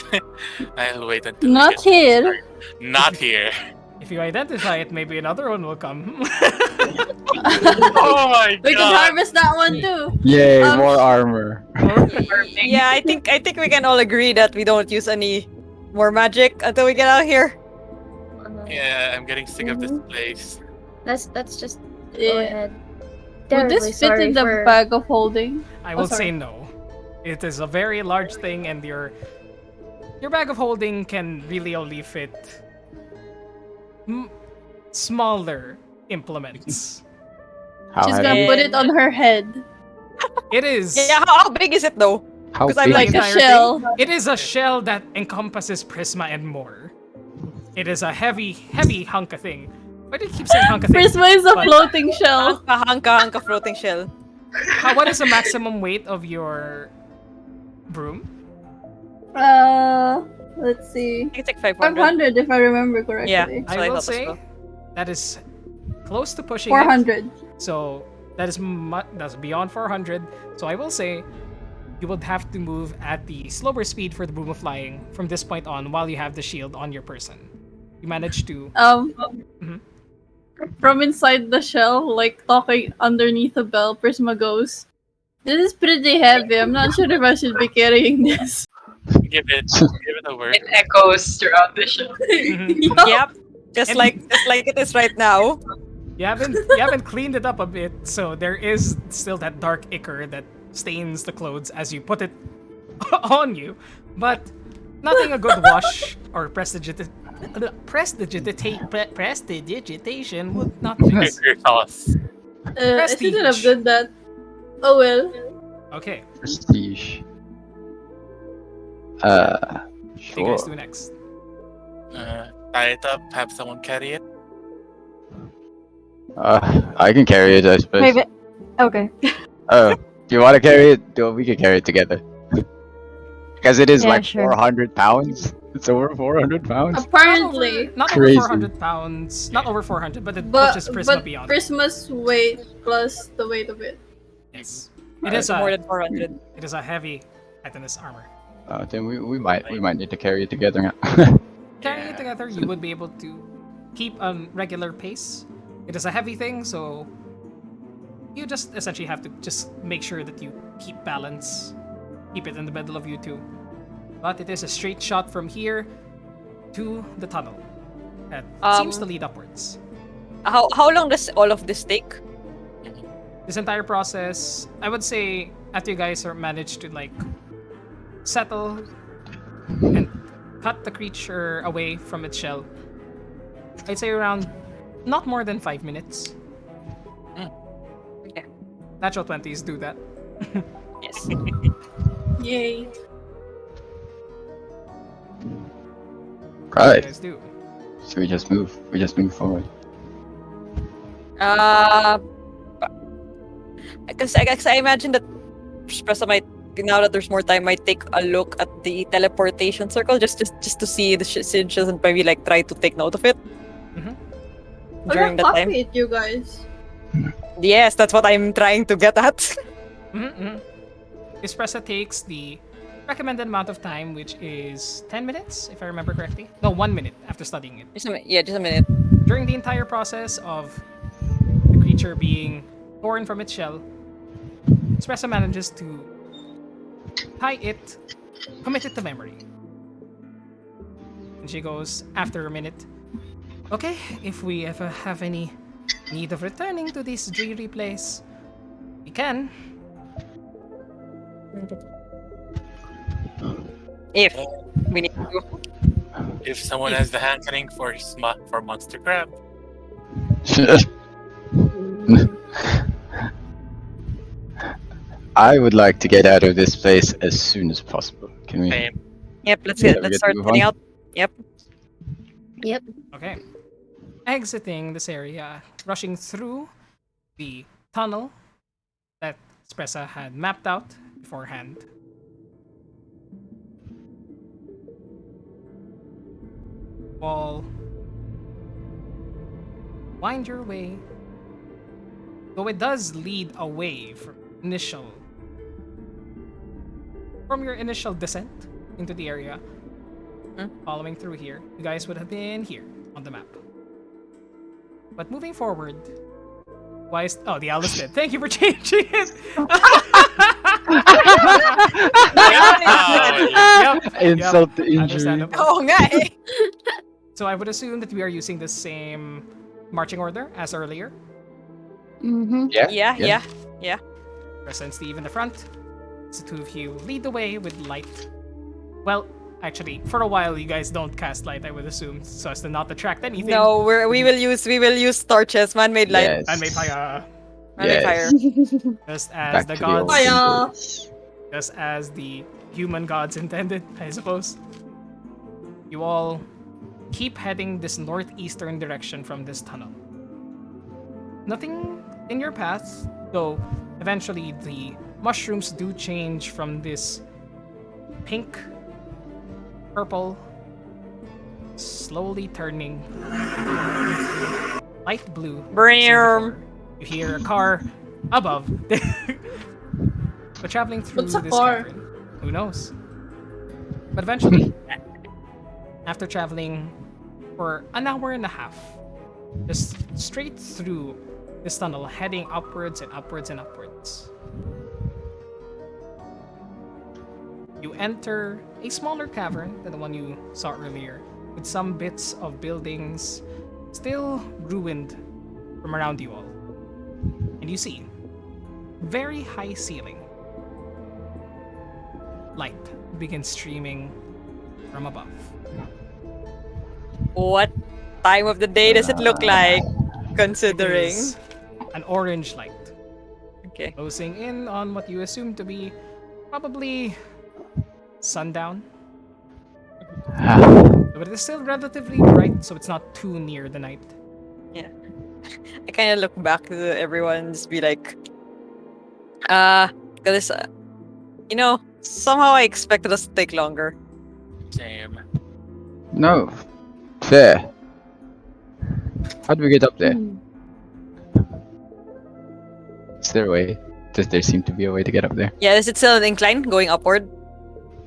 I'll wait until we Not get here. started. Not here. If you identify it, maybe another one will come. Oh my We can god! harvest that one too. Yay, Um, more armor. Yeah, I think we can all agree that we don't use any more magic until we get out here. Yeah, I'm getting sick of this Mm-hmm. place. That's just go Yeah. ahead. Would Terribly this fit sorry in the for- bag of holding? I Oh, will sorry. say no. It is a very large thing, and your bag of holding can really only fit smaller implements. How She's heavy? gonna put it on her head. It is. Yeah, how big is it though? How 'cause I'm big? like Like a entire shell. It is a shell that encompasses Prisma and more. It is a heavy, heavy hunk of thing. Why do you keep saying hunk of thing? Prisma is a But- floating shell. Hanka floating shell. What is the maximum weight of your broom? Let's see. I think it's like 500. 500 if I remember correctly. Yeah. I That's what I will thought as say well. that is close to pushing it. 400. So that's beyond 400. So I will say you would have to move at the slower speed for the broom of flying from this point on while you have the shield on your person. You manage to. Mhm. From inside the shell, like talking underneath the bell, Prisma goes, "This is pretty heavy. I'm not sure if I should be carrying this." Give it a word. It echoes throughout the show. Mhm. Yep. Just like it is right now. You haven't cleaned it up a bit, so there is still that dark ichor that stains the clothes as you put it on you, but nothing a good wash or prestidigitation would not fix. Your sauce. I shouldn't have Prestige. done that. Oh well. Okay, Prestige. what do you Sure. guys do next? Tie it up, have someone carry it. I can carry it, I suppose. Maybe. Okay. Oh, do you want to carry it? We can carry it together. Because it is Yeah, like sure. 400 pounds. It's over 400 pounds. Apparently. Not Crazy. over 400 pounds. Not over 400, but it But, pushes Prisma but beyond. Prisma's weight plus the weight of it. Yes. It is More a than 400. heavy Titanus armor. Then we might need to carry it together now. Carrying it together, you would be able to keep a regular pace. It is a heavy thing, so you just essentially have to just make sure that you keep balance, keep it in the middle of you two. But it is a straight shot from here to the tunnel that seems to lead upwards. How long does all of this take? This entire process, I would say, after you guys are managed to like settle and cut the creature away from its shell, I'd say around not more than 5 minutes. Okay. Natural 20s do that. Yes. Yay. What do you Right. guys do? So we just move forward. Because I imagine that Espresso might, now that there's more time, might take a look at the teleportation circle just to see the she doesn't maybe like try to take note of it during that time. Copy it, you guys. Yes, that's what I'm trying to get at. Mm-hmm. Espresso takes the recommended amount of time, which is 10 minutes, if I remember correctly. No, 1 minute after studying it. Just a minute. During the entire process of the creature being torn from its shell, Espresso manages to tie it, commit it to memory. And she goes, after a minute, "Okay, if we ever have any need of returning to this dreary place, we can." If we need to. If someone has the hankering for monster crab. I would like to get out of this place as soon as possible. Can we? Same. Yep, let's Yeah, get we let's get to start move heading on. out. Yep. Yep. Okay. Exiting this area, rushing through the tunnel that Espressa had mapped out beforehand. All wind your way, though it does lead away from your initial descent into the area. Following through here, you guys would have been here on the map. But moving forward, the owl is dead. Thank you for changing it. Insult to injury. Understandable. Oh, nga eh. So I would assume that we are using the same marching order as earlier. Mm-hmm. Yeah. Present Steve in the front. So two of you lead the way with light. Well, actually, for a while you guys don't cast light, I would assume, so as to not attract anything. No, we will use torches, man-made light. Yes. And may fire. Friendly fire. Just as Back the to the old gods, Fire. days. just as the human gods intended, I suppose. You all keep heading this northeastern direction from this tunnel. Nothing in your path, though eventually the mushrooms do change from this pink, purple, slowly turning light blue. seen Bram. before. You hear a car above. But traveling through What's a this car? cavern, who knows? But eventually, after traveling for an hour and a half, just straight through this tunnel, heading upwards and upwards and upwards, you enter a smaller cavern than the one you saw earlier, with some bits of buildings still ruined from around you all. And you see very high ceiling. Light begins streaming from above. What time of the day does it look like? It Considering. is an orange light, Okay. closing in on what you assume to be probably sundown. But it is still relatively bright, so it's not too near the night. I kind of look back to everyone and just be like, because, somehow I expected us to take longer. Same. No. Fair. How do we get up there? Is there a way? Does there seem to be a way to get up there? Yeah, is it still an incline going upward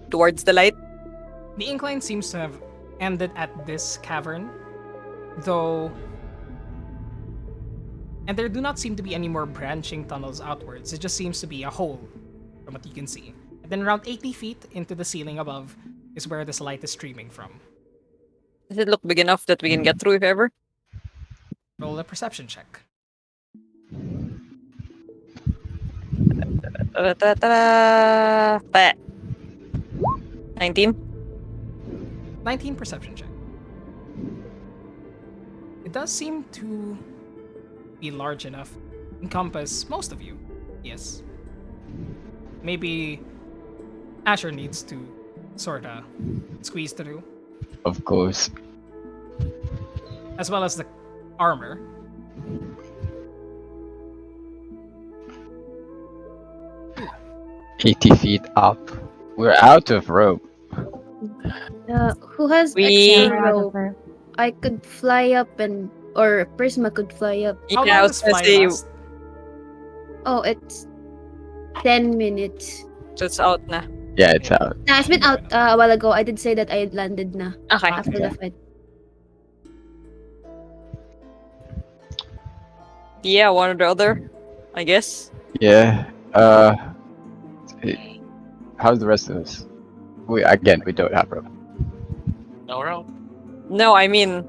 towards the light? The incline seems to have ended at this cavern, though. And there do not seem to be any more branching tunnels outwards. It just seems to be a hole, from what you can see. And then around 80 feet into the ceiling above is where this light is streaming from. Does it look big enough that we can get through if ever? Roll a perception check. Ta-da. 19? 19 perception check. It does seem to be large enough to encompass most of you. Yes. Maybe Asher needs to sorta squeeze through, Of course. as well as the armor. Ooh. 80 feet up. We're out of rope. Who has We- extra rope? I could fly up or Prisma could fly up. How Yeah, I long was does gonna fly say, last? Oh, it's 10 minutes. so it's out na. Yeah, it's out. Nah, it's been out a while ago. I did say that I landed na Okay. after the fight. Yeah, one or the other, I guess. Yeah. How's the rest of us? We don't have rope. No rope. No, I mean,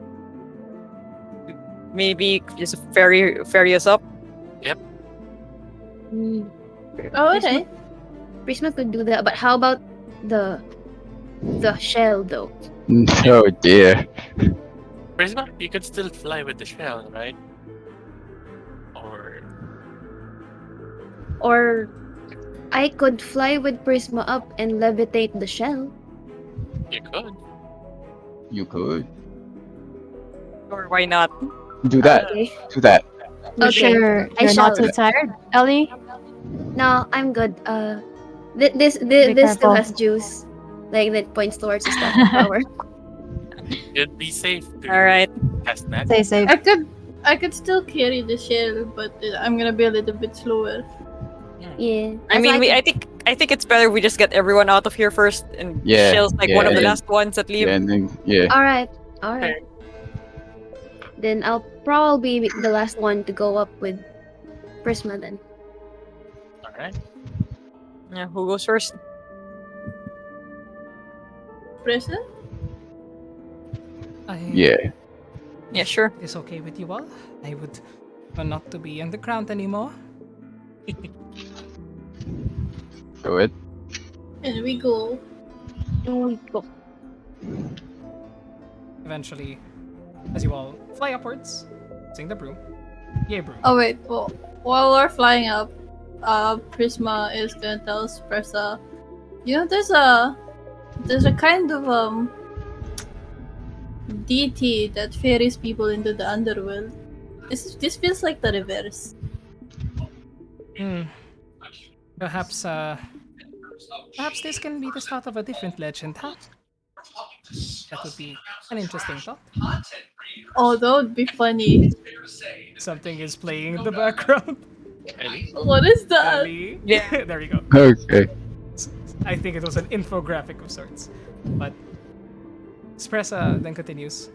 maybe just ferry us up. Hmm. Oh, okay. Prisma could do that, but how about the shell though? Oh dear. Prisma, you could still fly with the shell, right? Or I could fly with Prisma up and levitate the shell. You could. You could Or why not? do that. Okay. Do that. Okay. You're I not shall. too tired, Ellie? No, I'm good. This still careful. has juice. Like that points towards the staff of power. You'd be safe to All right. cast magic. Stay safe. I could still carry the shell, but I'm gonna be a little bit slower. Yeah. I That's mean, why I think it's better we just get everyone out of here first, and Yeah, Shell's like one of the yeah. last ones that leave. Yeah, and then yeah. All right. Then I'll probably be the last one to go up with Prisma then. Alright. Yeah, who goes first? Present? Yeah. Yeah, sure. It's okay with you all. I would prefer not to be underground anymore. Go ahead. And we go. Eventually, as you all fly upwards, sing the broom. Yay, broom. Oh wait, well, while we're flying up, Prisma is gonna tell Spressa, you know, there's a kind of deity that ferries people into the underworld. This feels like the reverse. Hmm. Perhaps, perhaps this can be the start of a different legend, huh? That would be an interesting thought. Although it'd be funny. Something is playing in the background. Ellie? What is that? Ellie. Yeah. There we go. Okay. I think it was an infographic of sorts. But Espressa then continues.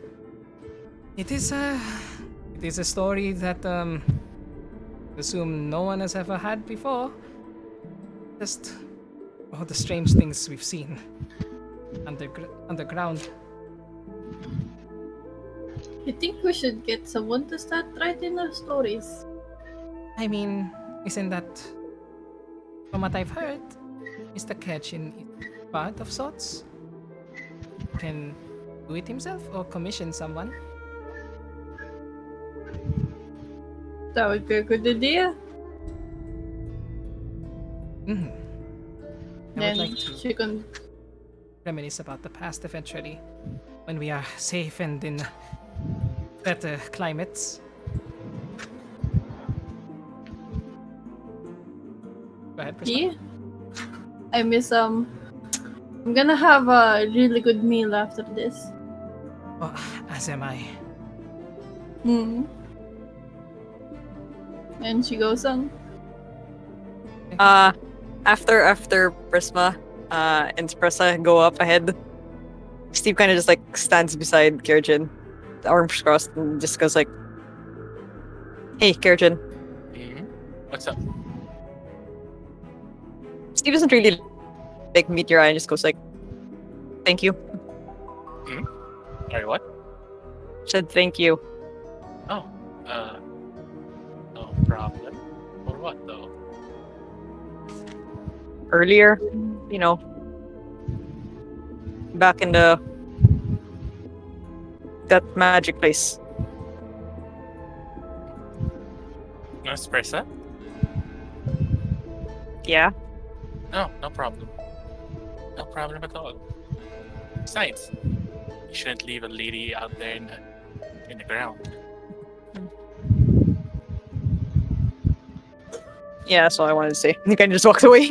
It is a story that assume no one has ever had before. Just all the strange things we've seen underground. You think we should get someone to start writing our stories? I mean, isn't that from what I've heard? Mr. Ketchin is part of sorts. Can do it himself or commission someone. That would be a good idea. Mhm. I Then would like to she can. reminisce about the past eventually, when we are safe and in better climates. Go ahead, Prisma. Yeah. I miss I'm gonna have a really good meal after this. Oh, as am I. Hmm. And she goes on. After Prisma and Spressa go up ahead, Steve kind of just like stands beside Kirjin, arms crossed, and just goes like, "Hey, Kirjin." Hmm? What's up? Steve doesn't really like meet your eye and just goes like, "Thank you." Sorry, what? Said thank you. Oh, no problem. For what, though? Earlier, you know, back in that magic place. Espresso? Yeah. No, no problem. No problem at all. Besides, you shouldn't leave a lady out there in the ground. Yeah, that's all I wanted to say. He kind of just walks away.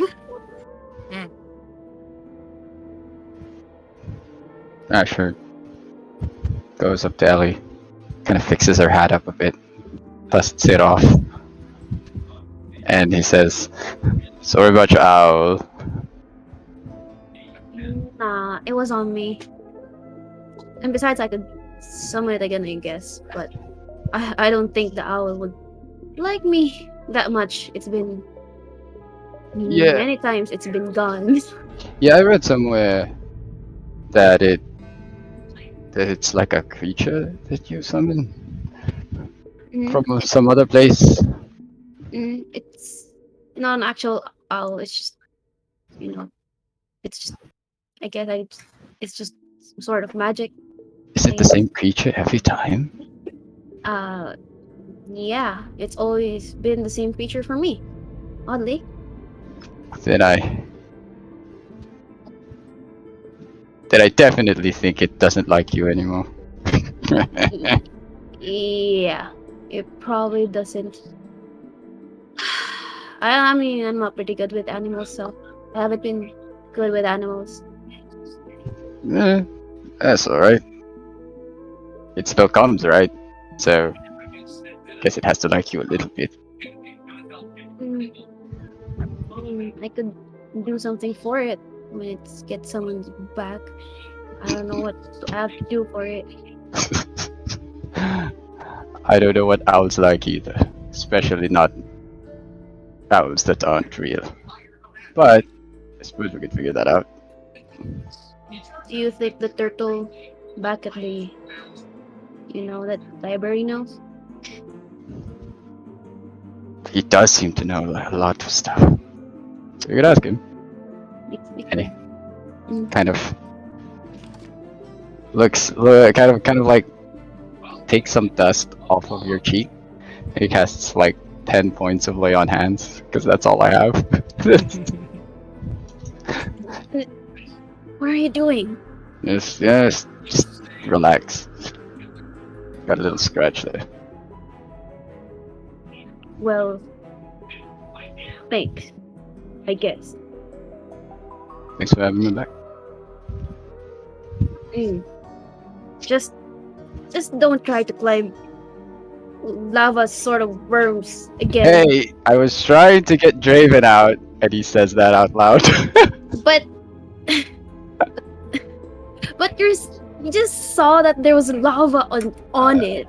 Asher goes up to Ellie, kind of fixes her hat up a bit, dusts it off, and he says, "Sorry about your owl." Nah, it was on me. And besides, I could summon it again, I guess. But I don't think the owl would like me that much. It's been Yeah. many times. It's been gone. Yeah, I read somewhere that it's like a creature that you summon Mm, from some other place. it's not an actual owl. It's just, it's just. I guess it's just some sort of magic. Is it the same creature every time? Yeah, it's always been the same creature for me. Oddly. Then I definitely think it doesn't like you anymore. Yeah, it probably doesn't. I mean, I'm not pretty good with animals, so I haven't been good with animals. That's alright. It still comes, right? So, guess it has to like you a little bit. I could do something for it when it gets summoned back. I don't know what I have to do for it. I don't know what owls like either. Especially not owls that aren't real. But, I suppose we could figure that out. Do you think the turtle back at the, that library knows? He does seem to know a lot of stuff. So you could ask him. And he kind of kind of like takes some dust off of your cheek. And he casts like 10 points of lay on hands because that's all I have. What are you doing? Just relax. Got a little scratch there. Well, thanks. I guess. Thanks for having me back. Mm. Just don't try to climb lava sort of worms again. Hey, I was trying to get Draven out, and he says that out loud. But but you just saw that there was lava on it.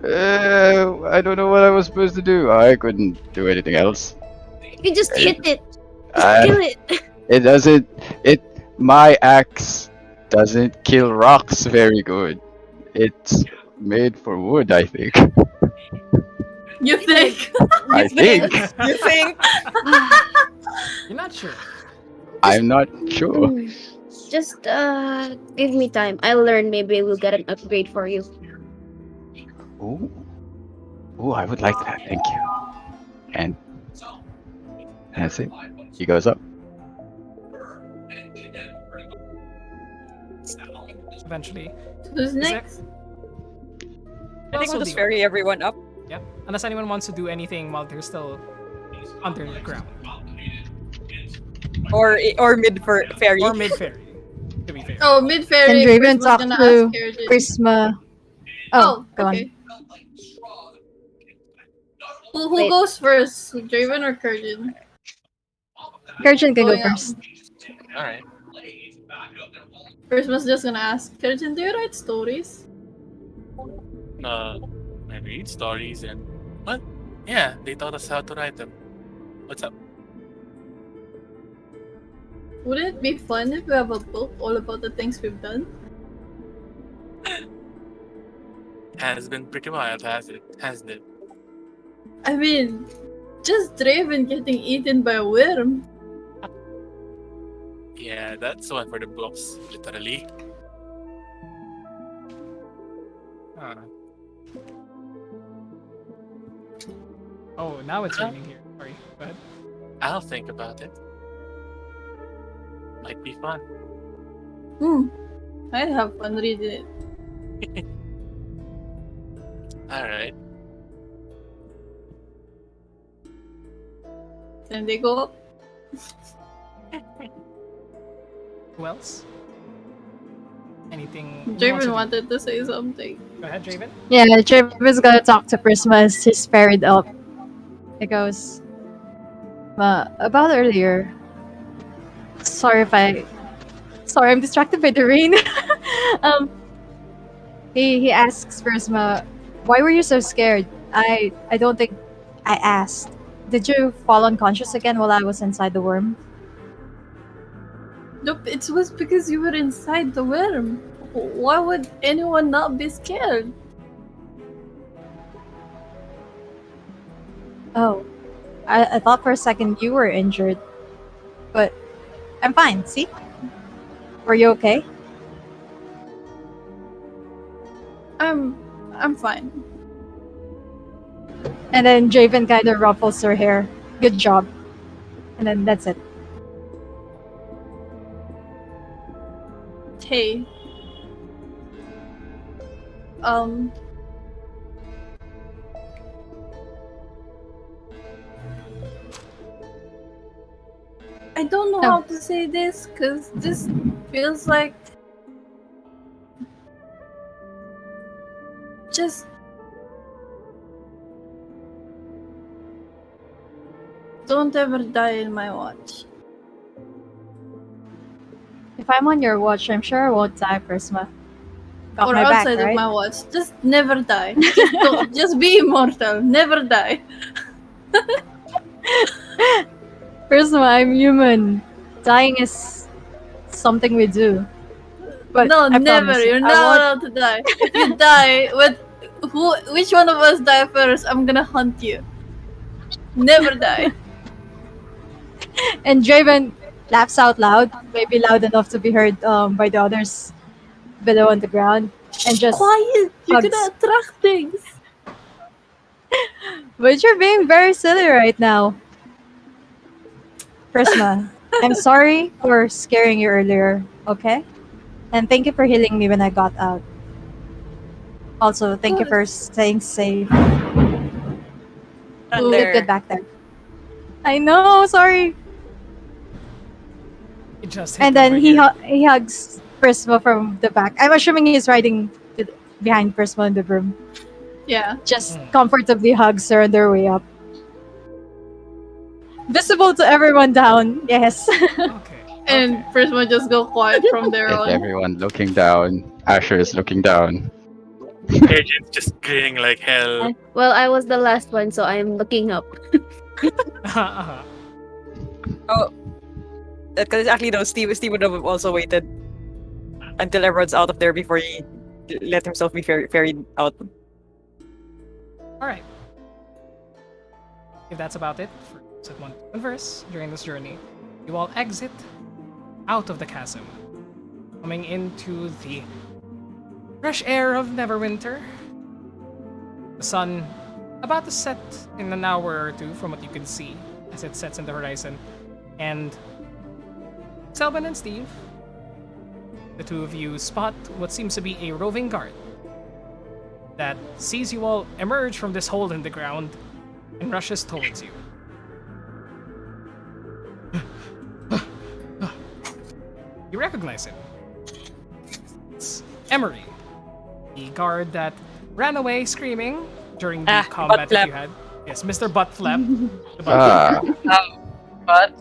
I don't know what I was supposed to do. I couldn't do anything else. You just hit it. Just I- kill it. It doesn't. My axe doesn't kill rocks very good. It's made for wood, I think. You think? I think. You think? You're not sure. I'm not sure. Mm. Just give me time. I'll learn. Maybe we'll get an upgrade for you. Ooh. Ooh, I would like that. Thank you. And that's it. He goes up. Eventually. Who's Is there- next? I think Also we'll just the- ferry everyone up. Yep. Unless anyone wants to do anything while they're still underground. Or mid ferry. Or mid ferry. To be fair. Oh, mid ferry. And Draven Prisma's talk gonna to ask Keratin. Prisma. Oh, go okay. Who Wait. goes first? Draven or Kurgan? on. Kurgan can go Going up. first. Alright. Prisma's just gonna ask Keratin, do you write stories? I read stories and what? Yeah, they taught us how to write them. What's up? Wouldn't it be fun if we have a book all about the things we've done? Has been pretty wild, hasn't it? I mean, just Draven getting eaten by a worm. Yeah, that's one for the books, literally. Uh. Oh, now it's raining here. Sorry. Go ahead. I'll think about it. Might be fun. I'd have fun reading it. Alright. Then they go up. Who else? Anything? who wants Draven to do- wanted to say something. Go ahead, Draven. Yeah, Draven's gonna talk to Prisma as he's ferried up. It goes. About earlier. Sorry, I'm distracted by the rain. He asks Prisma, why were you so scared? I don't think I asked. Did you fall unconscious again while I was inside the worm? Nope, it was because you were inside the worm. Why would anyone not be scared? Oh, I thought for a second you were injured, but I'm fine. See? Were you okay? I'm fine. And then Draven kind of ruffles her hair. Good job. And then that's it. Hey. I don't know Oh. how to say this because this feels like just don't ever die in my watch. If I'm on your watch, I'm sure I won't die, Prisma. Got Or my back, outside right? of my watch. Just never die. Just be immortal. Never die. Prisma, I'm human. Dying is something we do. But No, I never. promise, You're I not won't- allowed to die. If you die, which one of us die first? I'm gonna hunt you. Never die. And Draven laughs out loud, maybe loud enough to be heard by the others below on the ground, and just Quiet. You're hugs. gonna attract things. But you're being very silly right now. Prisma, I'm sorry for scaring you earlier, okay? And thank you for healing me when I got out. Also, thank you for course. staying safe. And Good, good there. back there. I know, sorry. It just hit And over then he here. he hugs Prisma from the back. I'm assuming he's riding behind Prisma in the broom. Yeah. Just comfortably hugs her on their way up. Visible to everyone down. Yes. Okay. And Okay. Prisma just go quiet from there Is on. everyone looking down? Asher is looking down. Agent's just grinning like hell. Well, I was the last one, so I'm looking up. Because exactly though, Steve would have also waited until everyone's out of there before he let himself be ferried out. All right. If that's about it for set one to converse during this journey, you all exit out of the chasm, coming into the fresh air of Neverwinter. The sun about to set in an hour or two from what you can see as it sets in the horizon. And Selman and Steve, the two of you spot what seems to be a roving guard that sees you all emerge from this hole in the ground and rushes towards you. You recognize him. It's Emery, the guard that ran away screaming during the combat that you had. Yes, Mr. Buttflap. The butt Ah, But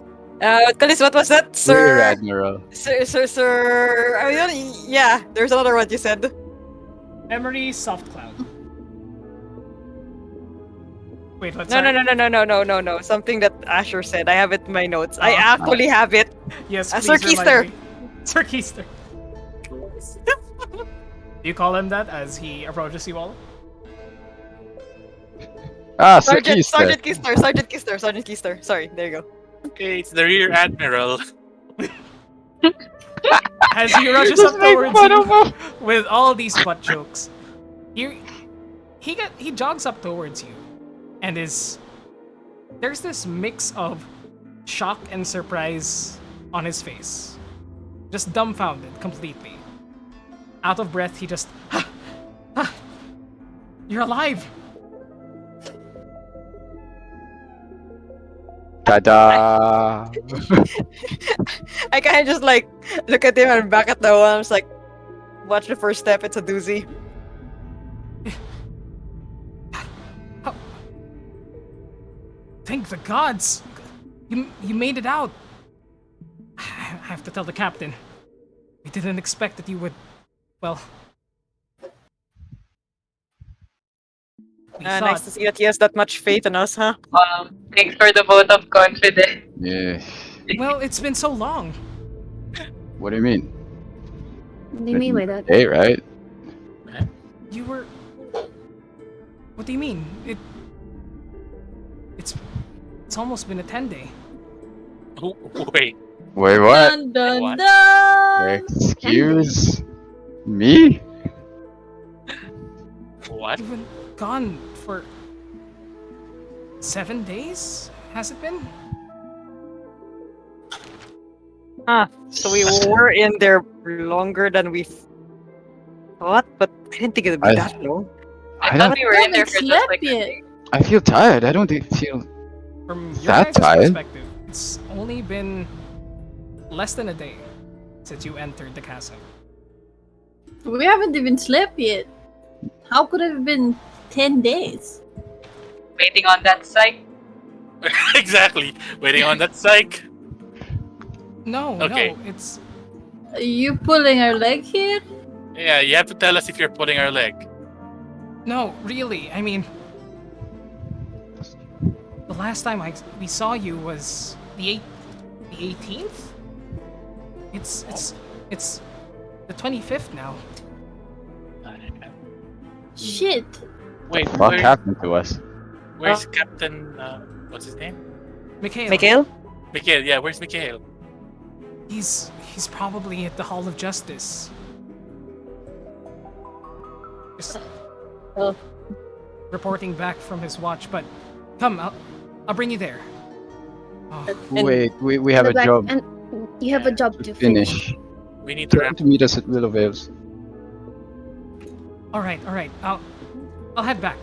Kalis, what was that, Rear sir? Admiral. Sir. I mean, yeah, there's another one you said. Emery Soft Cloud. Wait, let's No. Something that Asher said. I have it in my notes. I actually have it. Yes, Sir please remind Keister. me. Sir Keister. Do you call him that as he approaches you all? Ah, Sir Sergeant Keister. Keister. Sorry, there you go. Okay, it's the Rear Admiral. As he rushes up towards you with all these butt jokes, he jogs up towards you, and there's this mix of shock and surprise on his face, just dumbfounded completely. Out of breath, he just, you're alive. Ta-da! I kind of just like look at him and back at the wall. I'm just like, watch the first step. It's a doozy. Thank the gods! You made it out! I have to tell the captain. We didn't expect that you would... Well... We Nice thought... to see that he has that much faith in us, huh? thanks for the vote of confidence. Yeah. Well, it's been so long. What do you mean? What do you mean by that? Hey, right? You were... What do you mean? It's almost been a 10-day. Oh, wait. Wait, what? Dun dun What? dun! Excuse me? What? You've been gone for... 7 days? Has it been? So we were in there longer than we thought, but I didn't think it would be I- that long. I I thought don't. we were in there Haven't for just slept like a yet. day. I feel tired. I don't feel. From your That guys' tired? perspective, it's only been less than a day since you entered the castle. We haven't even slept yet. How could it have been 10 days? Waiting on that psych. Exactly. Waiting on that psych. No, Okay. no, it's... Are you pulling our leg here? Yeah, you have to tell us if you're pulling our leg. No, really, I mean... The last time we saw you was the 18th? It's the 25th now. Shit. Wait, What happened to us? where's Captain? What's his name? Mikhail, Mikhail? Mikhail. Yeah, where's Mikhail? he's probably at the Hall of Justice. Just Oh. reporting back from his watch. But come, I'll bring you there. Oh, And- Wait, we have The a back- job And you have a job to to finish. finish. We need to Try wrap. to meet us at Willow Vales. all right. I'll head back.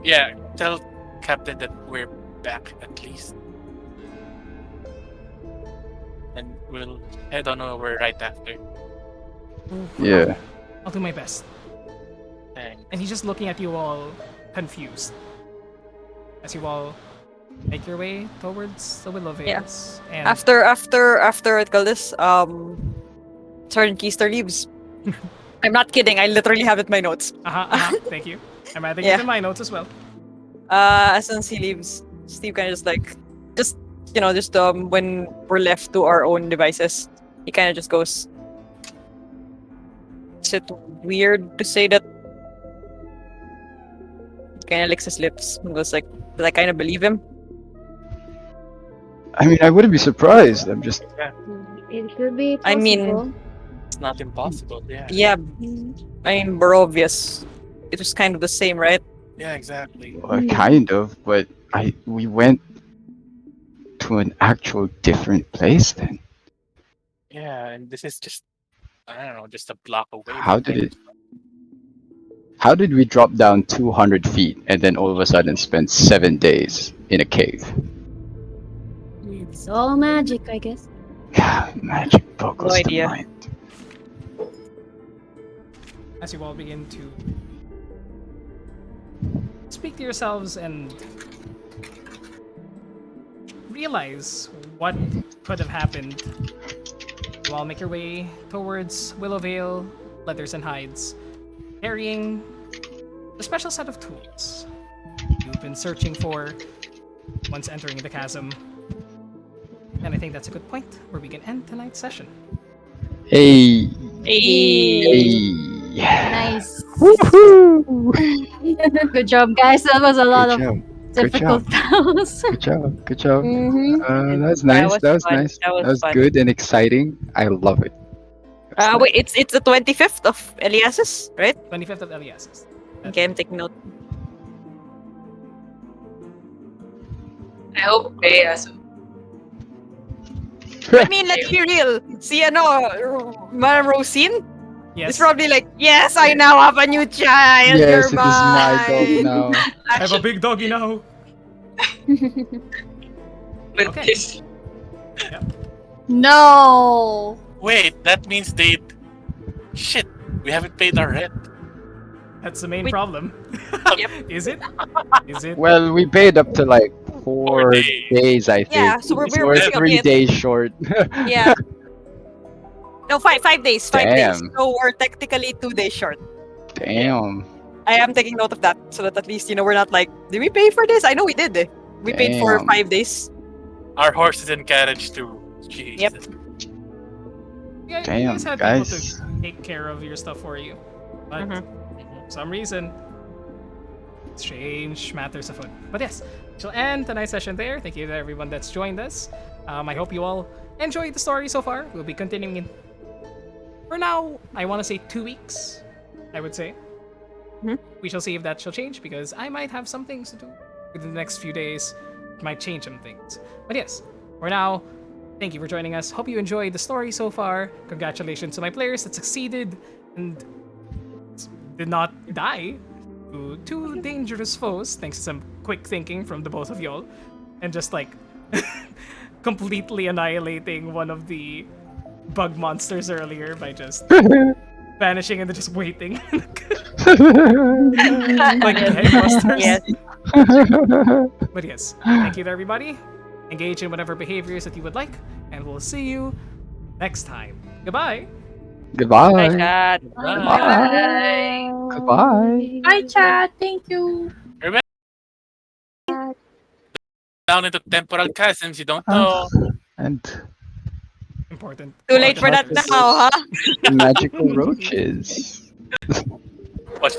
Yeah, tell Captain that we're back at least. And we'll head on over right after. Yeah. I'll do my best. Thanks. And he's just looking at you all confused as you all make your way towards the Willow Vales. And After what call this, Sergeant Keister leaves. I'm not kidding. I literally have it in my notes. thank you. I'm adding Yeah. it in my notes as well. As soon as he leaves, Steve kind of just when we're left to our own devices, he kind of just goes. Is it weird to say that? Kind of licks his lips and goes like, "Does I kind of believe him?" I mean, I wouldn't be surprised. I'm just. It could be possible. I mean- It's not impossible. Yeah. Yeah, I mean, we're obvious. It was kind of the same, right? Yeah, exactly. Kind of, but we went to an actual different place then. Yeah, and this is just, I don't know, just a block away. How from did How did we drop down 200 feet and then all of a sudden spend 7 days in a cave? It's all magic, I guess. Magic boggles No the idea. mind. As you all begin to speak to yourselves and realize what could have happened, you all make your way towards Willowvale, Leathers and Hides, carrying a special set of tools you've been searching for once entering the chasm. And I think that's a good point where we can end tonight's session. Hey, Hey. Nice. Woohoo! Good job, guys. That was a lot Good of job. Good difficult battles. Good job. Good job. Mm-hmm. That was nice. was That was fun. nice. That was That was fun. good and exciting. I love it. That's Wait, it's the 25th of Elias's, right? 25th of Elias's. Okay, I'm taking note. I hope Bea I mean, let's be real. See, Madam Rosine Yes. is probably like, yes, I now have a new child. Yes, You're it is my mine. dog now. I have a big doggy now. But Okay. this No. Wait, that means shit, we haven't paid our rent. That's the main Wait. problem. Yep. Is it? Is it? Well, we paid up to like 4 days. days, I think. Yeah, so we're we're okay, 3 okay. days short. Yeah. No, 5 days. 5 days. Damn. So we're technically 2 days short. Damn. I am taking note of that so that at least, we're not like, did we pay for this? I know we did. We paid for Damn. 5 days. Our horses and carriage too. Jeez. Yep. You Damn, guys had guys. people to take care of your stuff for you. But Mhm. for some reason, strange matters afoot. But yes, she'll end tonight's session there. Thank you to everyone that's joined us. I hope you all enjoyed the story so far. We'll be continuing in, for now, I want to say 2 weeks, I would say. Mhm. We shall see if that shall change, because I might have some things to do within the next few days. Might change some things. But yes, for now, thank you for joining us. Hope you enjoyed the story so far. Congratulations to my players that succeeded and did not die to two dangerous foes, thanks to some quick thinking from the both of y'all. And just like completely annihilating one of the bug monsters earlier by just vanishing and then just waiting. Like headbusters. Yes. But yes, thank you to everybody. Engage in whatever behaviors that you would like, and we'll see you next time. Goodbye. Goodbye. Bye, chat. Bye. Goodbye. Hi, chat. Thank you. Down into temporal chasms, you don't know. And Important. Too late for that important now, huh? magical roaches. What's